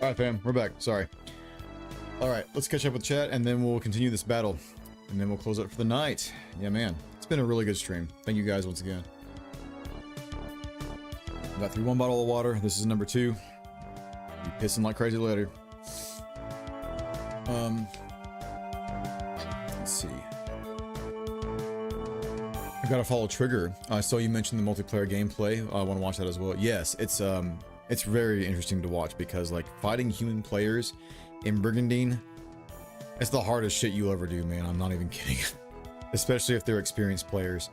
All right, fam, we're back. Sorry. All right, let's catch up with chat, and then we'll continue this battle, and then we'll close up for the night. Yeah, man, it's been a really good stream. Thank you guys once again. Got through 1 bottle of water. This is number 2. Be pissing like crazy later. Let's see. I gotta follow Trigger. I saw you mention the multiplayer gameplay. I want to watch that as well. Yes, it's very interesting to watch because like fighting human players in Brigandine, it's the hardest shit you'll ever do, man. I'm not even kidding. Especially if they're experienced players.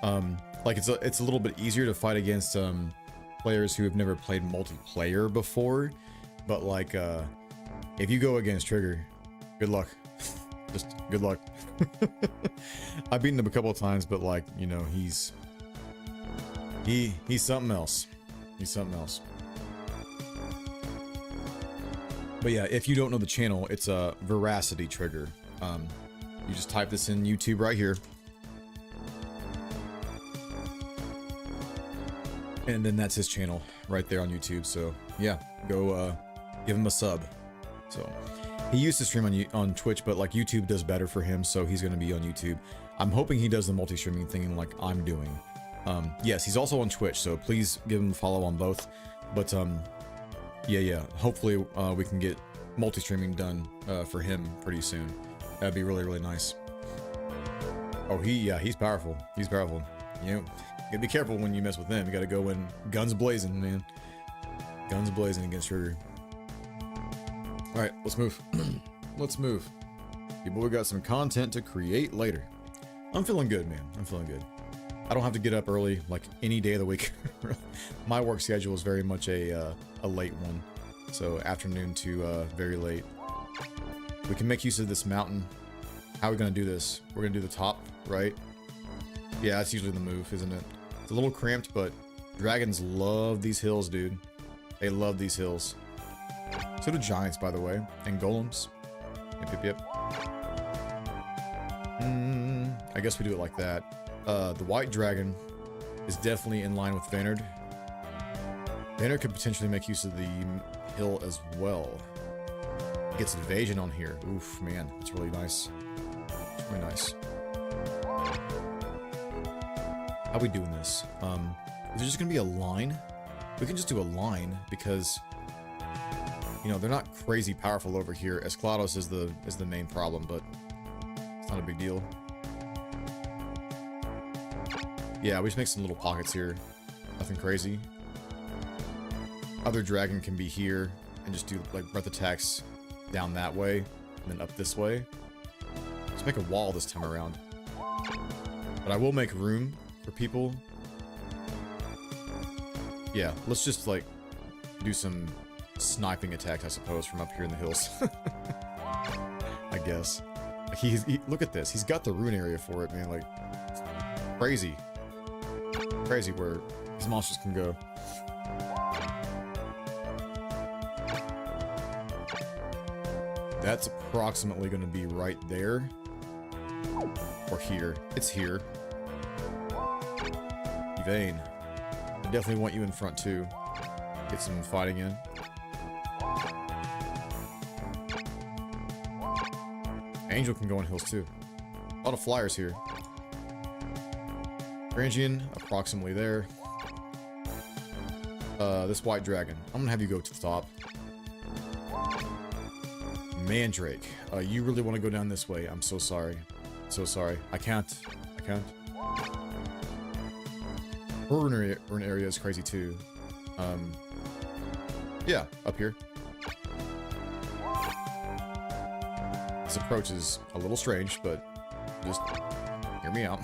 Like it's a little bit easier to fight against players who have never played multiplayer before, but like if you go against Trigger, good luck. Just good luck. I've beaten him a couple of times, but like, you know, he's something else. He's something else. But yeah, if you don't know the channel, it's a Veracity Trigger. You just type this in YouTube right here. And then that's his channel right there on YouTube. So yeah, go give him a sub. So he used to stream on Twitch, but like YouTube does better for him, so he's going to be on YouTube. I'm hoping he does the multi-streaming thing like I'm doing. Yes, he's also on Twitch, so please give him a follow on both. But yeah, hopefully we can get multi-streaming done for him pretty soon. That'd be really, really nice. Oh, he's powerful. He's powerful. You know, you gotta be careful when you mess with him. You gotta go in guns blazing, man. Guns blazing against Trigger. All right, let's move. Let's move. People, we got some content to create later. I'm feeling good, man. I'm feeling good. I don't have to get up early like any day of the week. My work schedule is very much a late one, so afternoon to very late. We can make use of this mountain. How are we gonna do this? We're gonna do the top, right? Yeah, that's usually the move, isn't it? It's a little cramped, but dragons love these hills, dude. They love these hills. So do giants, by the way, and golems. Yep. I guess we do it like that. The white dragon is definitely in line with Vanard. Vanard could potentially make use of the hill as well. Gets evasion on here. Oof, man, that's really nice. It's really nice. How are we doing this? Is it just gonna be a line? We can just do a line because, you know, they're not crazy powerful over here. Esclados is the main problem, but it's not a big deal. Yeah, we just make some little pockets here. Nothing crazy. Other dragon can be here and just do like breath attacks down that way and then up this way. Let's make a wall this time around. But I will make room for people. Yeah, let's just like do some sniping attacks, I suppose, from up here in the hills. I guess. Look at this. He's got the rune area for it, man. Like, crazy. Crazy where these monsters can go. That's approximately going to be right there. Or here. It's here. Evane. I definitely want you in front too. Get some fighting in. Angel can go on hills too. A lot of flyers here. Brangian, approximately there. This white dragon. I'm gonna have you go to the top. Mandrake. You really want to go down this way. I'm so sorry. So sorry. I can't. Her rune area is crazy too. Yeah, up here. This approach is a little strange, but just hear me out.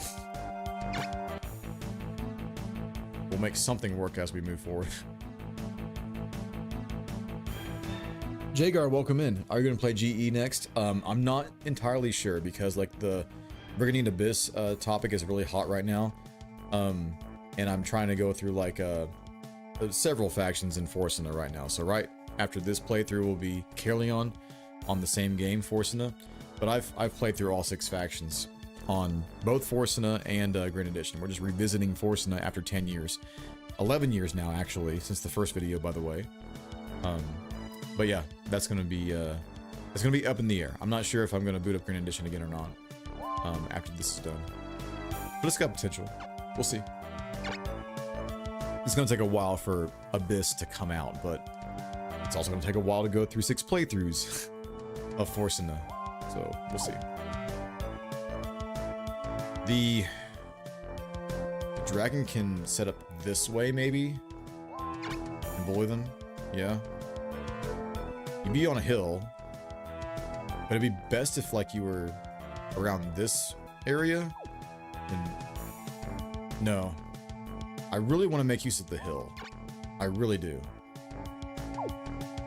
We'll make something work as we move forward. Jagar, welcome in. Are you going to play GE next? I'm not entirely sure because like the Brigandine Abyss topic is really hot right now. And I'm trying to go through like several factions in Forsena right now. So right after this playthrough will be Caerleon on the same game, Forsena. But I've played through all 6 factions on both Forsena and Grand Edition. We're just revisiting Forsena after 10 years. 11 years now, actually, since the first video, by the way. But yeah, that's gonna be up in the air. I'm not sure if I'm gonna boot up Green Edition again or not after this is done. But it's got potential. We'll see. It's gonna take a while for Abyss to come out, but it's also gonna take a while to go through 6 playthroughs of Forsena. So we'll see. The dragon can set up this way, maybe, and bully them. Yeah. You'd be on a hill, but it'd be best if, like, you were around this area. And no, I really want to make use of the hill. I really do.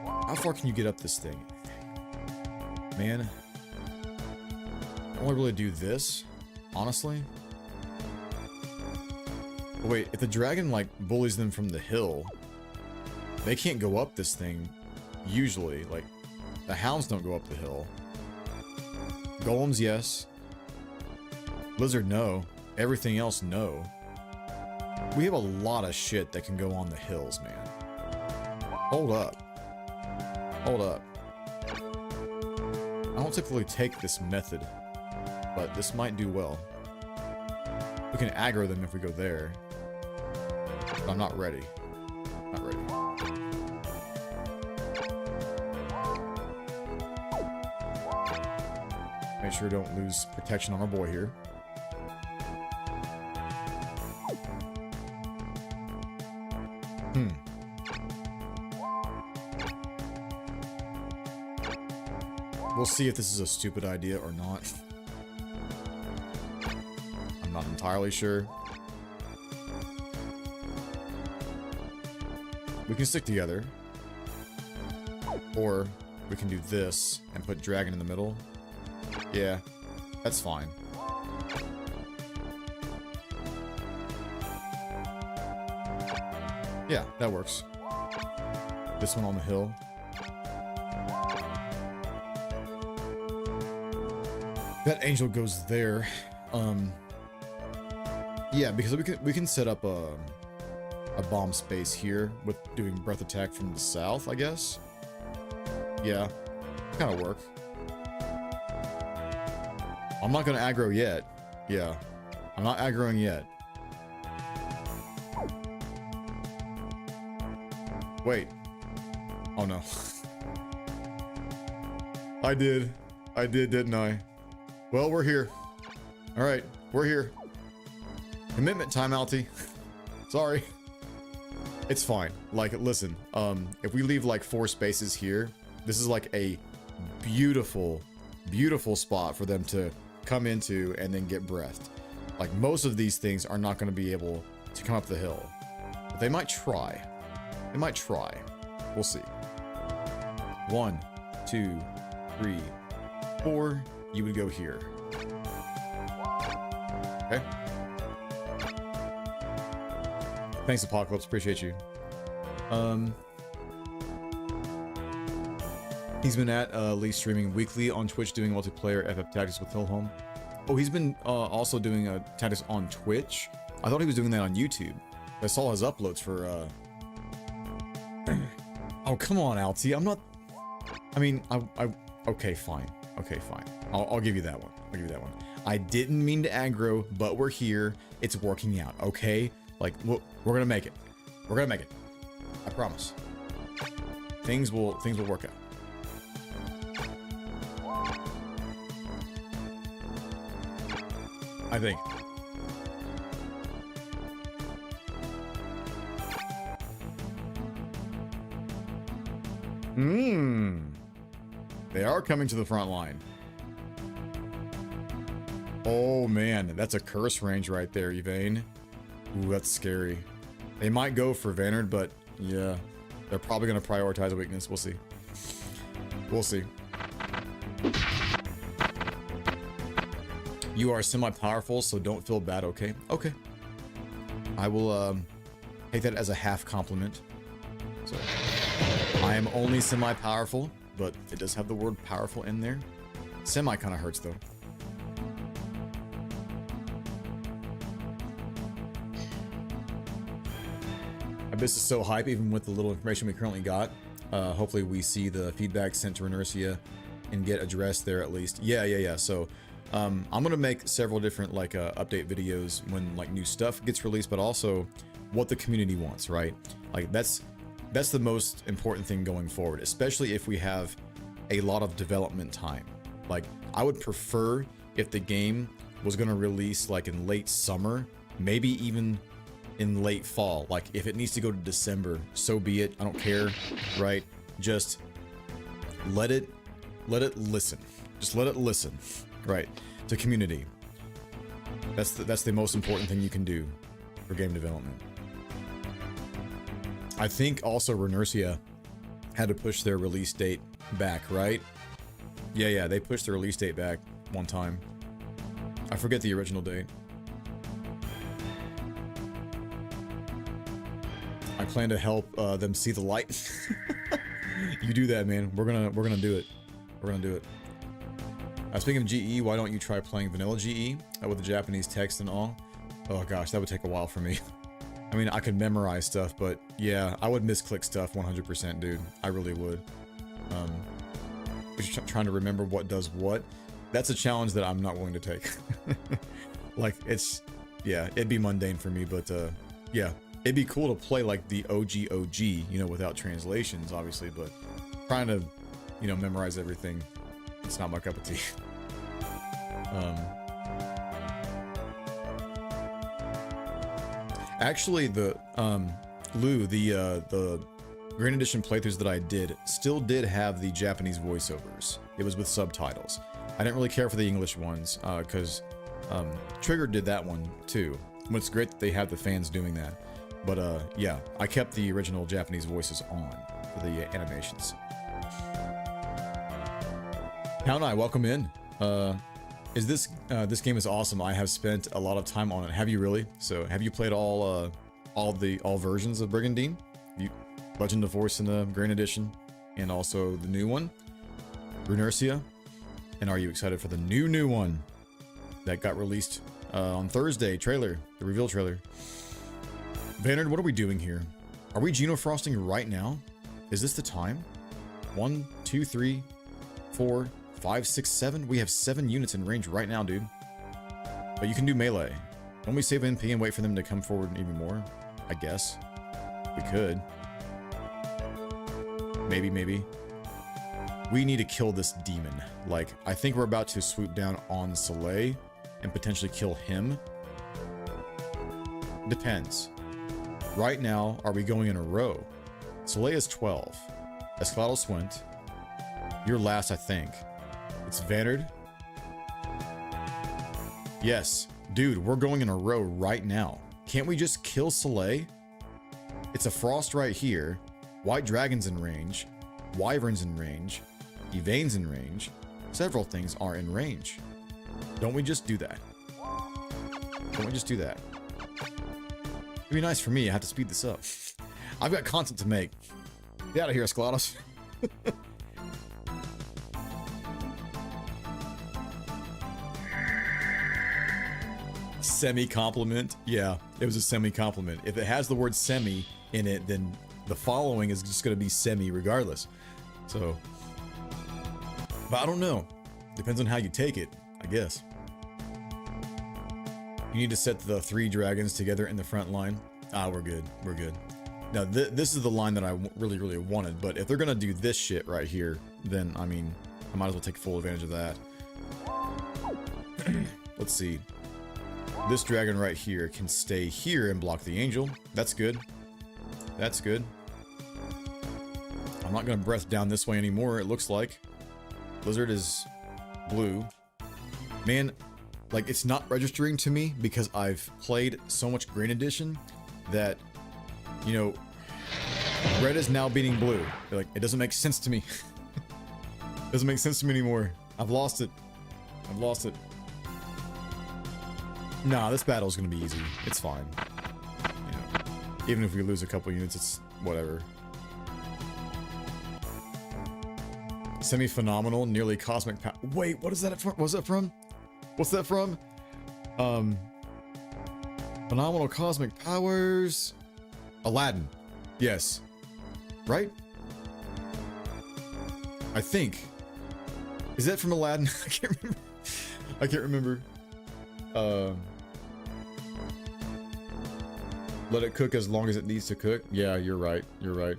How far can you get up this thing? Man, I only really do this, honestly. But wait, if the dragon, like, bullies them from the hill, they can't go up this thing, usually. Like, the hounds don't go up the hill. Golems, yes. Lizard, no. Everything else, no. We have a lot of shit that can go on the hills, man. Hold up. Hold up. I don't typically take this method, but this might do well. We can aggro them if we go there. But I'm not ready. Not ready. Make sure we don't lose protection on our boy here. We'll see if this is a stupid idea or not. I'm not entirely sure. We can stick together. Or we can do this and put dragon in the middle. Yeah, that's fine. Yeah, that works. This one on the hill. That angel goes there. Yeah, because we can set up a bomb space here with doing breath attack from the south, I guess. Yeah, kind of work. I'm not gonna aggro yet. Yeah, I'm not aggroing yet. Wait. Oh no. I did, didn't I? Well, we're here. All right, we're here. Commitment time, Alti. Sorry. It's fine. Like, listen, if we leave like 4 spaces here, this is like a beautiful, beautiful spot for them to come into and then get breathed. Like, most of these things are not going to be able to come up the hill. But they might try. They might try. We'll see. 1, 2, 3, 4. You would go here. Okay. Thanks, Apocalypse. Appreciate you. He's been at Lee streaming weekly on Twitch doing multiplayer FF Tactics with Hillholm. Oh, he's been also doing tactics on Twitch. I thought he was doing that on YouTube. I saw his uploads for Oh, come on, Alti. I'm not... I mean, okay, fine. Okay, fine. I'll give you that one. I'll give you that one. I didn't mean to aggro, but we're here. It's working out, okay? Like, we're gonna make it. We're gonna make it. I promise. Things will work out. I think. They are coming to the front line. Oh man, that's a curse range right there, Yvain. Ooh, that's scary. They might go for Vanard, but yeah, they're probably gonna prioritize a weakness. We'll see. We'll see. You are semi-powerful, so don't feel bad, okay? Okay. I will take that as a half compliment. So, I am only semi-powerful, but it does have the word powerful in there. Semi kind of hurts, though. Abyss is so hype, even with the little information we currently got. Hopefully we see the feedback sent to Renersia and get addressed there at least. Yeah. So I'm gonna make several different like update videos when like new stuff gets released, but also what the community wants, right? Like that's the most important thing going forward, especially if we have a lot of development time. Like I would prefer if the game was gonna release like in late summer, maybe even in late fall. Like if it needs to go to December, so be it. I don't care, right? Just let it listen. Just let it listen, right? To community. That's the most important thing you can do for game development. I think also Renersia had to push their release date back, right? Yeah, they pushed the release date back one time. I forget the original date. I plan to help them see the light. You do that, man. We're gonna do it. We're gonna do it. Speaking of GE, why don't you try playing vanilla GE with the Japanese text and all? Oh gosh, that would take a while for me. I mean, I could memorize stuff, but yeah, I would misclick stuff 100%, dude. I really would. Just trying to remember what does what. That's a challenge that I'm not willing to take. Like, yeah, it'd be mundane for me, but yeah, it'd be cool to play like the OG, you know, without translations, obviously, but trying to, you know, memorize everything, it's not my cup of tea. Actually, the Grand Edition playthroughs that I did still did have the Japanese voiceovers. It was with subtitles. I didn't really care for the English ones because Trigger did that one too. It's great that they have the fans doing that. But yeah, I kept the original Japanese voices on for the animations. Town Eye, welcome in. This game is awesome. I have spent a lot of time on it. Have you really? So have you played all versions of Brigandine? Legend of Forsena Grand Edition, and also the new one, Renersia. And are you excited for the new one that got released on Thursday? The reveal trailer. Vanard, what are we doing here? Are we genofrosting right now? Is this the time? 1, 2, 3, 4, 5, 6, 7. We have 7 units in range right now, dude. But you can do melee. Don't we save NP and wait for them to come forward even more? I guess. We could. Maybe. We need to kill this demon. Like, I think we're about to swoop down on Soleil and potentially kill him. Depends. Right now, are we going in a row? Soleil is 12. Esclados went. You're last, I think. It's Vanard. Yes. Dude, we're going in a row right now. Can't we just kill Soleil? It's a frost right here. White dragon's in range. Wyvern's in range. Evane's in range. Several things are in range. Don't we just do that? It'd be nice for me. I have to speed this up. I've got content to make. Get out of here, Esclados. Semi-compliment? Yeah, it was a semi-compliment. If it has the word semi in it, then the following is just going to be semi regardless. So, but I don't know. Depends on how you take it, I guess. You need to set the 3 dragons together in the front line. Ah, we're good. Now, this is the line that I really wanted, but if they're going to do this shit right here, then, I mean, I might as well take full advantage of that. Let's see. This dragon right here can stay here and block the angel. That's good. I'm not going to breath down this way anymore, it looks like. Blizzard is blue. Man, like, it's not registering to me because I've played so much Grand Edition that, you know, red is now beating blue. Like, it doesn't make sense to me. It doesn't make sense to me anymore. I've lost it. Nah, this battle is going to be easy. It's fine. You know, even if we lose a couple units, it's whatever. Semi-phenomenal, nearly cosmic power. Wait, what is that from? What's that from? Phenomenal cosmic powers. Aladdin. Yes. Right? I think. Is that from Aladdin? I can't remember. I can't remember. Let it cook as long as it needs to cook. Yeah, you're right. You're right.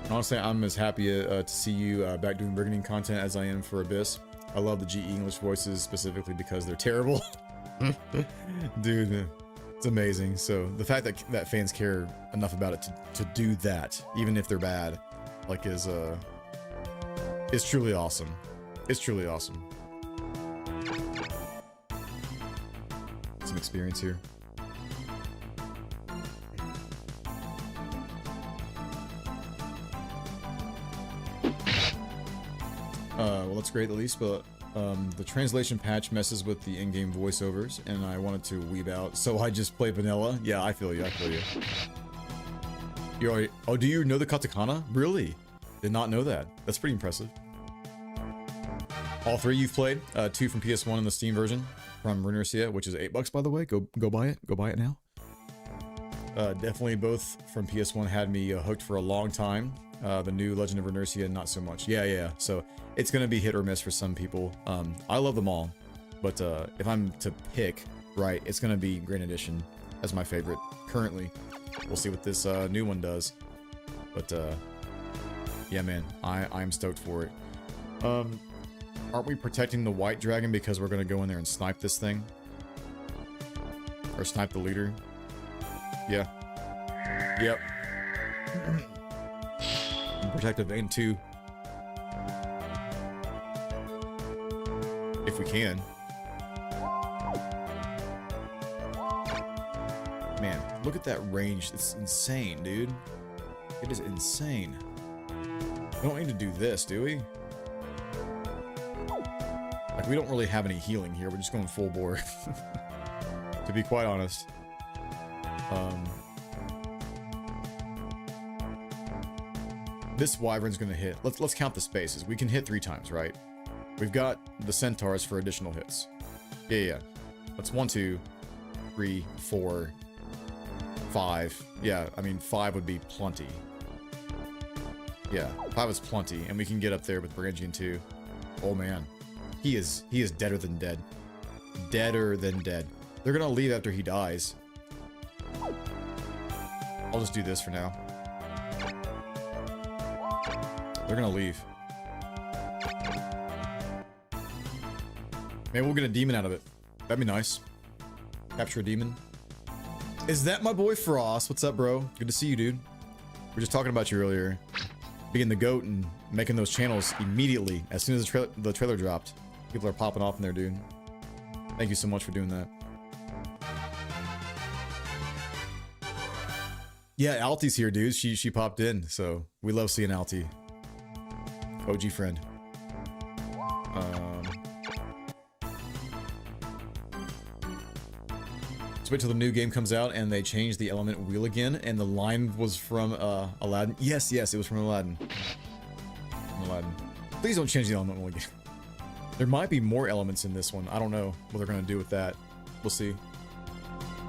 Honestly, I'm as happy to see you back doing Brigandine content as I am for Abyss. I love the GE English voices specifically because they're terrible. Dude, it's amazing. So the fact that fans care enough about it to do that, even if they're bad, like is truly awesome. It's truly awesome. Some experience here. Well, that's great at least, but the translation patch messes with the in-game voiceovers, and I wanted to weeb out, so I just play vanilla. Yeah, I feel you. I feel you. You already? Oh, do you know the katakana? Really? Did not know that. That's pretty impressive. All three you've played. 2 from PS1 in the Steam version from Runercia, which is $8 by the way. Go buy it. Go buy it now. Definitely both from PS1 had me hooked for a long time. The new Legend of Runercia, not so much. Yeah. So it's gonna be hit or miss for some people. I love them all, but if I'm to pick, right, it's gonna be Grand Edition as my favorite currently. We'll see what this new one does, but yeah, man, I'm stoked for it. Aren't we protecting the white dragon because we're gonna go in there and snipe this thing, or snipe the leader? Yeah. Yep. Protective vein too, if we can. Man, look at that range. It's insane, dude. It is insane. We don't need to do this, do we? Like, we don't really have any healing here. We're just going full bore. To be quite honest. This wyvern's gonna hit. Let's count the spaces. We can hit 3 times, right? We've got the centaurs for additional hits. Yeah. That's 1, 2, 3, 4, 5. Yeah, I mean 5 would be plenty. Yeah, 5 is plenty, and we can get up there with Brigandine too. Oh man, he is deader than dead. Deader than dead. They're gonna leave after he dies. I'll just do this for now. They're gonna leave. Maybe we'll get a demon out of it. That'd be nice. Capture a demon. Is that my boy Frost? What's up, bro? Good to see you, dude. We were just talking about you earlier. Being the GOAT and making those channels immediately as soon as the trailer dropped. People are popping off in there, dude. Thank you so much for doing that. Yeah, Alti's here, dude. She popped in, so we love seeing Alti. OG friend. Let's wait till the new game comes out and they change the element wheel again, and the line was from Aladdin. Yes, it was from Aladdin. Please don't change the element wheel again. There might be more elements in this one. I don't know what they're gonna do with that. We'll see.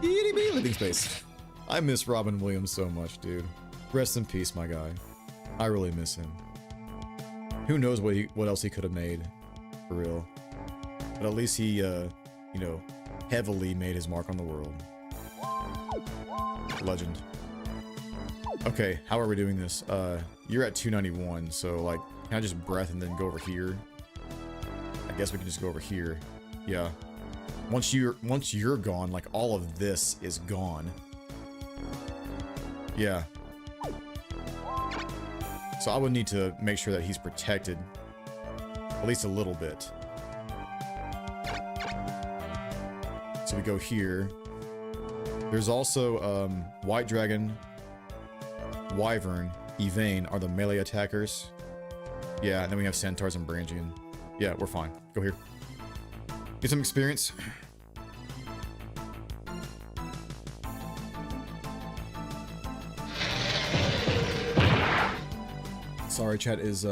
Living space. I miss Robin Williams so much, dude. Rest in peace, my guy. I really miss him. Who knows what else he could have made, for real. But at least he, you know, heavily made his mark on the world. Legend. Okay, how are we doing this? You're at 291, so like, can I just breath and then go over here? I guess we can just go over here. Yeah. Once you're gone, like all of this is gone. Yeah. So I would need to make sure that he's protected at least a little bit. So we go here. There's also White Dragon, Wyvern, Yvain are the melee attackers. Yeah, and then we have Centaurs and Brangian. Yeah, we're fine. Go here. Get some experience. Sorry, chat's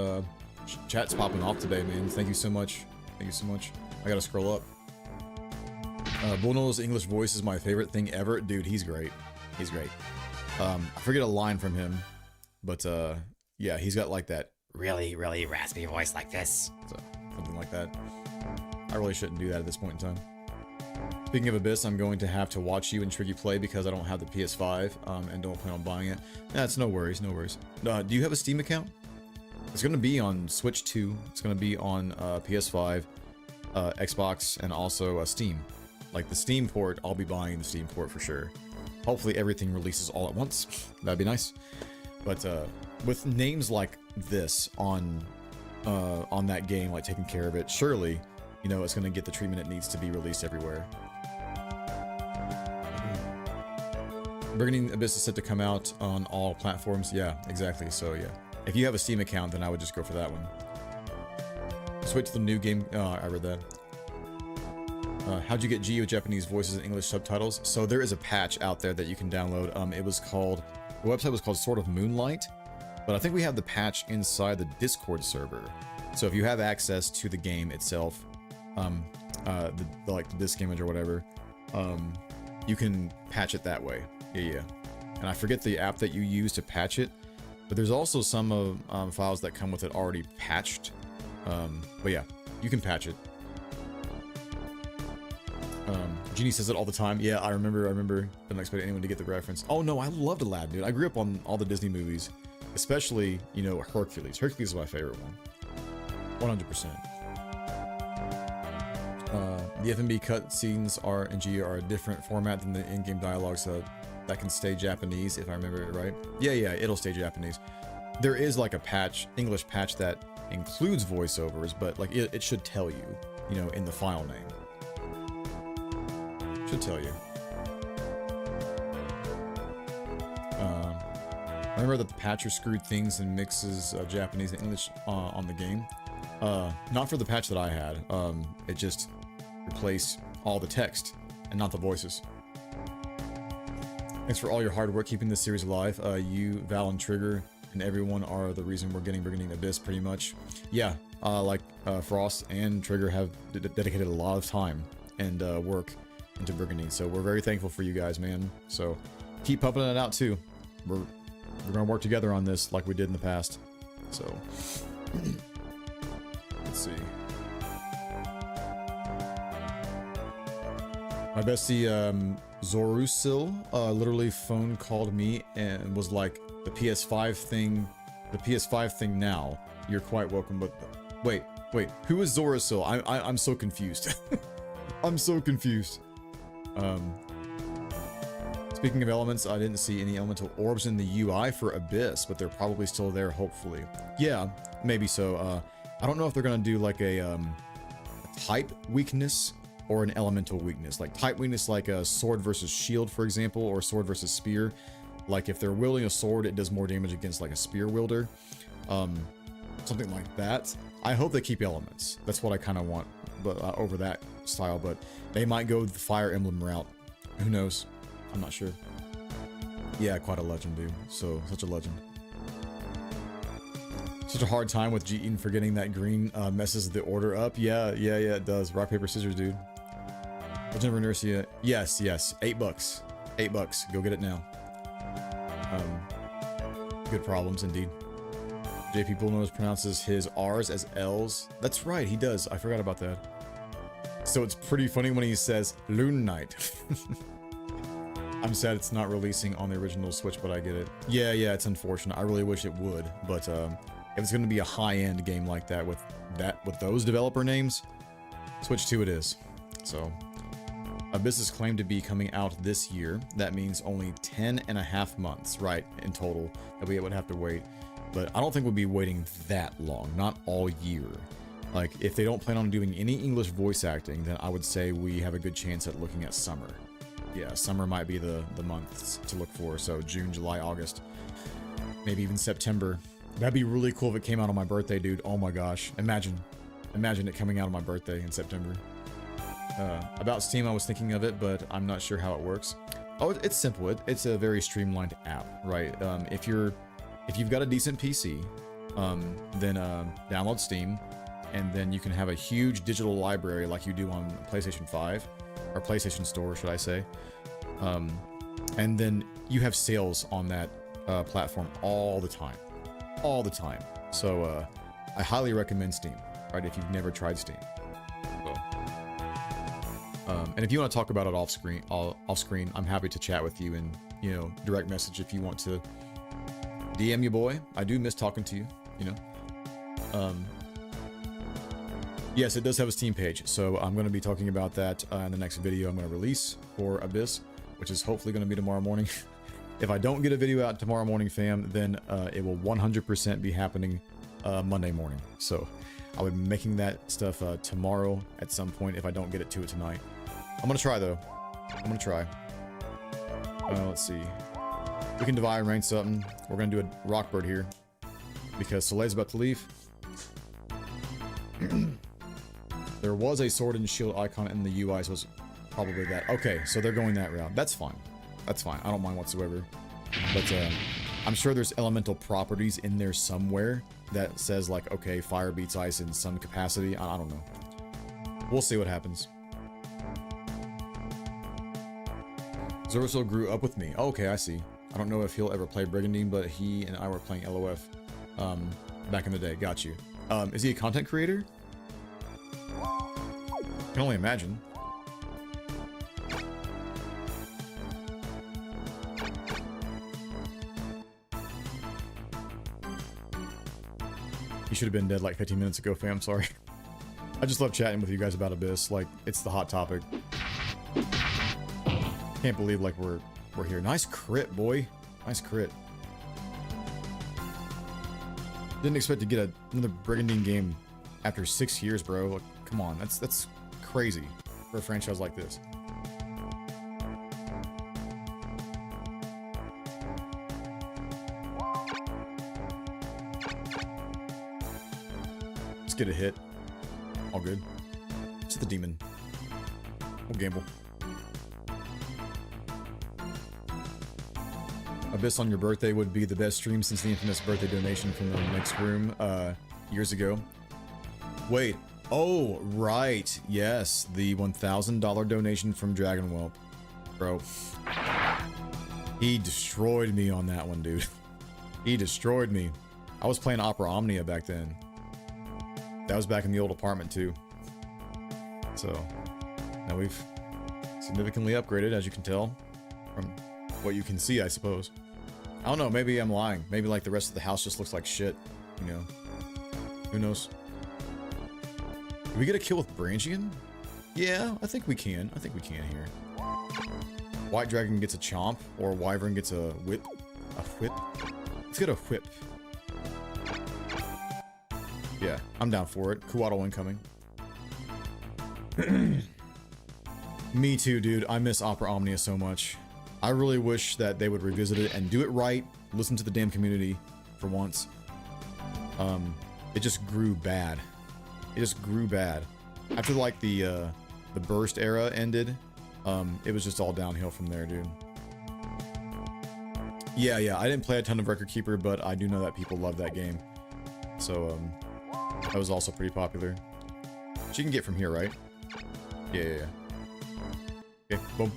popping off today, man. Thank you so much. Thank you so much. I gotta scroll up. Bullno's English voice is my favorite thing ever. Dude, he's great. He's great. I forget a line from him, but yeah, he's got like that really, really raspy voice like this. So, something like that. I really shouldn't do that at this point in time. Speaking of Abyss, I'm going to have to watch you and Triggy play because I don't have the PS5 and don't plan on buying it. That's no worries, no worries. Do you have a Steam account? It's going to be on Switch 2. It's going to be on PS5, Xbox, and also Steam. Like the Steam port, I'll be buying the Steam port for sure. Hopefully everything releases all at once. That'd be nice. But with names like this on that game, like taking care of it, surely, you know, it's going to get the treatment it needs to be released everywhere. Brigandine Abyss is set to come out on all platforms. Yeah, exactly. So yeah, if you have a Steam account, then I would just go for that one. Just wait till the new game. I read that. How'd you get Geo Japanese voices and English subtitles? So there is a patch out there that you can download. It was called, the website was called Sword of Moonlight, but I think we have the patch inside the Discord server. So if you have access to the game itself, like the disc image or whatever, you can patch it that way. Yeah. And I forget the app that you use to patch it, but there's also some files that come with it already patched. But yeah, you can patch it. Jeannie says it all the time. Yeah, I remember. Didn't expect anyone to get the reference. Oh no, I loved Aladdin, dude. I grew up on all the Disney movies, especially, you know, Hercules. Hercules is my favorite one. 100%. The FMV cutscenes are a different format than the in-game dialogue, so that can stay Japanese, if I remember it right. Yeah, it'll stay Japanese. There is like a patch, English patch that includes voiceovers, but like it should tell you, you know, in the file name. Should tell you. I remember that the patcher screwed things and mixes Japanese and English on the game. Not for the patch that I had. It just replaced all the text and not the voices. Thanks for all your hard work keeping this series alive. You, Val, and Trigger, and everyone are the reason we're getting Brigandine Abyss, pretty much. Yeah, Frost and Trigger have dedicated a lot of time and work into Brigandine, so we're very thankful for you guys, man. So keep pumping it out too. We're gonna work together on this like we did in the past. So let's see. My bestie Zorusil literally phone called me and was like, the PS5 thing now. You're quite welcome, but wait, who is Zorusil? I'm so confused. I'm so confused. Speaking of elements, I didn't see any elemental orbs in the UI for Abyss, but they're probably still there, hopefully. Yeah, maybe so. I don't know if they're gonna do like a type weakness or an elemental weakness. Like type weakness, like a sword versus shield, for example, or sword versus spear. Like if they're wielding a sword, it does more damage against like a spear wielder. Something like that. I hope they keep elements. That's what I kind of want, but over that style. But they might go the Fire Emblem route. Who knows? I'm not sure. Yeah, quite a legend, dude. So such a legend. Such a hard time with G-Eaton forgetting that green messes the order up. Yeah, it does. Rock, paper, scissors, dude. Legend of Inertia. Yes. $8. $8. Go get it now. Good problems indeed. JP Bullnose pronounces his R's as L's. That's right, he does. I forgot about that. So it's pretty funny when he says Loon Knight. I'm sad it's not releasing on the original Switch, but I get it. Yeah, it's unfortunate. I really wish it would, but if it's going to be a high-end game like that with those developer names, Switch 2 it is. So Abyss is claimed to be coming out this year. That means only 10.5 months, right, in total, that we would have to wait. But I don't think we'll be waiting that long, not all year. Like, if they don't plan on doing any English voice acting, then I would say we have a good chance at looking at summer. Yeah, summer might be the months to look for, so June, July, August, maybe even September. That'd be really cool if it came out on my birthday, dude. Oh my gosh, imagine it coming out on my birthday in September. About Steam, I was thinking of it, but I'm not sure how it works. Oh, it's simple. It's a very streamlined app, right? If you've got a decent PC, then download Steam, and then you can have a huge digital library like you do on PlayStation 5, or PlayStation Store, should I say. And then you have sales on that platform all the time. So I highly recommend Steam, right? If you've never tried Steam. So, and if you want to talk about it off screen, I'm happy to chat with you and, you know, direct message if you want to DM you, boy. I do miss talking to you, you know. Yes, it does have a Steam page, so I'm going to be talking about that in the next video I'm going to release for Abyss, which is hopefully going to be tomorrow morning. If I don't get a video out tomorrow morning, fam, then it will 100% be happening Monday morning. So I'll be making that stuff tomorrow at some point if I don't get it to it tonight. I'm going to try, though. I'm going to try. Let's see. We can divide and rank something. We're going to do a Rockbird here because Soleil's about to leave. There was a sword and shield icon in the UI, so it's probably that. Okay, so they're going that route. That's fine. That's fine. I don't mind whatsoever. But I'm sure there's elemental properties in there somewhere that says, like, okay, fire beats ice in some capacity. I don't know. We'll see what happens. Zorso grew up with me. Oh, okay, I see. I don't know if he'll ever play Brigandine, but he and I were playing LOF back in the day. Got you. Is he a content creator? I can only imagine. You should have been dead like 15 minutes ago, fam. Sorry. I just love chatting with you guys about Abyss. Like, it's the hot topic. Can't believe, like, we're here. Nice crit, boy. Nice crit. Didn't expect to get another Brigandine game after 6 years, bro. Like, come on. That's crazy for a franchise like this. Let's get a hit. All good. It's the demon. We'll gamble. Abyss on your birthday would be the best stream since the infamous birthday donation from the next room years ago. Wait. Oh, right. Yes, the $1,000 donation from Dragonwhelp. Bro. He destroyed me on that one, dude. He destroyed me. I was playing Opera Omnia back then. That was back in the old apartment, too. So, now we've significantly upgraded, as you can tell. From what you can see, I suppose. I don't know, maybe I'm lying. Maybe, like, the rest of the house just looks like shit. You know? Who knows? Did we get a kill with Branchian? Yeah, I think we can. I think we can here. White Dragon gets a chomp, or Wyvern gets a whip. A whip? Let's get a whip. Yeah, I'm down for it. Kuwaddle incoming. Me too, dude. I miss Opera Omnia so much. I really wish that they would revisit it and do it right. Listen to the damn community for once. It just grew bad. It just grew bad. After, like, the burst era ended, it was just all downhill from there, dude. Yeah, I didn't play a ton of Record Keeper, but I do know that people love that game. So, that was also pretty popular. She can get from here, right? Yeah. Okay, boom.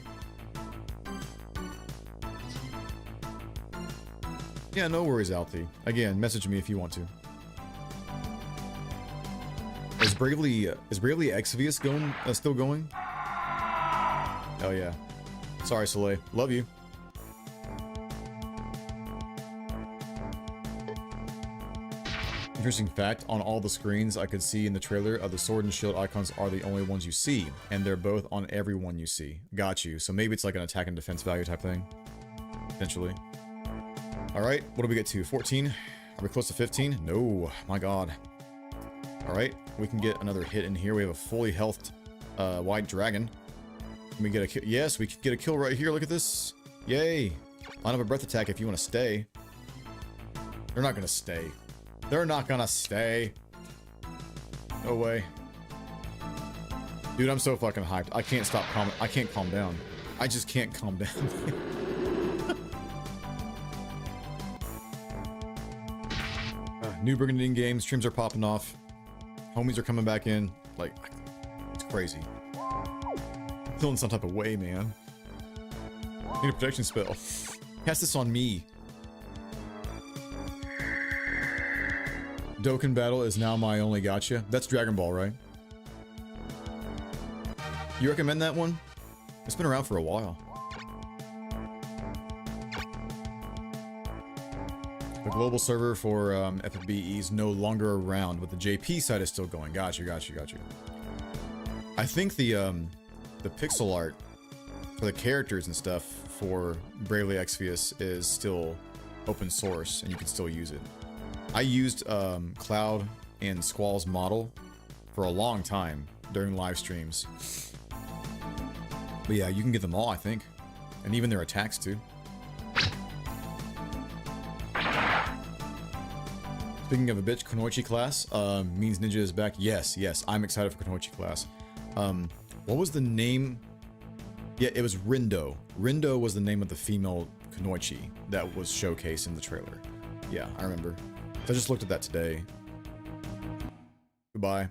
Yeah, no worries, Alti. Again, message me if you want to. Is Bravely Exvius going? Still going? Oh yeah. Sorry, Soleil. Love you. Interesting fact, on all the screens I could see in the trailer, the sword and shield icons are the only ones you see, and they're both on every one you see. Got you. So maybe it's like an attack and defense value type thing. Potentially. Alright, what do we get to? 14? Are we close to 15? No, my god. Alright, we can get another hit in here. We have a fully healthed White Dragon. Can we get a kill? Yes, we can get a kill right here. Look at this. Yay. Line up a breath attack if you want to stay. They're not going to stay. They're not going to stay. No way. Dude, I'm so fucking hyped. I can't stop I can't calm down. I just can't calm down. New Brigandine games. Streams are popping off. Homies are coming back in. Like, it's crazy. I'm feeling some type of way, man. Need a protection spell. Cast this on me. Dokkan Battle is now my only gacha. That's Dragon Ball, right? You recommend that one? It's been around for a while. The global server for FFBE is no longer around, but the JP side is still going. Gotcha. I think the pixel art for the characters and stuff for Bravely Exvius is still open source, and you can still use it. I used Cloud and Squall's model for a long time during live streams. But yeah, you can get them all, I think. And even their attacks, too. Speaking of a bitch, Kunoichi class means Ninja is back. Yes, I'm excited for Kunoichi class. What was the name? Yeah, it was Rindo. Rindo was the name of the female Kunoichi that was showcased in the trailer. Yeah, I remember. So I just looked at that today. Goodbye.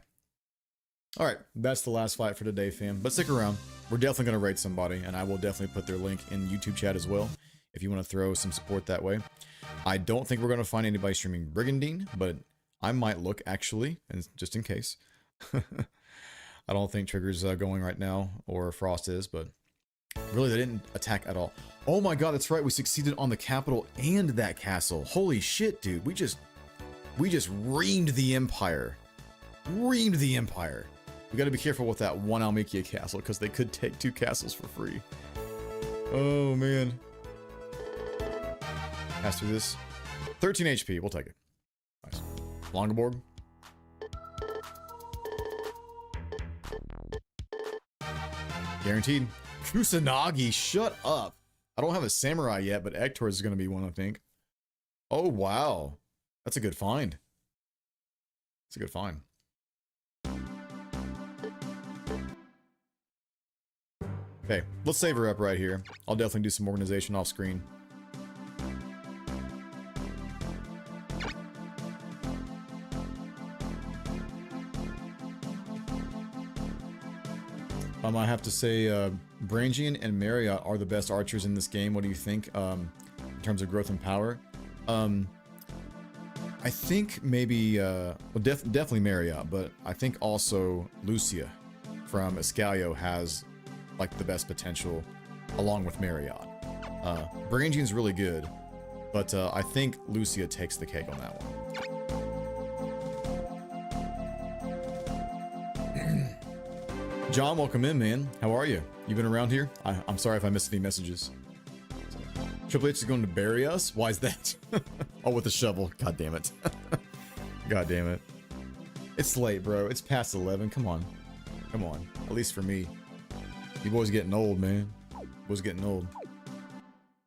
Alright, that's the last fight for today, fam. But stick around. We're definitely going to raid somebody, and I will definitely put their link in YouTube chat as well, if you want to throw some support that way. I don't think we're going to find anybody streaming Brigandine, but I might look, actually, and just in case. I don't think Trigger's going right now, or Frost is, but really, they didn't attack at all. Oh my god, that's right, we succeeded on the capital and that castle. Holy shit, dude, we just reamed the Empire. Reamed the Empire. We gotta be careful with that one Almekia castle, because they could take 2 castles for free. Oh, man. Pass through this. 13 HP, we'll take it. Nice. Longaborg. Guaranteed. Kusanagi, shut up. I don't have a samurai yet, but Ektor is gonna be one, I think. Oh, wow. That's a good find. That's a good find. Okay, let's save her up right here. I'll definitely do some organization off screen. I have to say, Brangian and Marriott are the best archers in this game. What do you think, in terms of growth and power? I think maybe, well, definitely Marriott, but I think also Lucia from Escalio has, like, the best potential, along with Marriott. Brangian's really good, but I think Lucia takes the cake on that one. John, welcome in, man. How are you? You been around here? I'm sorry if I missed any messages. Triple H is going to bury us? Why is that? Oh, with a shovel. God damn it. God damn it. It's late, bro. It's past 11. Come on. Come on. At least for me. You boys getting old, man. Boys getting old.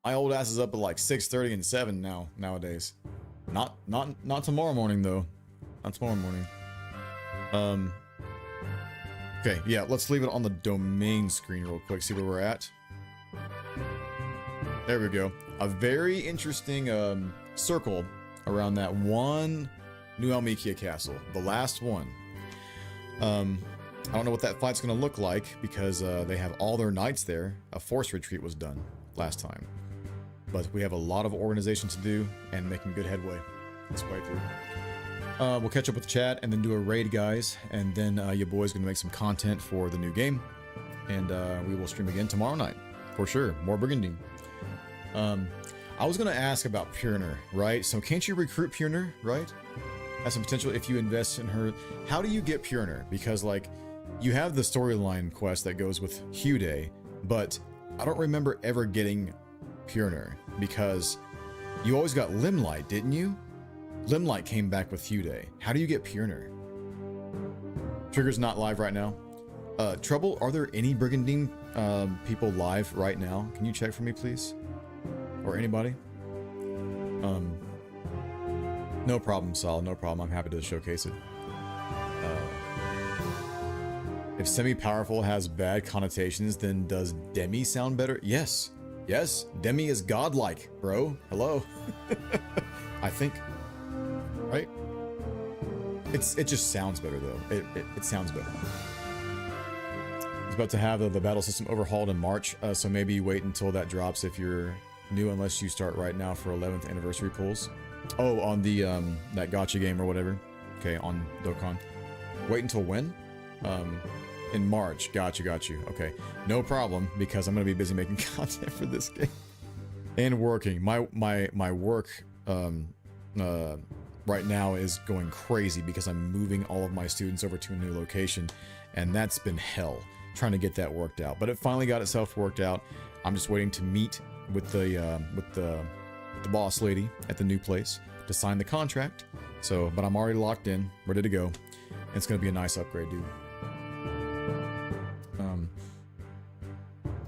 My old ass is up at like 6:30 and 7 now, nowadays. Not tomorrow morning, though. Not tomorrow morning. Okay, yeah, let's leave it on the domain screen real quick, see where we're at. There we go. A very interesting circle around that one New Almekia castle, the last one. I don't know what that fight's gonna look like because they have all their knights there. A forced retreat was done last time. But we have a lot of organization to do and making good headway this way through. We'll catch up with the chat and then do a raid, guys. And then your boy's gonna make some content for the new game. And we will stream again tomorrow night. For sure. More Brigandine. I was gonna ask about Purner, right? So can't you recruit Purner, right? Has some potential if you invest in her. How do you get Purner? Because, like, you have the storyline quest that goes with Hyude, but I don't remember ever getting Purner because you always got Limelight, didn't you? Limelight came back with Hyude. How do you get Purner? Trigger's not live right now. Trouble, are there any Brigandine people live right now? Can you check for me, please? Or anybody? No problem, Sol. No problem. I'm happy to showcase it. If semi-powerful has bad connotations, then does Demi sound better? Yes. Yes. Demi is godlike, bro. Hello. I think. Right? It just sounds better, though. It sounds better. It's about to have the battle system overhauled in March, so maybe you wait until that drops if you're new, unless you start right now for 11th anniversary pulls. Oh, on the that gacha game or whatever. Okay, on Dokkan. Wait until when? In March. Got you. Okay, no problem, because I'm gonna be busy making content for this game and working. My work right now is going crazy because I'm moving all of my students over to a new location, and that's been hell trying to get that worked out. But it finally got itself worked out. I'm just waiting to meet with the boss lady at the new place to sign the contract. So, but I'm already locked in, ready to go. It's gonna be a nice upgrade, dude.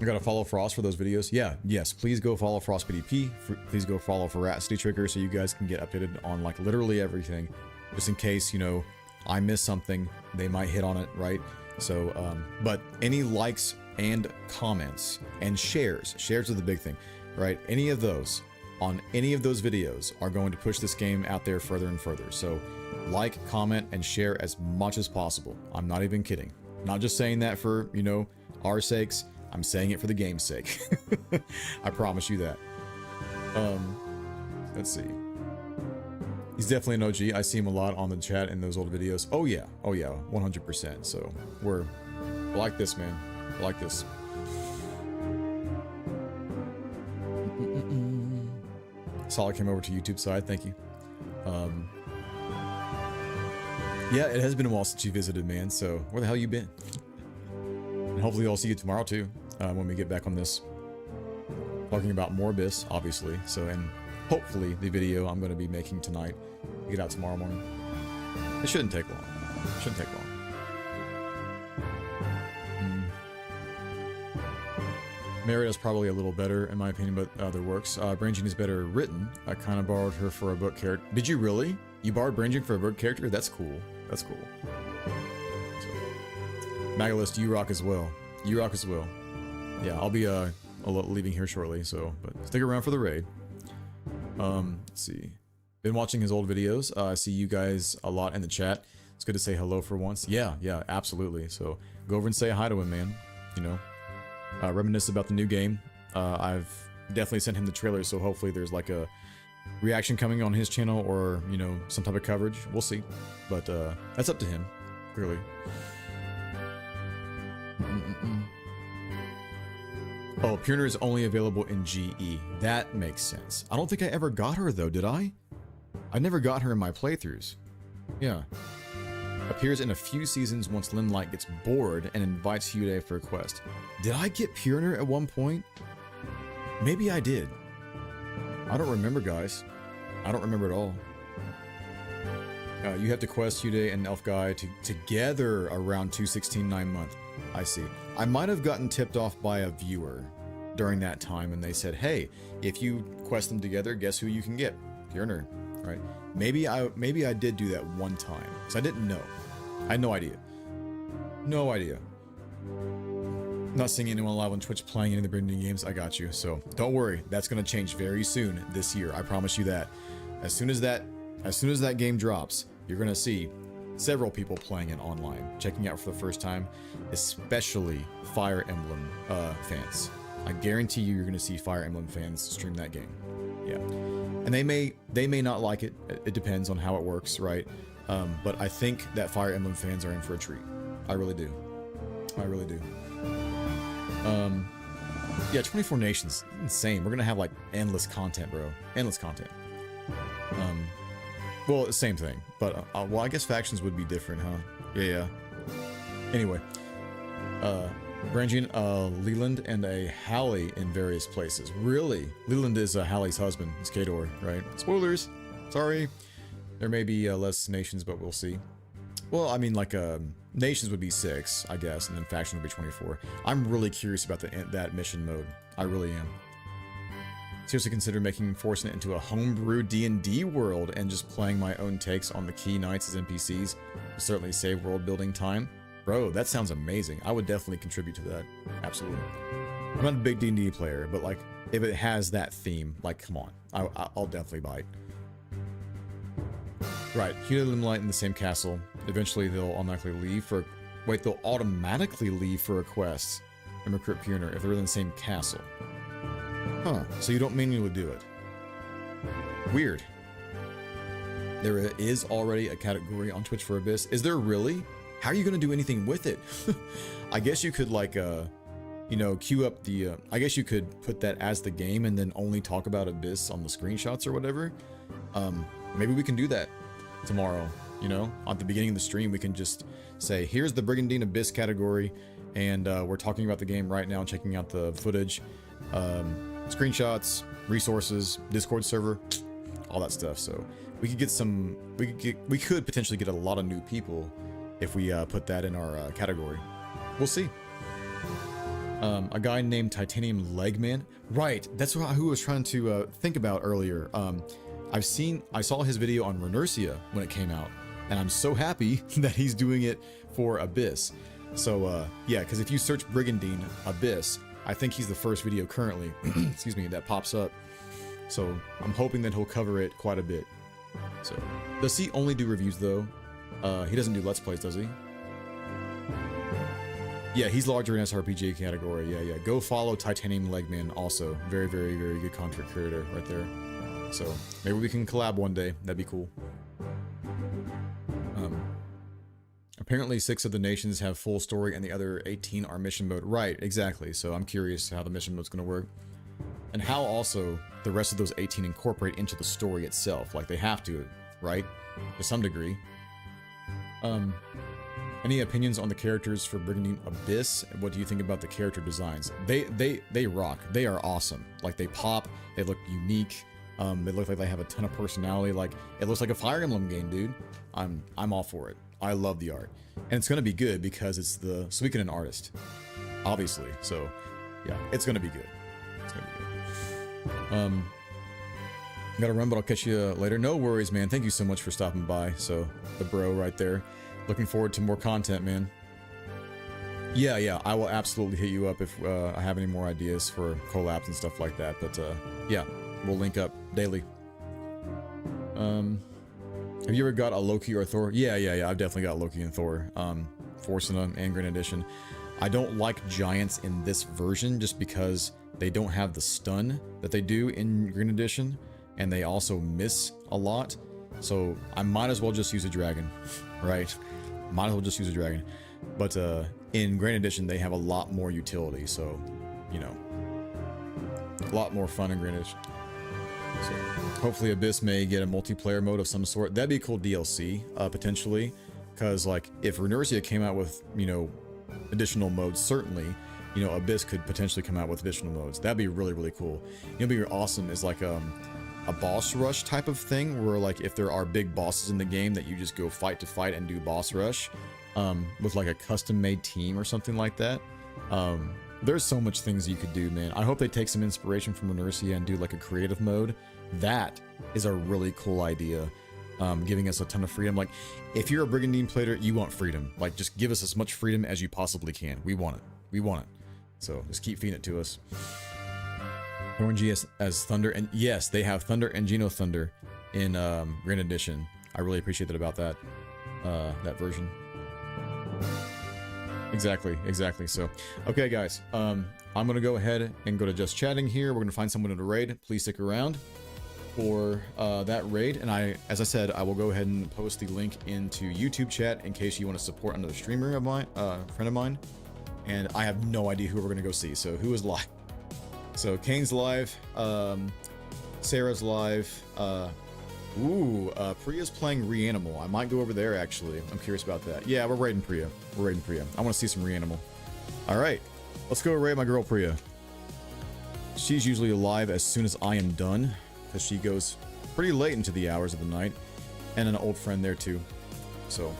I gotta follow Frost for those videos. Yeah, yes, please go follow Frost PDP. Please go follow Veracity Trigger so you guys can get updated on like literally everything. Just in case, you know, I miss something, they might hit on it, right? So, but any likes and comments and shares are the big thing, right? Any of those on any of those videos are going to push this game out there further and further. So like, comment, and share as much as possible. I'm not even kidding. Not just saying that for, you know, our sakes. I'm saying it for the game's sake. I promise you that. Let's see. He's definitely an OG. I see him a lot on the chat in those old videos. Oh yeah, 100%. So we're like this, man. We're like this. Solid came over to YouTube side. Thank you. Yeah, it has been a while since you visited, man. So where the hell you been? And hopefully I'll see you tomorrow too, when we get back on this, talking about more Abyss, obviously. So, and hopefully the video I'm going to be making tonight get out tomorrow morning. It shouldn't take long. It shouldn't take long. Merida's probably a little better in my opinion, but other works. Brangine is better written. I kind of borrowed her for a book character. Did you really? You borrowed Brangine for a book character? That's cool. That's cool. Magalist, you rock as well. You rock as well. Yeah, I'll be leaving here shortly, so but stick around for the raid. Let's see. Been watching his old videos. I see you guys a lot in the chat. It's good to say hello for once. Yeah, absolutely. So go over and say hi to him, man. You know, reminisce about the new game. I've definitely sent him the trailer, so hopefully there's like a reaction coming on his channel, or you know, some type of coverage. We'll see, but that's up to him, clearly. Oh, Purner is only available in GE. That makes sense. I don't think I ever got her though, did I? I never got her in my playthroughs. Yeah. Appears in a few seasons once Lin Light gets bored and invites Hyude for a quest. Did I get Purner at one point? Maybe I did. I don't remember, guys. I don't remember at all. You have to quest Hyude and Elf Guy together around 216 9-month. I see. I might have gotten tipped off by a viewer during that time, and they said, hey, if you quest them together, guess who you can get? Purner, right? Maybe I did do that one time, because I didn't know. I had no idea. No idea. Not seeing anyone live on Twitch playing any of the Brigandine games. I got you. So don't worry. That's going to change very soon this year. I promise you that. As soon as that game drops, you're going to see several people playing it online, checking out for the first time, especially Fire Emblem fans. I guarantee you're going to see Fire Emblem fans stream that game. Yeah, and they may not like it. It depends on how it works, right? But I think that Fire Emblem fans are in for a treat. I really do. I really do. Yeah, 24 nations, insane. We're gonna have like endless content, bro. Endless content. Well, same thing, but well, I guess factions would be different, huh? Yeah. Anyway, Brangine, Leland, and a Hallie in various places. Really? Leland is Hallie's husband. It's Kador, right? Spoilers. Sorry. There may be less nations, but we'll see. Well, I mean, like, nations would be 6, I guess, and then faction would be 24. I'm really curious about that mission mode. I really am. Seriously consider making Forsena into a homebrew D&D world and just playing my own takes on the key knights as NPCs. Will certainly save world building time. Bro, that sounds amazing. I would definitely contribute to that. Absolutely. I'm not a big D&D player, but like, if it has that theme, like, come on. I'll definitely buy it. Right, Hyude and Light in the same castle. Eventually they'll automatically leave for... Wait, they'll automatically leave for a quest and recruit Purner if they're in the same castle. Huh, so you don't manually do it. Weird. There is already a category on Twitch for Abyss. Is there really? How are you going to do anything with it? I guess you could like, you know, queue up the, I guess you could put that as the game and then only talk about Abyss on the screenshots or whatever. Maybe we can do that tomorrow, you know, at the beginning of the stream. We can just say, here's the Brigandine Abyss category. And we're talking about the game right now, checking out the footage, screenshots, resources, Discord server, all that stuff. So we could get some, we could potentially get a lot of new people if we put that in our category. We'll see. A guy named Titanium Legman. Right, that's who I was trying to think about earlier. I saw his video on Renersia when it came out, and I'm so happy that he's doing it for Abyss. So yeah, because if you search Brigandine Abyss, I think he's the first video currently, excuse me, that pops up. So I'm hoping that he'll cover it quite a bit. So does he only do reviews though? He doesn't do Let's Plays, does he? Yeah, he's larger in SRPG category. Yeah. Go follow Titanium Legman also. Very, very, very good content creator right there. So maybe we can collab one day. That'd be cool. Apparently 6 of the nations have full story and the other 18 are mission mode. Right, exactly. So I'm curious how the mission mode's going to work. And how also the rest of those 18 incorporate into the story itself. Like they have to, right? To some degree. Any opinions on the characters for Brigandine Abyss? What do you think about the character designs? They rock. They are awesome. Like they pop, they look unique. They look like they have a ton of personality. Like it looks like a Fire Emblem game, dude. I'm all for it. I love the art. And it's gonna be good because it's the Suikoden artist. Obviously. So yeah, it's gonna be good. It's gonna be good. Gotta run, but I'll catch you later. No worries, man. Thank you so much for stopping by. So the bro right there. Looking forward to more content, man. Yeah, I will absolutely hit you up if I have any more ideas for collabs and stuff like that. But yeah, we'll link up daily. Have you ever got a Loki or a Thor? Yeah, I've definitely got Loki and Thor. Forsena and Grand Edition. I don't like giants in this version just because they don't have the stun that they do in Green Edition, and they also miss a lot. So I might as well just use a dragon, right? Might as well just use a dragon. But in Grand Edition, they have a lot more utility, so, you know, a lot more fun in Grand Edition. So hopefully Abyss may get a multiplayer mode of some sort. That'd be a cool DLC, potentially, because like if Renersia came out with, you know, additional modes, certainly, you know, Abyss could potentially come out with additional modes. That'd be really, really cool. You know, what'd be awesome is like a boss rush type of thing, where like if there are big bosses in the game that you just go fight to fight and do boss rush, with like a custom-made team or something like that. There's so much things you could do, man. I hope they take some inspiration from Renersia and do like a creative mode. That is a really cool idea, giving us a ton of freedom. Like, if you're a Brigandine player, you want freedom. Like, just give us as much freedom as you possibly can. We want it. We want it. So just keep feeding it to us. ONG as Thunder, and yes, they have Thunder and Geno Thunder in Grand Edition. I really appreciate that about that version. Exactly. So, okay, guys, I'm gonna go ahead and go to just chatting here. We're gonna find someone to raid. Please stick around for that raid. And as I said, I will go ahead and post the link into YouTube chat in case you want to support another streamer of mine, friend of mine. And I have no idea who we're gonna go see. So who is live? So Kane's live. Sarah's live. Priya's playing Reanimal. I might go over there, actually. I'm curious about that. Yeah, we're raiding Priya. I want to see some Reanimal. Alright, let's go raid my girl Priya. She's usually alive as soon as I am done, because she goes pretty late into the hours of the night. And an old friend there, too. So,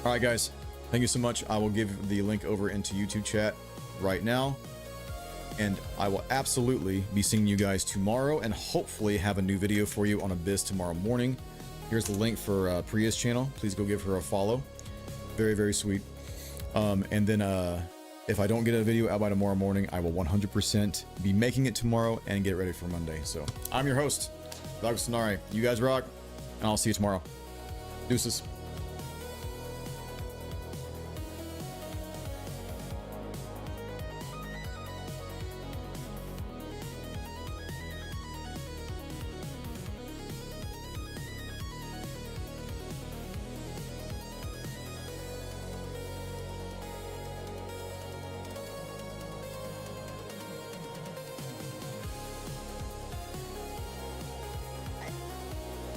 alright, guys. Thank you so much. I will give the link over into YouTube chat right now. And I will absolutely be seeing you guys tomorrow and hopefully have a new video for you on Abyss tomorrow morning. Here's the link for Priya's channel. Please go give her a follow. Very, very sweet. And then if I don't get a video out by tomorrow morning, I will 100% be making it tomorrow and get ready for Monday. So I'm your host, Dr. Sonari. You guys rock, and I'll see you tomorrow. Deuces.